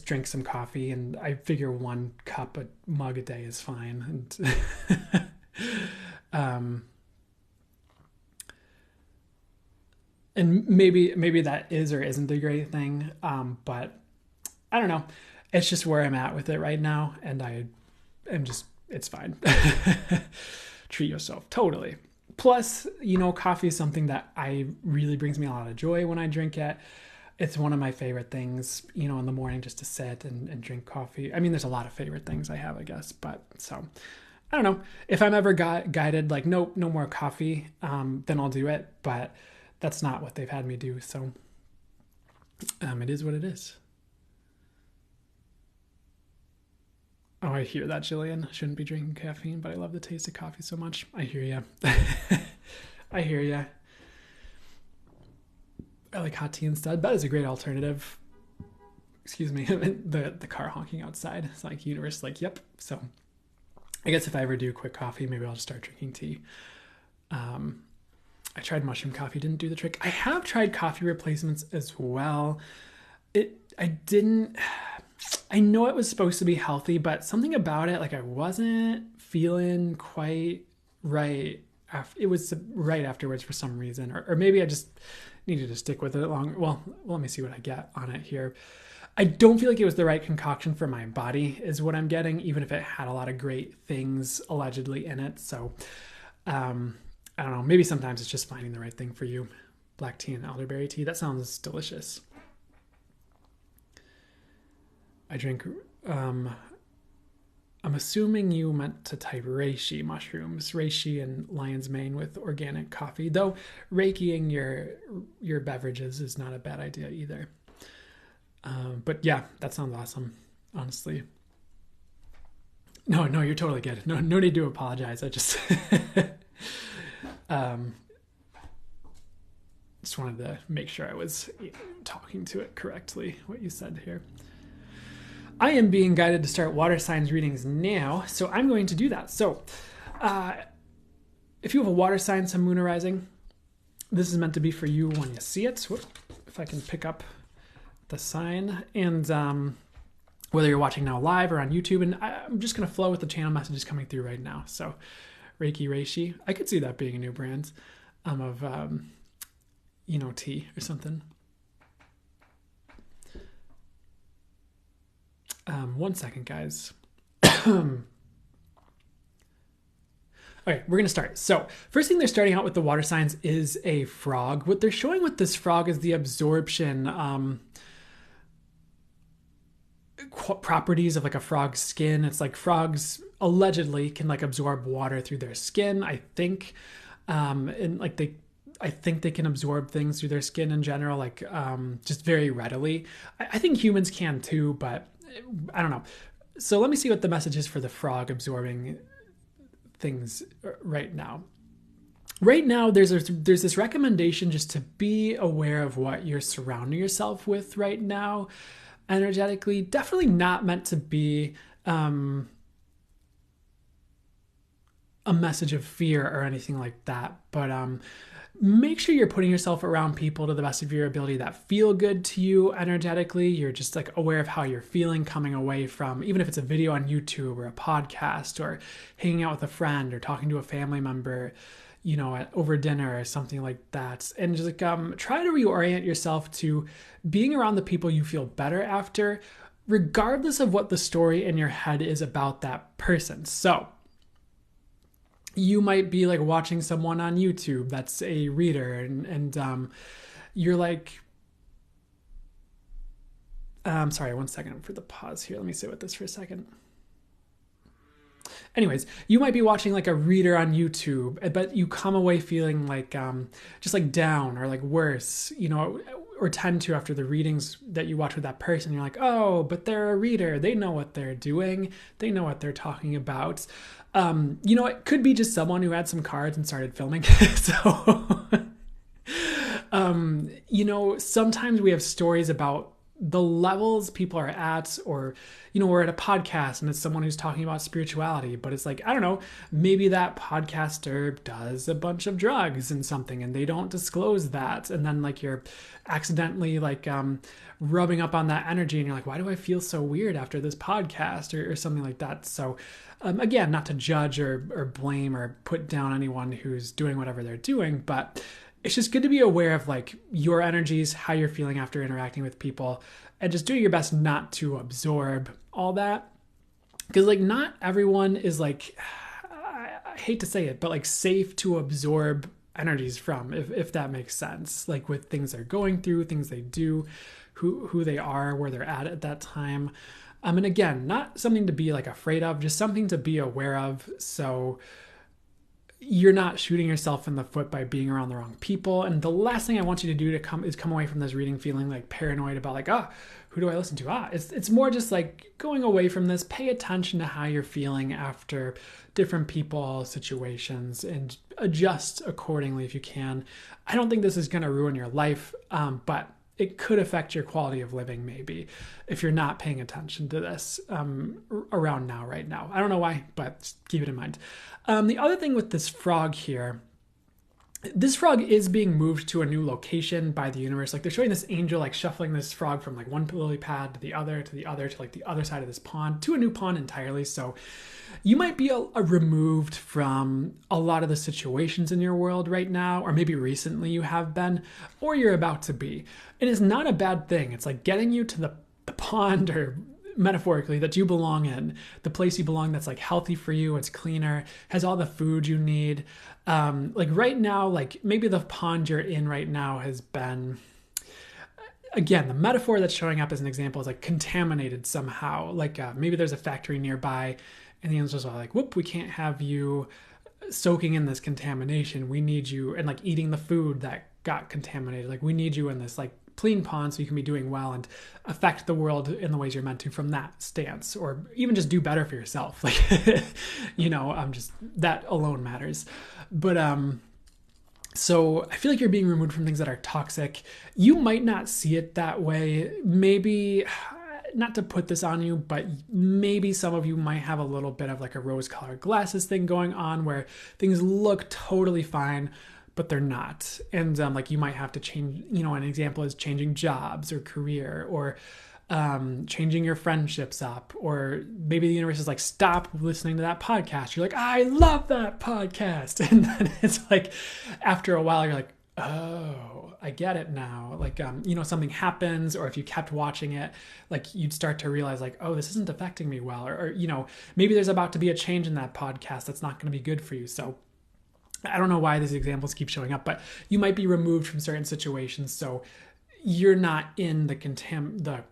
drink some coffee, and I figure 1 cup a mug a day is fine. And and maybe that is or isn't the great thing. But I don't know. It's just where I'm at with it right now, and I am just, it's fine. Treat yourself, totally. Plus, coffee is something that I really brings me a lot of joy when I drink it. It's one of my favorite things, in the morning, just to sit and drink coffee. I mean, there's a lot of favorite things I have, I guess, but so I don't know if I'm ever guided like, nope, no more coffee, then I'll do it. But that's not what they've had me do. So it is what it is. Oh, I hear that, Jillian. I shouldn't be drinking caffeine, but I love the taste of coffee so much. I hear ya. I hear ya. I like hot tea instead. That is a great alternative. Excuse me. the car honking outside. It's like universe, like, yep. So I guess if I ever do quit coffee, maybe I'll just start drinking tea. I tried mushroom coffee, didn't do the trick. I have tried coffee replacements as well. I know it was supposed to be healthy, but something about it, like I wasn't feeling quite right. It was right afterwards for some reason, or maybe I just needed to stick with it longer. Well, let me see what I get on it here. I don't feel like it was the right concoction for my body is what I'm getting, even if it had a lot of great things allegedly in it. So, I don't know. Maybe sometimes it's just finding the right thing for you. Black tea and elderberry tea. That sounds delicious. I drink, I'm assuming you meant to type reishi mushrooms, reishi and lion's mane with organic coffee, though reikiing your beverages is not a bad idea either. But yeah, that sounds awesome, honestly. No, you're totally good. No need to apologize. I just, just wanted to make sure I was talking to it correctly, what you said here. I am being guided to start water signs readings now, so I'm going to do that. So, if you have a water sign, sun, moon, or rising, this is meant to be for you when you see it. If I can pick up the sign, and whether you're watching now live or on YouTube, and I'm just going to flow with the channel messages coming through right now. So, Reiki, Reishi, I could see that being a new brand of, tea or something. 1 second, guys. Okay, we're going to start. So first thing they're starting out with the water signs is a frog. What they're showing with this frog is the absorption properties of like a frog's skin. It's like frogs allegedly can like absorb water through their skin, I think. And like I think they can absorb things through their skin in general, like just very readily. I think humans can too, but I don't know. So let me see what the message is for the frog absorbing things right now. Right now, there's this recommendation just to be aware of what you're surrounding yourself with right now, energetically. Definitely not meant to be a message of fear or anything like that, but make sure you're putting yourself around people to the best of your ability that feel good to you energetically. You're just like aware of how you're feeling coming away from, even if it's a video on YouTube or a podcast or hanging out with a friend or talking to a family member, over dinner or something like that. And just like try to reorient yourself to being around the people you feel better after, regardless of what the story in your head is about that person. So you might be like watching someone on YouTube that's a reader, and you're like, Sorry, one second for the pause here. Let me sit with this for a second. Anyways, you might be watching like a reader on YouTube, but you come away feeling like just like down or like worse, or tend to after the readings that you watch with that person. You're like, oh, but they're a reader. They know what they're doing. They know what they're talking about. It could be just someone who had some cards and started filming. So, sometimes we have stories about the levels people are at, or we're at a podcast and it's someone who's talking about spirituality, but it's like, I don't know, maybe that podcaster does a bunch of drugs and something and they don't disclose that, and then like you're accidentally like rubbing up on that energy and you're like, why do I feel so weird after this podcast, or something like that. So again, not to judge or blame or put down anyone who's doing whatever they're doing, but it's just good to be aware of like your energies, how you're feeling after interacting with people, and just doing your best not to absorb all that. Because like not everyone is like, I hate to say it, but like safe to absorb energies from, if that makes sense. Like with things they're going through, things they do, who they are, where they're at that time. And again, not something to be like afraid of, just something to be aware of. So you're not shooting yourself in the foot by being around the wrong people. And the last thing I want you to do is come away from this reading feeling like paranoid about like, who do I listen to? It's more just like going away from this, pay attention to how you're feeling after different people, situations, and adjust accordingly if you can. I don't think this is going to ruin your life, but it could affect your quality of living maybe if you're not paying attention to this around now, right now. I don't know why, but just keep it in mind. The other thing with this frog here, this frog is being moved to a new location by the universe. Like they're showing this angel like shuffling this frog from like one lily pad to the other, to like the other side of this pond, to a new pond entirely. So you might be removed from a lot of the situations in your world right now, or maybe recently you have been, or you're about to be. And it's not a bad thing. It's like getting you to the pond, or metaphorically, that you belong in, the place you belong that's like healthy for you, it's cleaner, has all the food you need. Like right now, like maybe the pond you're in right now has been, again, the metaphor that's showing up as an example is like contaminated somehow. Like maybe there's a factory nearby and the angels are like, whoop, we can't have you soaking in this contamination. We need you, and like eating the food that got contaminated. Like we need you in this like clean pond so you can be doing well and affect the world in the ways you're meant to from that stance, or even just do better for yourself. Like, just that alone matters. But, so I feel like you're being removed from things that are toxic. You might not see it that way. Maybe, not to put this on you, but maybe some of you might have a little bit of like a rose-colored glasses thing going on where things look totally fine, but they're not. And like you might have to change, an example is changing jobs or career, or changing your friendships up, or maybe the universe is like, stop listening to that podcast. You're like, I love that podcast. And then it's like, after a while, you're like, oh, I get it now. Like, something happens, or if you kept watching it, like you'd start to realize like, oh, this isn't affecting me well. Or maybe there's about to be a change in that podcast that's not going to be good for you. So I don't know why these examples keep showing up, but you might be removed from certain situations. So you're not in the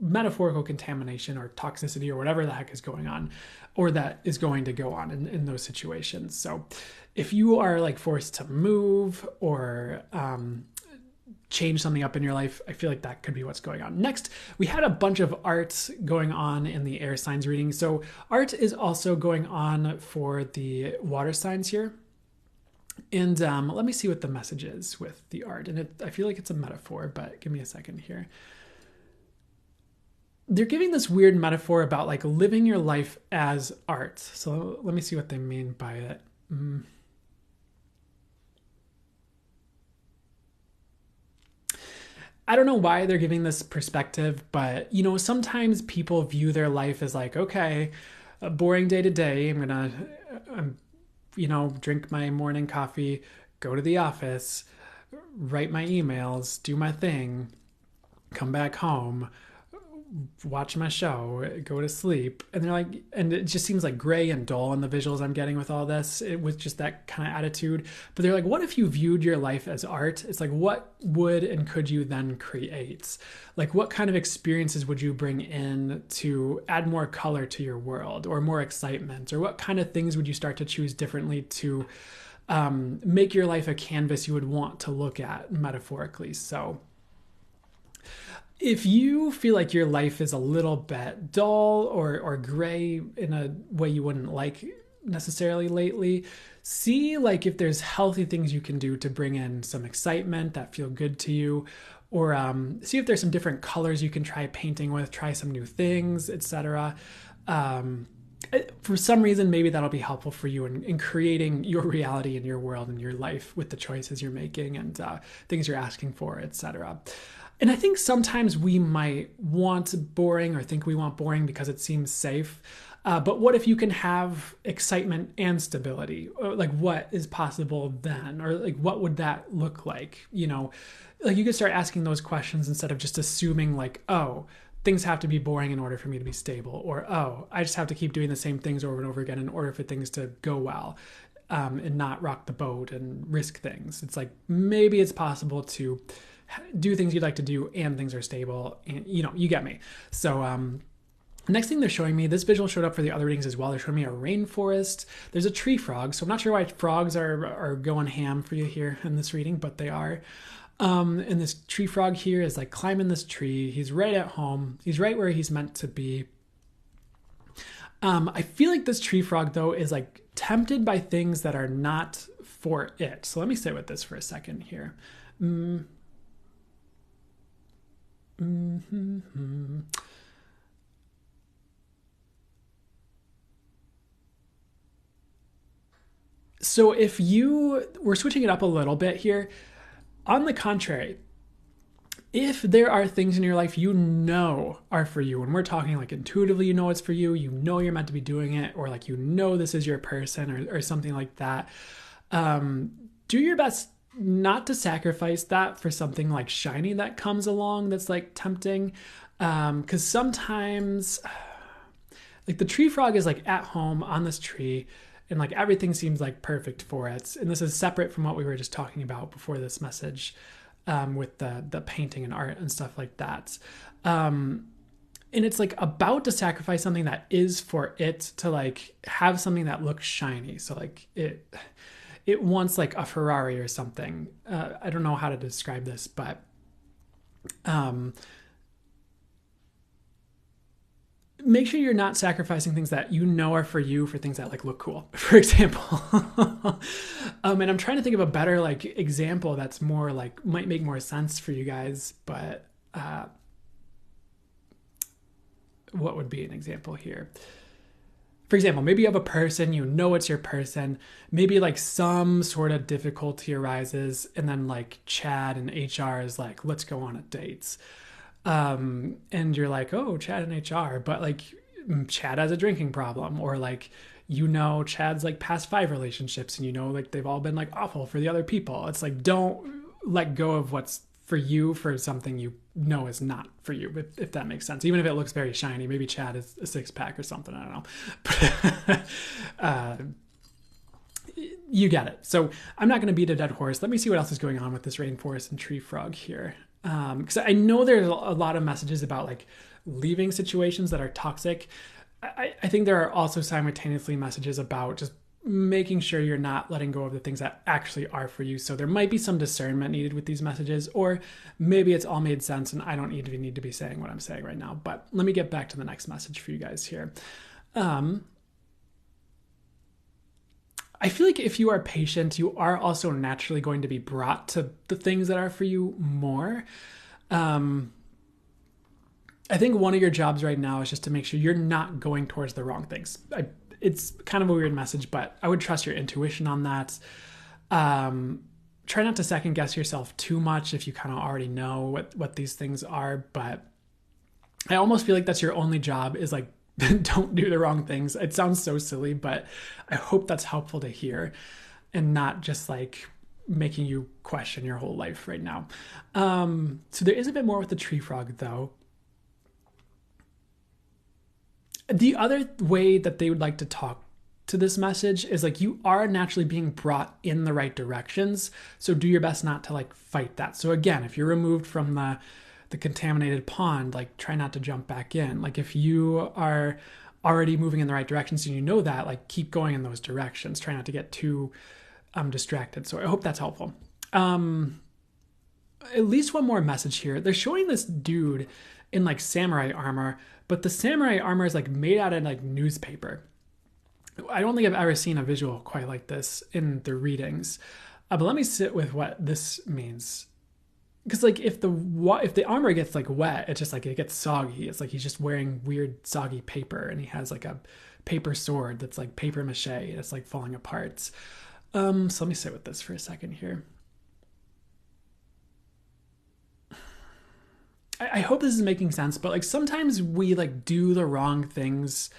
metaphorical contamination or toxicity or whatever the heck is going on, or that is going to go on in those situations. So if you are like forced to move or change something up in your life, I feel like that could be what's going on. Next, we had a bunch of art going on in the air signs reading. So art is also going on for the water signs here. And let me see what the message is with the art. And I feel like it's a metaphor, but give me a second here. They're giving this weird metaphor about like living your life as art. So let me see what they mean by it. I don't know why they're giving this perspective, but sometimes people view their life as like, okay, a boring day to day. I'm gonna drink my morning coffee, go to the office, write my emails, do my thing, come back home, watch my show, go to sleep. And they're like, and it just seems like gray and dull in the visuals I'm getting with all this, with just that kind of attitude. But they're like, what if you viewed your life as art? It's like, what would and could you then create? Like, what kind of experiences would you bring in to add more color to your world or more excitement? Or what kind of things would you start to choose differently to make your life a canvas you would want to look at metaphorically? So if you feel like your life is a little bit dull or gray in a way you wouldn't like necessarily lately, see like if there's healthy things you can do to bring in some excitement that feel good to you, or see if there's some different colors you can try painting with, try some new things, etc. For some reason, maybe that'll be helpful for you in creating your reality and your world and your life with the choices you're making and things you're asking for, etc. And I think sometimes we might want boring or think we want boring because it seems safe. But what if you can have excitement and stability? Or like, what is possible then? Or like, what would that look like? You know, like you could start asking those questions instead of just assuming like, oh, things have to be boring in order for me to be stable. Or, oh, I just have to keep doing the same things over and over again in order for things to go well. And not rock the boat and risk things. It's like, maybe it's possible to do things you'd like to do and things are stable, and you get me. So next thing they're showing me, this visual showed up for the other readings as well. They're showing me a rainforest. There's a tree frog. So I'm not sure why frogs are going ham for you here in this reading, but they are. And this tree frog here is like climbing this tree. He's right at home. He's right where he's meant to be. I feel like this tree frog though is like tempted by things that are not for it. So let me sit with this for a second here. So if we're switching it up a little bit here, on the contrary, if there are things in your life you know are for you, and we're talking like intuitively, you know it's for you, you know you're meant to be doing it, or like this is your person or something like that, do your best not to sacrifice that for something like shiny that comes along that's like tempting. Because sometimes like the tree frog is like at home on this tree and like everything seems like perfect for it. And this is separate from what we were just talking about before this message, with the painting and art and stuff like that. And it's like about to sacrifice something that is for it to like have something that looks shiny. So like it wants like a Ferrari or something. I don't know how to describe this, but make sure you're not sacrificing things that you know are for you for things that like look cool, for example. And I'm trying to think of a better like example that's more like might make more sense for you guys, but what would be an example here? For example, maybe you have a person, you know it's your person, maybe like some sort of difficulty arises, and then like Chad and HR is like, let's go on a date. And you're like, oh, Chad and HR, but like Chad has a drinking problem, or like, Chad's like past 5 relationships and like they've all been like awful for the other people. It's like, don't let go of what's for you for something you know is not for you, if that makes sense. Even if it looks very shiny, maybe Chad is a 6-pack or something, I don't know. But you get it. So I'm not going to beat a dead horse. Let me see what else is going on with this rainforest and tree frog here. Because I know there's a lot of messages about like leaving situations that are toxic. I think there are also simultaneously messages about just making sure you're not letting go of the things that actually are for you. So there might be some discernment needed with these messages, or maybe it's all made sense and I don't need to be saying what I'm saying right now. But let me get back to the next message for you guys here. I feel like if you are patient, you are also naturally going to be brought to the things that are for you more. I think one of your jobs right now is just to make sure you're not going towards the wrong things. It's kind of a weird message, but I would trust your intuition on that. Try not to second guess yourself too much if you kind of already know what these things are. But I almost feel like that's your only job, is like, don't do the wrong things. It sounds so silly, but I hope that's helpful to hear and not just like making you question your whole life right now. So there is a bit more with the tree frog though. The other way that they would like to talk to this message is like, you are naturally being brought in the right directions. So do your best not to like fight that. So again, if you're removed from the contaminated pond, like try not to jump back in. Like if you are already moving in the right directions and you know that, like keep going in those directions. Try not to get too distracted. So I hope that's helpful. At least one more message here. They're showing this dude in like samurai armor, but the samurai armor is like made out of like newspaper. I don't think I've ever seen a visual quite like this in the readings. But let me sit with what this means. Because like if the armor gets like wet, it's just like it gets soggy. It's like he's just wearing weird soggy paper, and he has like a paper sword that's like paper mache. It's like falling apart. So let me sit with this for a second here. I hope this is making sense, but like sometimes we like do the wrong things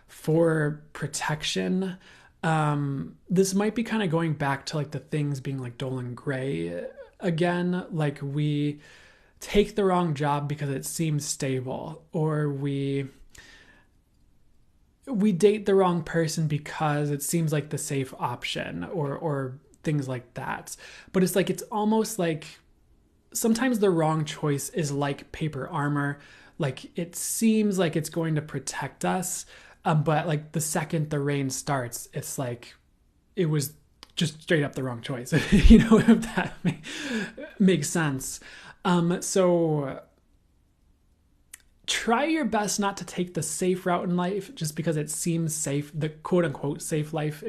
for protection. This might be kind of going back to like the things being like dull and gray again. Like we take the wrong job because it seems stable, or we date the wrong person because it seems like the safe option, or things like that. But it's like, it's almost like sometimes the wrong choice is like paper armor. Like it seems like it's going to protect us, but like the second the rain starts, it's like it was just straight up the wrong choice. You know, if that makes sense. So try your best not to take the safe route in life just because it seems safe, the quote unquote safe life,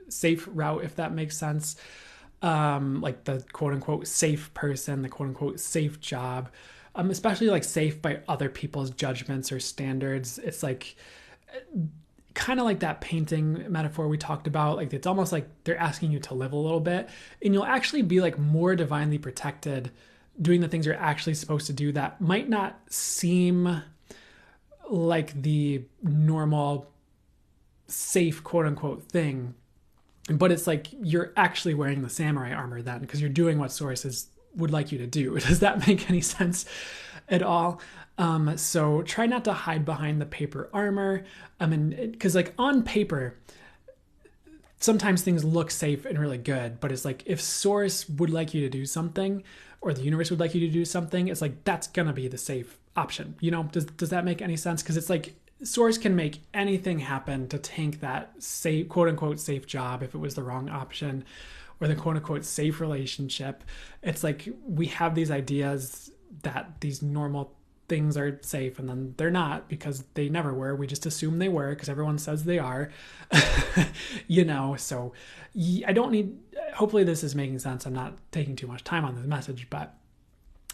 safe route, if that makes sense. Like the quote unquote safe person, the quote unquote safe job, especially like safe by other people's judgments or standards. It's like kind of like that painting metaphor we talked about. Like it's almost like they're asking you to live a little bit, and you'll actually be like more divinely protected doing the things you're actually supposed to do that might not seem like the normal safe quote unquote thing. But it's like you're actually wearing the samurai armor then, because you're doing what sources would like you to do. Does that make any sense at all? So try not to hide behind the paper armor. Because like on paper, sometimes things look safe and really good, but it's like if source would like you to do something, or the universe would like you to do something, it's like that's gonna be the safe option. You know, does that make any sense? Because it's like source can make anything happen to tank that safe, quote unquote safe job if it was the wrong option, or the quote unquote safe relationship. It's like we have these ideas that these normal things are safe, and then they're not because they never were. We just assume they were because everyone says they are. You know, so I don't need, hopefully this is making sense. I'm not taking too much time on this message, but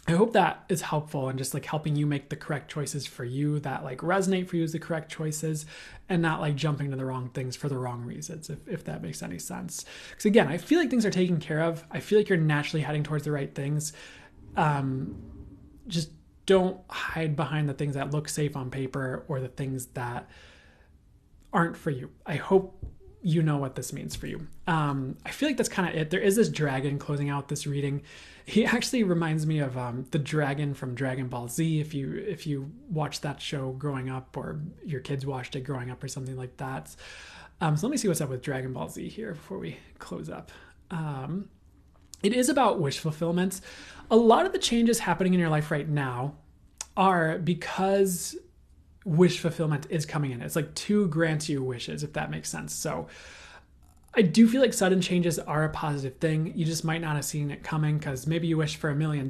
I hope that is helpful and just like helping you make the correct choices for you that like resonate for you as the correct choices, and not like jumping to the wrong things for the wrong reasons, if that makes any sense. Because again, I feel like things are taken care of. I feel like you're naturally heading towards the right things. Just don't hide behind the things that look safe on paper or the things that aren't for you. I hope you know what this means for you. I feel like that's kind of it. There is this dragon closing out this reading. He actually reminds me of the dragon from Dragon Ball Z. If you watched that show growing up, or your kids watched it growing up, or something like that. So let me see what's up with Dragon Ball Z here before we close up. It is about wish fulfillment. A lot of the changes happening in your life right now are because wish fulfillment is coming in. It's like to grant you wishes, if that makes sense. So I do feel like sudden changes are a positive thing. You just might not have seen it coming because maybe you wished for $1 million,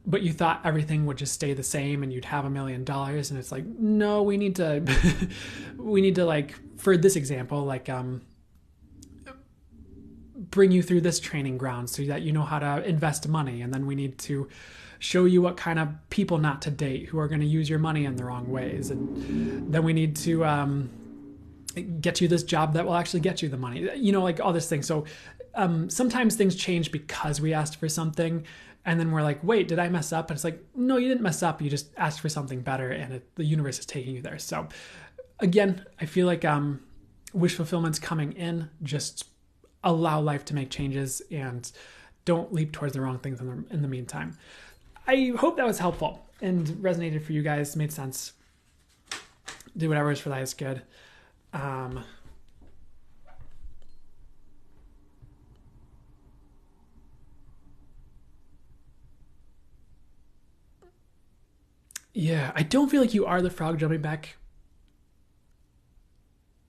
but you thought everything would just stay the same and you'd have $1 million. And it's like, no, we need to, like, for this example, like, bring you through this training ground so that you know how to invest money. And then we need to show you what kind of people not to date who are going to use your money in the wrong ways. And then we need to get you this job that will actually get you the money, you know, like all this thing. So sometimes things change because we asked for something, and then we're like, wait, did I mess up? And it's like, no, you didn't mess up. You just asked for something better, and the universe is taking you there. So again, I feel like wish fulfillment's coming in. Just allow life to make changes and don't leap towards the wrong things in the meantime. I hope that was helpful and resonated for you guys, made sense. Do whatever is for the highest good. Um, yeah, I don't feel like you are the frog jumping back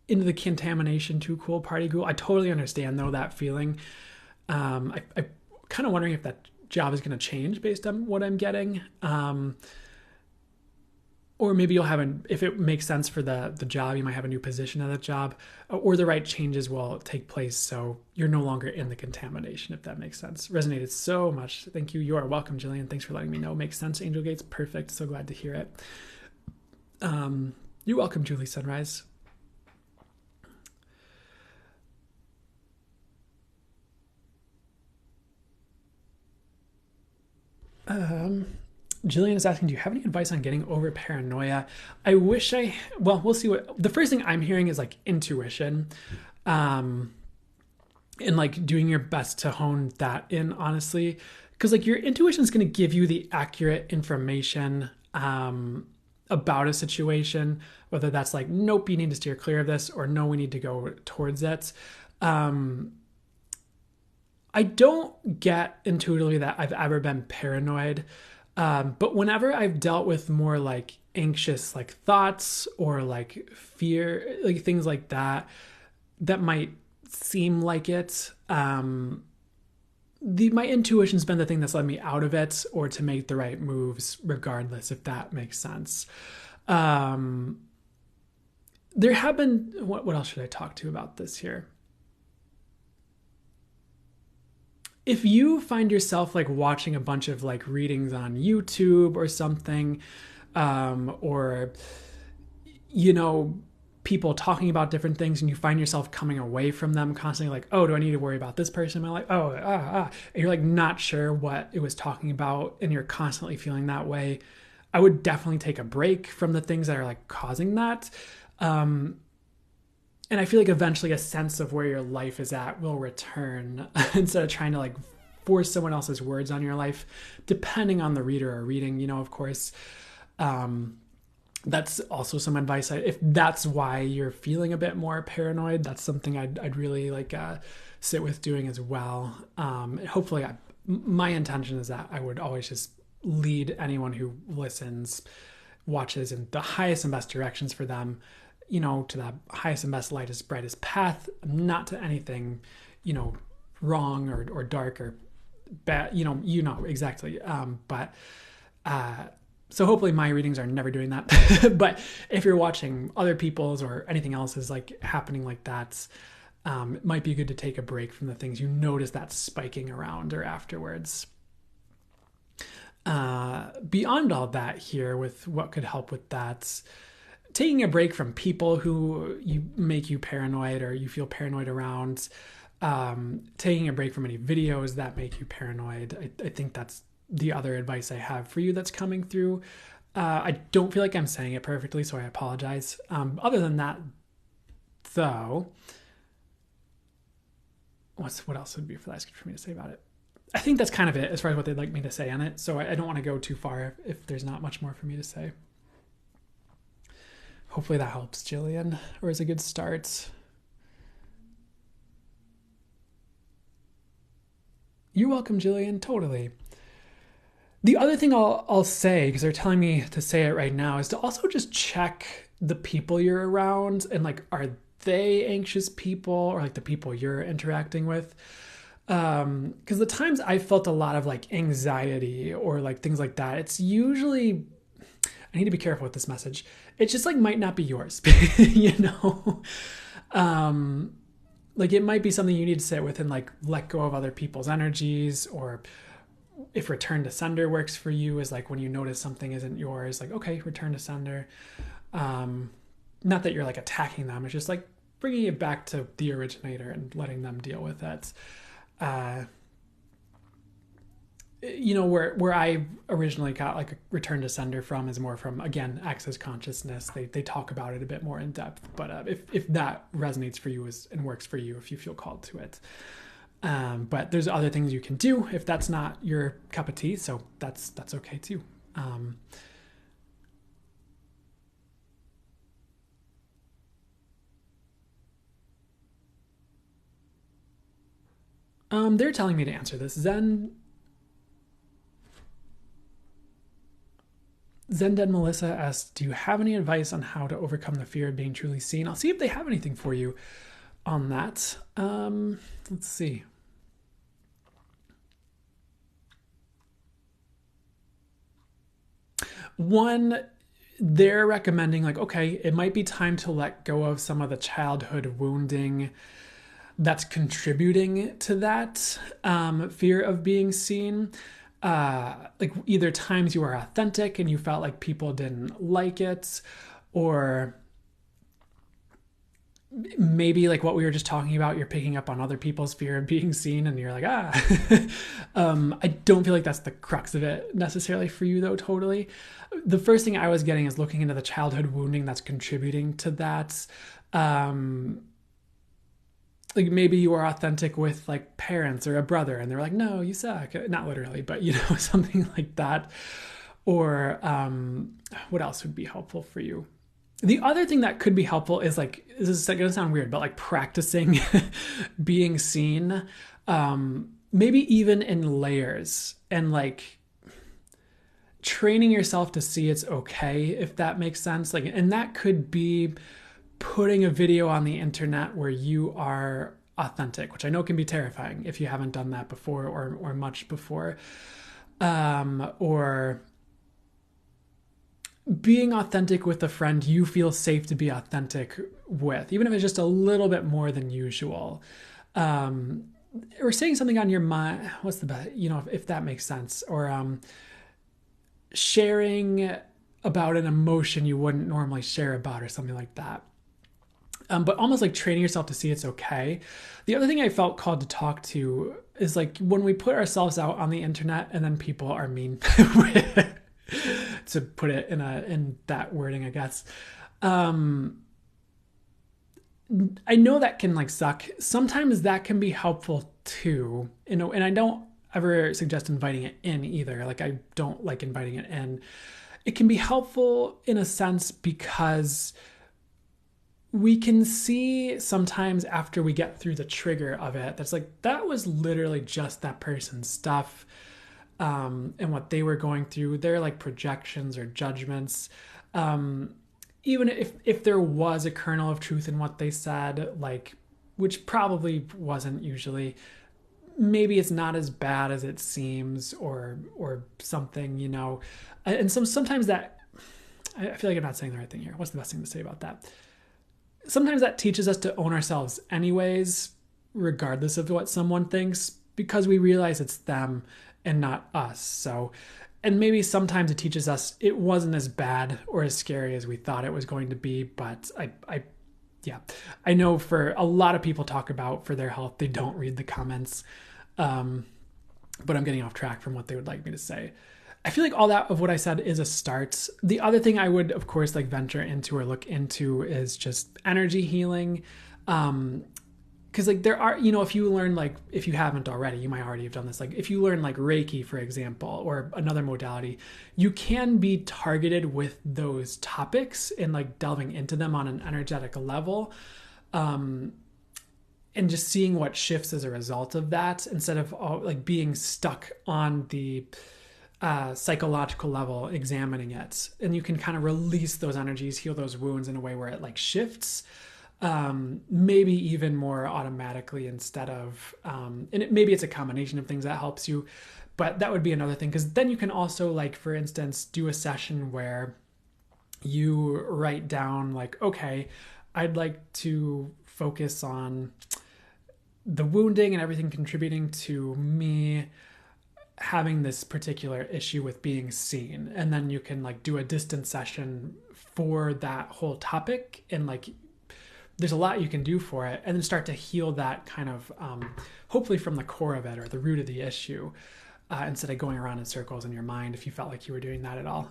into the contamination too cool party ghoul. I totally understand though that feeling. I kind of wondering if that job is going to change based on what I'm getting. Or maybe you'll have if it makes sense for the job, you might have a new position at that job, or the right changes will take place so you're no longer in the contamination, if that makes sense. Resonated so much. Thank you. You are welcome, Jillian. Thanks for letting me know. Makes sense. Angel Gates, perfect. So glad to hear it. You're welcome, Julie Sunrise. Jillian is asking, do you have any advice on getting over paranoia? Well, we'll see the first thing I'm hearing is like intuition. And like doing your best to hone that in, honestly. Because like your intuition is going to give you the accurate information about a situation, whether that's like, nope, you need to steer clear of this, or no, we need to go towards it. I don't get intuitively that I've ever been paranoid. But whenever I've dealt with more like anxious like thoughts or like fear, like things like that might seem like it, my intuition's been the thing that's led me out of it or to make the right moves regardless, if that makes sense. There have been, what else should I talk to about this here? If you find yourself like watching a bunch of like readings on YouTube or something, or, you know, people talking about different things and you find yourself coming away from them constantly like, oh, do I need to worry about this person in my life? Oh, and you're like not sure what it was talking about and you're constantly feeling that way, I would definitely take a break from the things that are like causing that. And I feel like eventually a sense of where your life is at will return instead of trying to like force someone else's words on your life, depending on the reader or reading, you know, of course. That's also some advice. If that's why you're feeling a bit more paranoid, that's something I'd really like sit with doing as well. Hopefully my intention is that I would always just lead anyone who listens, watches in the highest and best directions for them, you know, to the highest and best, lightest, brightest path, not to anything, you know, wrong or dark or bad, you know, exactly. So hopefully my readings are never doing that. But if you're watching other people's or anything else is like happening like that, it might be good to take a break from the things you notice that spiking around or afterwards. Beyond all that here, with what could help with that, taking a break from people who make you paranoid or you feel paranoid around, taking a break from any videos that make you paranoid. I think that's the other advice I have for you that's coming through. I don't feel like I'm saying it perfectly, so I apologize. Other than that, though, what else would be for me to say about it? I think that's kind of it as far as what they'd like me to say on it. So I don't want to go too far if there's not much more for me to say. Hopefully that helps, Jillian, or is a good start. You're welcome, Jillian. Totally. The other thing I'll say, because they're telling me to say it right now, is to also just check the people you're around and like, are they anxious people or like the people you're interacting with? Because the times I felt a lot of like anxiety or like things like that, it's usually, I need to be careful with this message. It just like might not be yours, you know? Like it might be something you need to sit with and like let go of other people's energies, or if return to sender works for you is like when you notice something isn't yours, like, okay, return to sender. Not that you're like attacking them. It's just like bringing it back to the originator and letting them deal with it. You know, where I originally got like a return to sender from is more from, again, access consciousness. They talk about it a bit more in depth, but if that resonates for you and works for you, if you feel called to it. But there's other things you can do if that's not your cup of tea, so that's okay too. They're telling me to answer this. Zended Melissa asks, do you have any advice on how to overcome the fear of being truly seen? I'll see if they have anything for you on that. Let's see. One, they're recommending like, okay, it might be time to let go of some of the childhood wounding that's contributing to that fear of being seen. Like either times you are authentic and you felt like people didn't like it, or maybe like what we were just talking about, you're picking up on other people's fear of being seen and you're like, I don't feel like that's the crux of it necessarily for you though, totally. The first thing I was getting is looking into the childhood wounding that's contributing to that. Like maybe you are authentic with like parents or a brother and they're like, no, you suck. Not literally, but something like that. Or what else would be helpful for you? The other thing that could be helpful is like, this is going to sound weird, but like practicing being seen, maybe even in layers, and like training yourself to see it's okay, if that makes sense. Like, and that could be putting a video on the internet where you are authentic, which I know can be terrifying if you haven't done that before or much before. Or being authentic with a friend you feel safe to be authentic with, even if it's just a little bit more than usual. Or saying something on your mind, what's the best, if that makes sense. Or sharing about an emotion you wouldn't normally share about, or something like that. But almost like training yourself to see it's okay. The other thing I felt called to talk to is like when we put ourselves out on the internet and then people are mean, to put it in that wording, I guess. I know that can like suck. Sometimes that can be helpful too, and I don't ever suggest inviting it in either. Like I don't like inviting it in. It can be helpful in a sense because we can see sometimes after we get through the trigger of it, that's like, that was literally just that person's stuff, and what they were going through, their like projections or judgments. Even if there was a kernel of truth in what they said, like, which probably wasn't usually, maybe it's not as bad as it seems, or something, and sometimes that, I feel like I'm not saying the right thing here. What's the best thing to say about that? Sometimes that teaches us to own ourselves anyways, regardless of what someone thinks, because we realize it's them and not us. So, and maybe sometimes it teaches us it wasn't as bad or as scary as we thought it was going to be. But I know for a lot of people talk about for their health, they don't read the comments. But I'm getting off track from what they would like me to say. I feel like all that of what I said is a start. The other thing I would, of course, like venture into or look into is just energy healing. Because like there are, if you learn, like, if you haven't already, you might already have done this. Like if you learn like Reiki, for example, or another modality, you can be targeted with those topics and like delving into them on an energetic level. And just seeing what shifts as a result of that, instead of like being stuck on the psychological level, examining it. And you can kind of release those energies, heal those wounds in a way where it like shifts, maybe even more automatically instead of, maybe it's a combination of things that helps you, but that would be another thing. Because then you can also, like, for instance, do a session where you write down like, okay, I'd like to focus on the wounding and everything contributing to me having this particular issue with being seen. And then you can like do a distance session for that whole topic. And like, there's a lot you can do for it, and then start to heal that kind of, hopefully from the core of it or the root of the issue, instead of going around in circles in your mind, if you felt like you were doing that at all.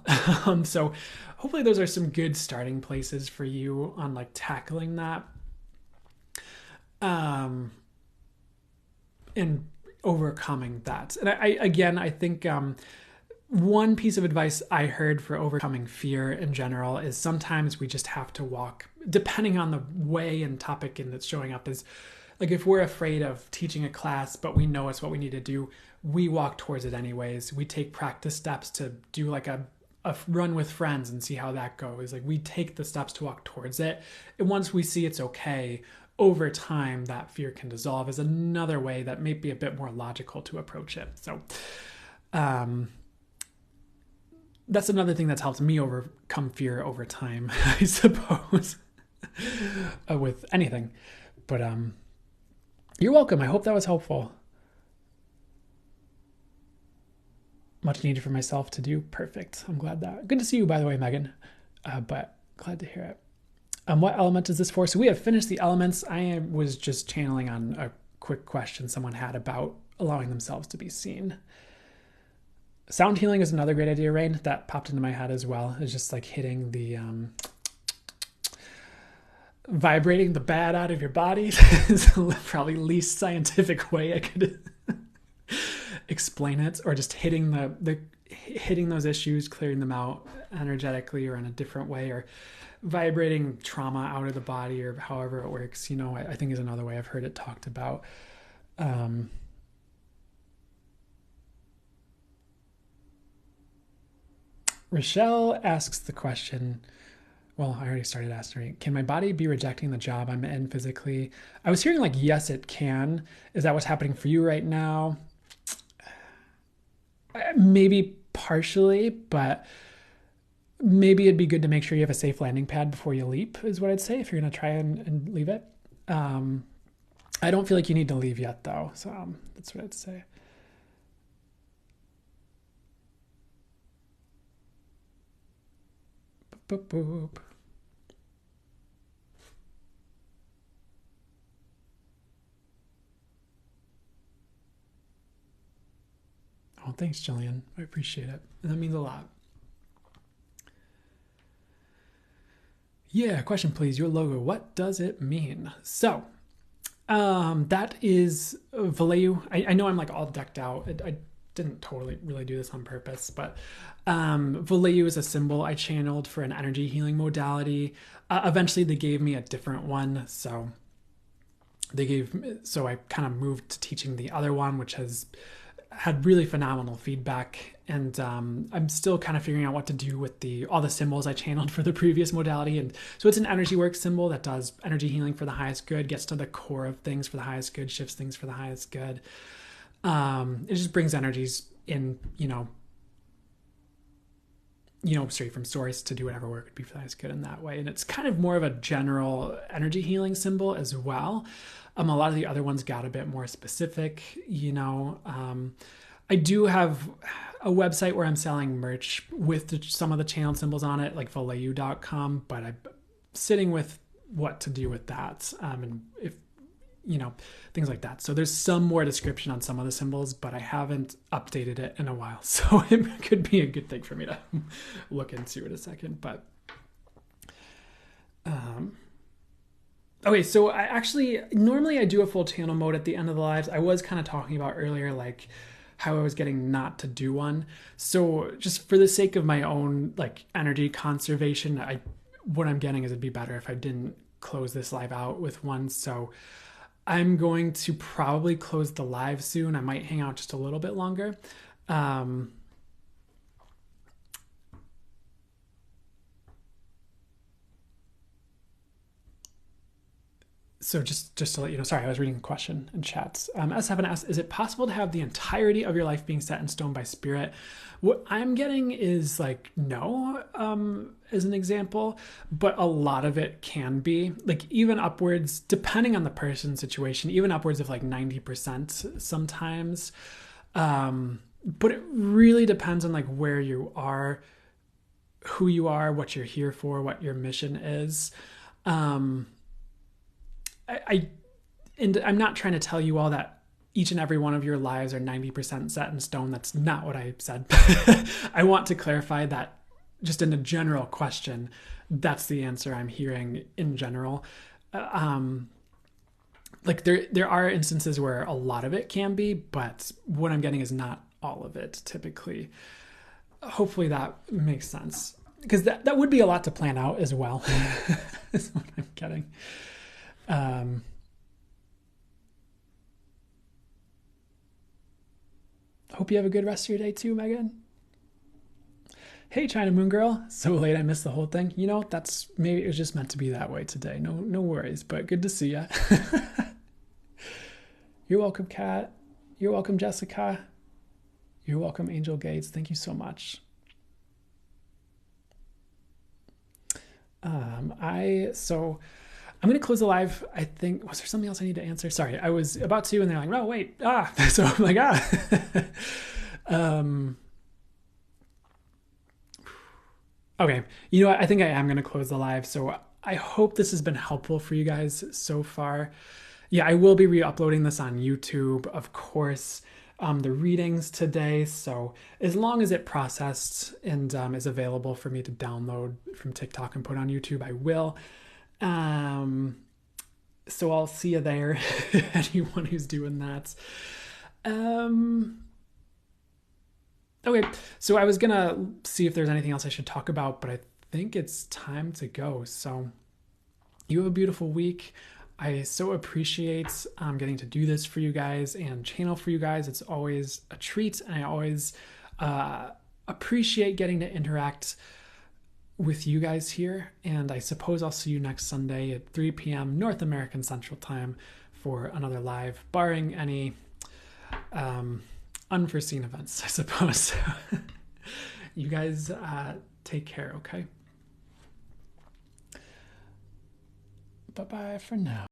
So hopefully those are some good starting places for you on like tackling that. And overcoming that. And I think one piece of advice I heard for overcoming fear in general is sometimes we just have to walk, depending on the way and topic and that's showing up, is like if we're afraid of teaching a class, but we know it's what we need to do, we walk towards it anyways. We take practice steps to do like a run with friends and see how that goes. Like we take the steps to walk towards it. And once we see it's okay, over time, that fear can dissolve is another way that may be a bit more logical to approach it. So that's another thing that's helped me overcome fear over time, I suppose, with anything. But you're welcome. I hope that was helpful. Much needed for myself to do. Perfect. I'm glad that. Good to see you, by the way, Megan. But glad to hear it. What element is this for? So we have finished the elements. I was just channeling on a quick question someone had about allowing themselves to be seen. Sound healing is another great idea, Rain. That popped into my head as well. It's just like hitting the vibrating the bad out of your body is probably the least scientific way I could explain it, or just hitting the hitting those issues, clearing them out energetically or in a different way, or vibrating trauma out of the body, or however it works, I think is another way I've heard it talked about. Rochelle asks the question, well, I already started asking, can my body be rejecting the job I'm in physically? I was hearing like, yes, it can. Is that what's happening for you right now? Maybe partially, but maybe it'd be good to make sure you have a safe landing pad before you leap, is what I'd say, if you're going to try and leave it. I don't feel like you need to leave yet, though. So that's what I'd say. Boop, boop, boop. Oh, thanks, Jillian. I appreciate it. And that means a lot. Yeah, question please. Your logo, what does it mean? So, that is Valleyu. I know I'm like all decked out. I didn't totally really do this on purpose, but Valleyu is a symbol I channeled for an energy healing modality. Eventually they gave me a different one, so I kind of moved to teaching the other one, which has had really phenomenal feedback, and I'm still kind of figuring out what to do with all the symbols I channeled for the previous modality. And so it's an energy work symbol that does energy healing for the highest good, gets to the core of things for the highest good, shifts things for the highest good. It just brings energies in, straight from source to do whatever work would be for the highest good in that way. And it's kind of more of a general energy healing symbol as well. A lot of the other ones got a bit more specific, I do have a website where I'm selling merch with some of the channeled symbols on it, like valleyu.com, but I'm sitting with what to do with that. And if, things like that. So there's some more description on some of the symbols, but I haven't updated it in a while. So it could be a good thing for me to look into in a second, but, okay, so normally I do a full channel mode at the end of the lives. I was kind of talking about earlier, like how I was getting not to do one. So just for the sake of my own like energy conservation, what I'm getting is it'd be better if I didn't close this live out with one. So I'm going to probably close the live soon. I might hang out just a little bit longer. So just to let you know, sorry, I was reading a question in chats. S7 asks, is it possible to have the entirety of your life being set in stone by spirit? What I'm getting is like, no, as an example, but a lot of it can be like even upwards, depending on the person's situation, even upwards of like 90% sometimes. But it really depends on like where you are, who you are, what you're here for, what your mission is. And I'm not trying to tell you all that each and every one of your lives are 90% set in stone. That's not what I said. I want to clarify that just in a general question, that's the answer I'm hearing in general. Like there are instances where a lot of it can be, but what I'm getting is not all of it typically. Hopefully that makes sense, because that would be a lot to plan out as well. Is what I'm getting. Hope you have a good rest of your day too, Megan. Hey, China Moon Girl. So late I missed the whole thing. You know, that's maybe it was just meant to be that way today. No worries, but good to see ya. You're welcome, Kat. You're welcome, Jessica. You're welcome, Angel Gates. Thank you so much. I'm going to close the live. I think, was there something else I need to answer? Sorry, I was about to, and they're like, oh, wait. So I'm like, Okay. You know what? I think I am going to close the live. So I hope this has been helpful for you guys so far. Yeah, I will be re-uploading this on YouTube, of course, the readings today. So as long as it processed and is available for me to download from TikTok and put on YouTube, I will. So I'll see you there, anyone who's doing that. Okay, so I was gonna see if there's anything else I should talk about, but I think it's time to go. So you have a beautiful week. I so appreciate getting to do this for you guys and channel for you guys. It's always a treat, and I always appreciate getting to interact with you guys here. And I suppose I'll see you next Sunday at 3 p.m. North American Central Time for another live, barring any unforeseen events, I suppose. You guys take care, okay? Bye-bye for now.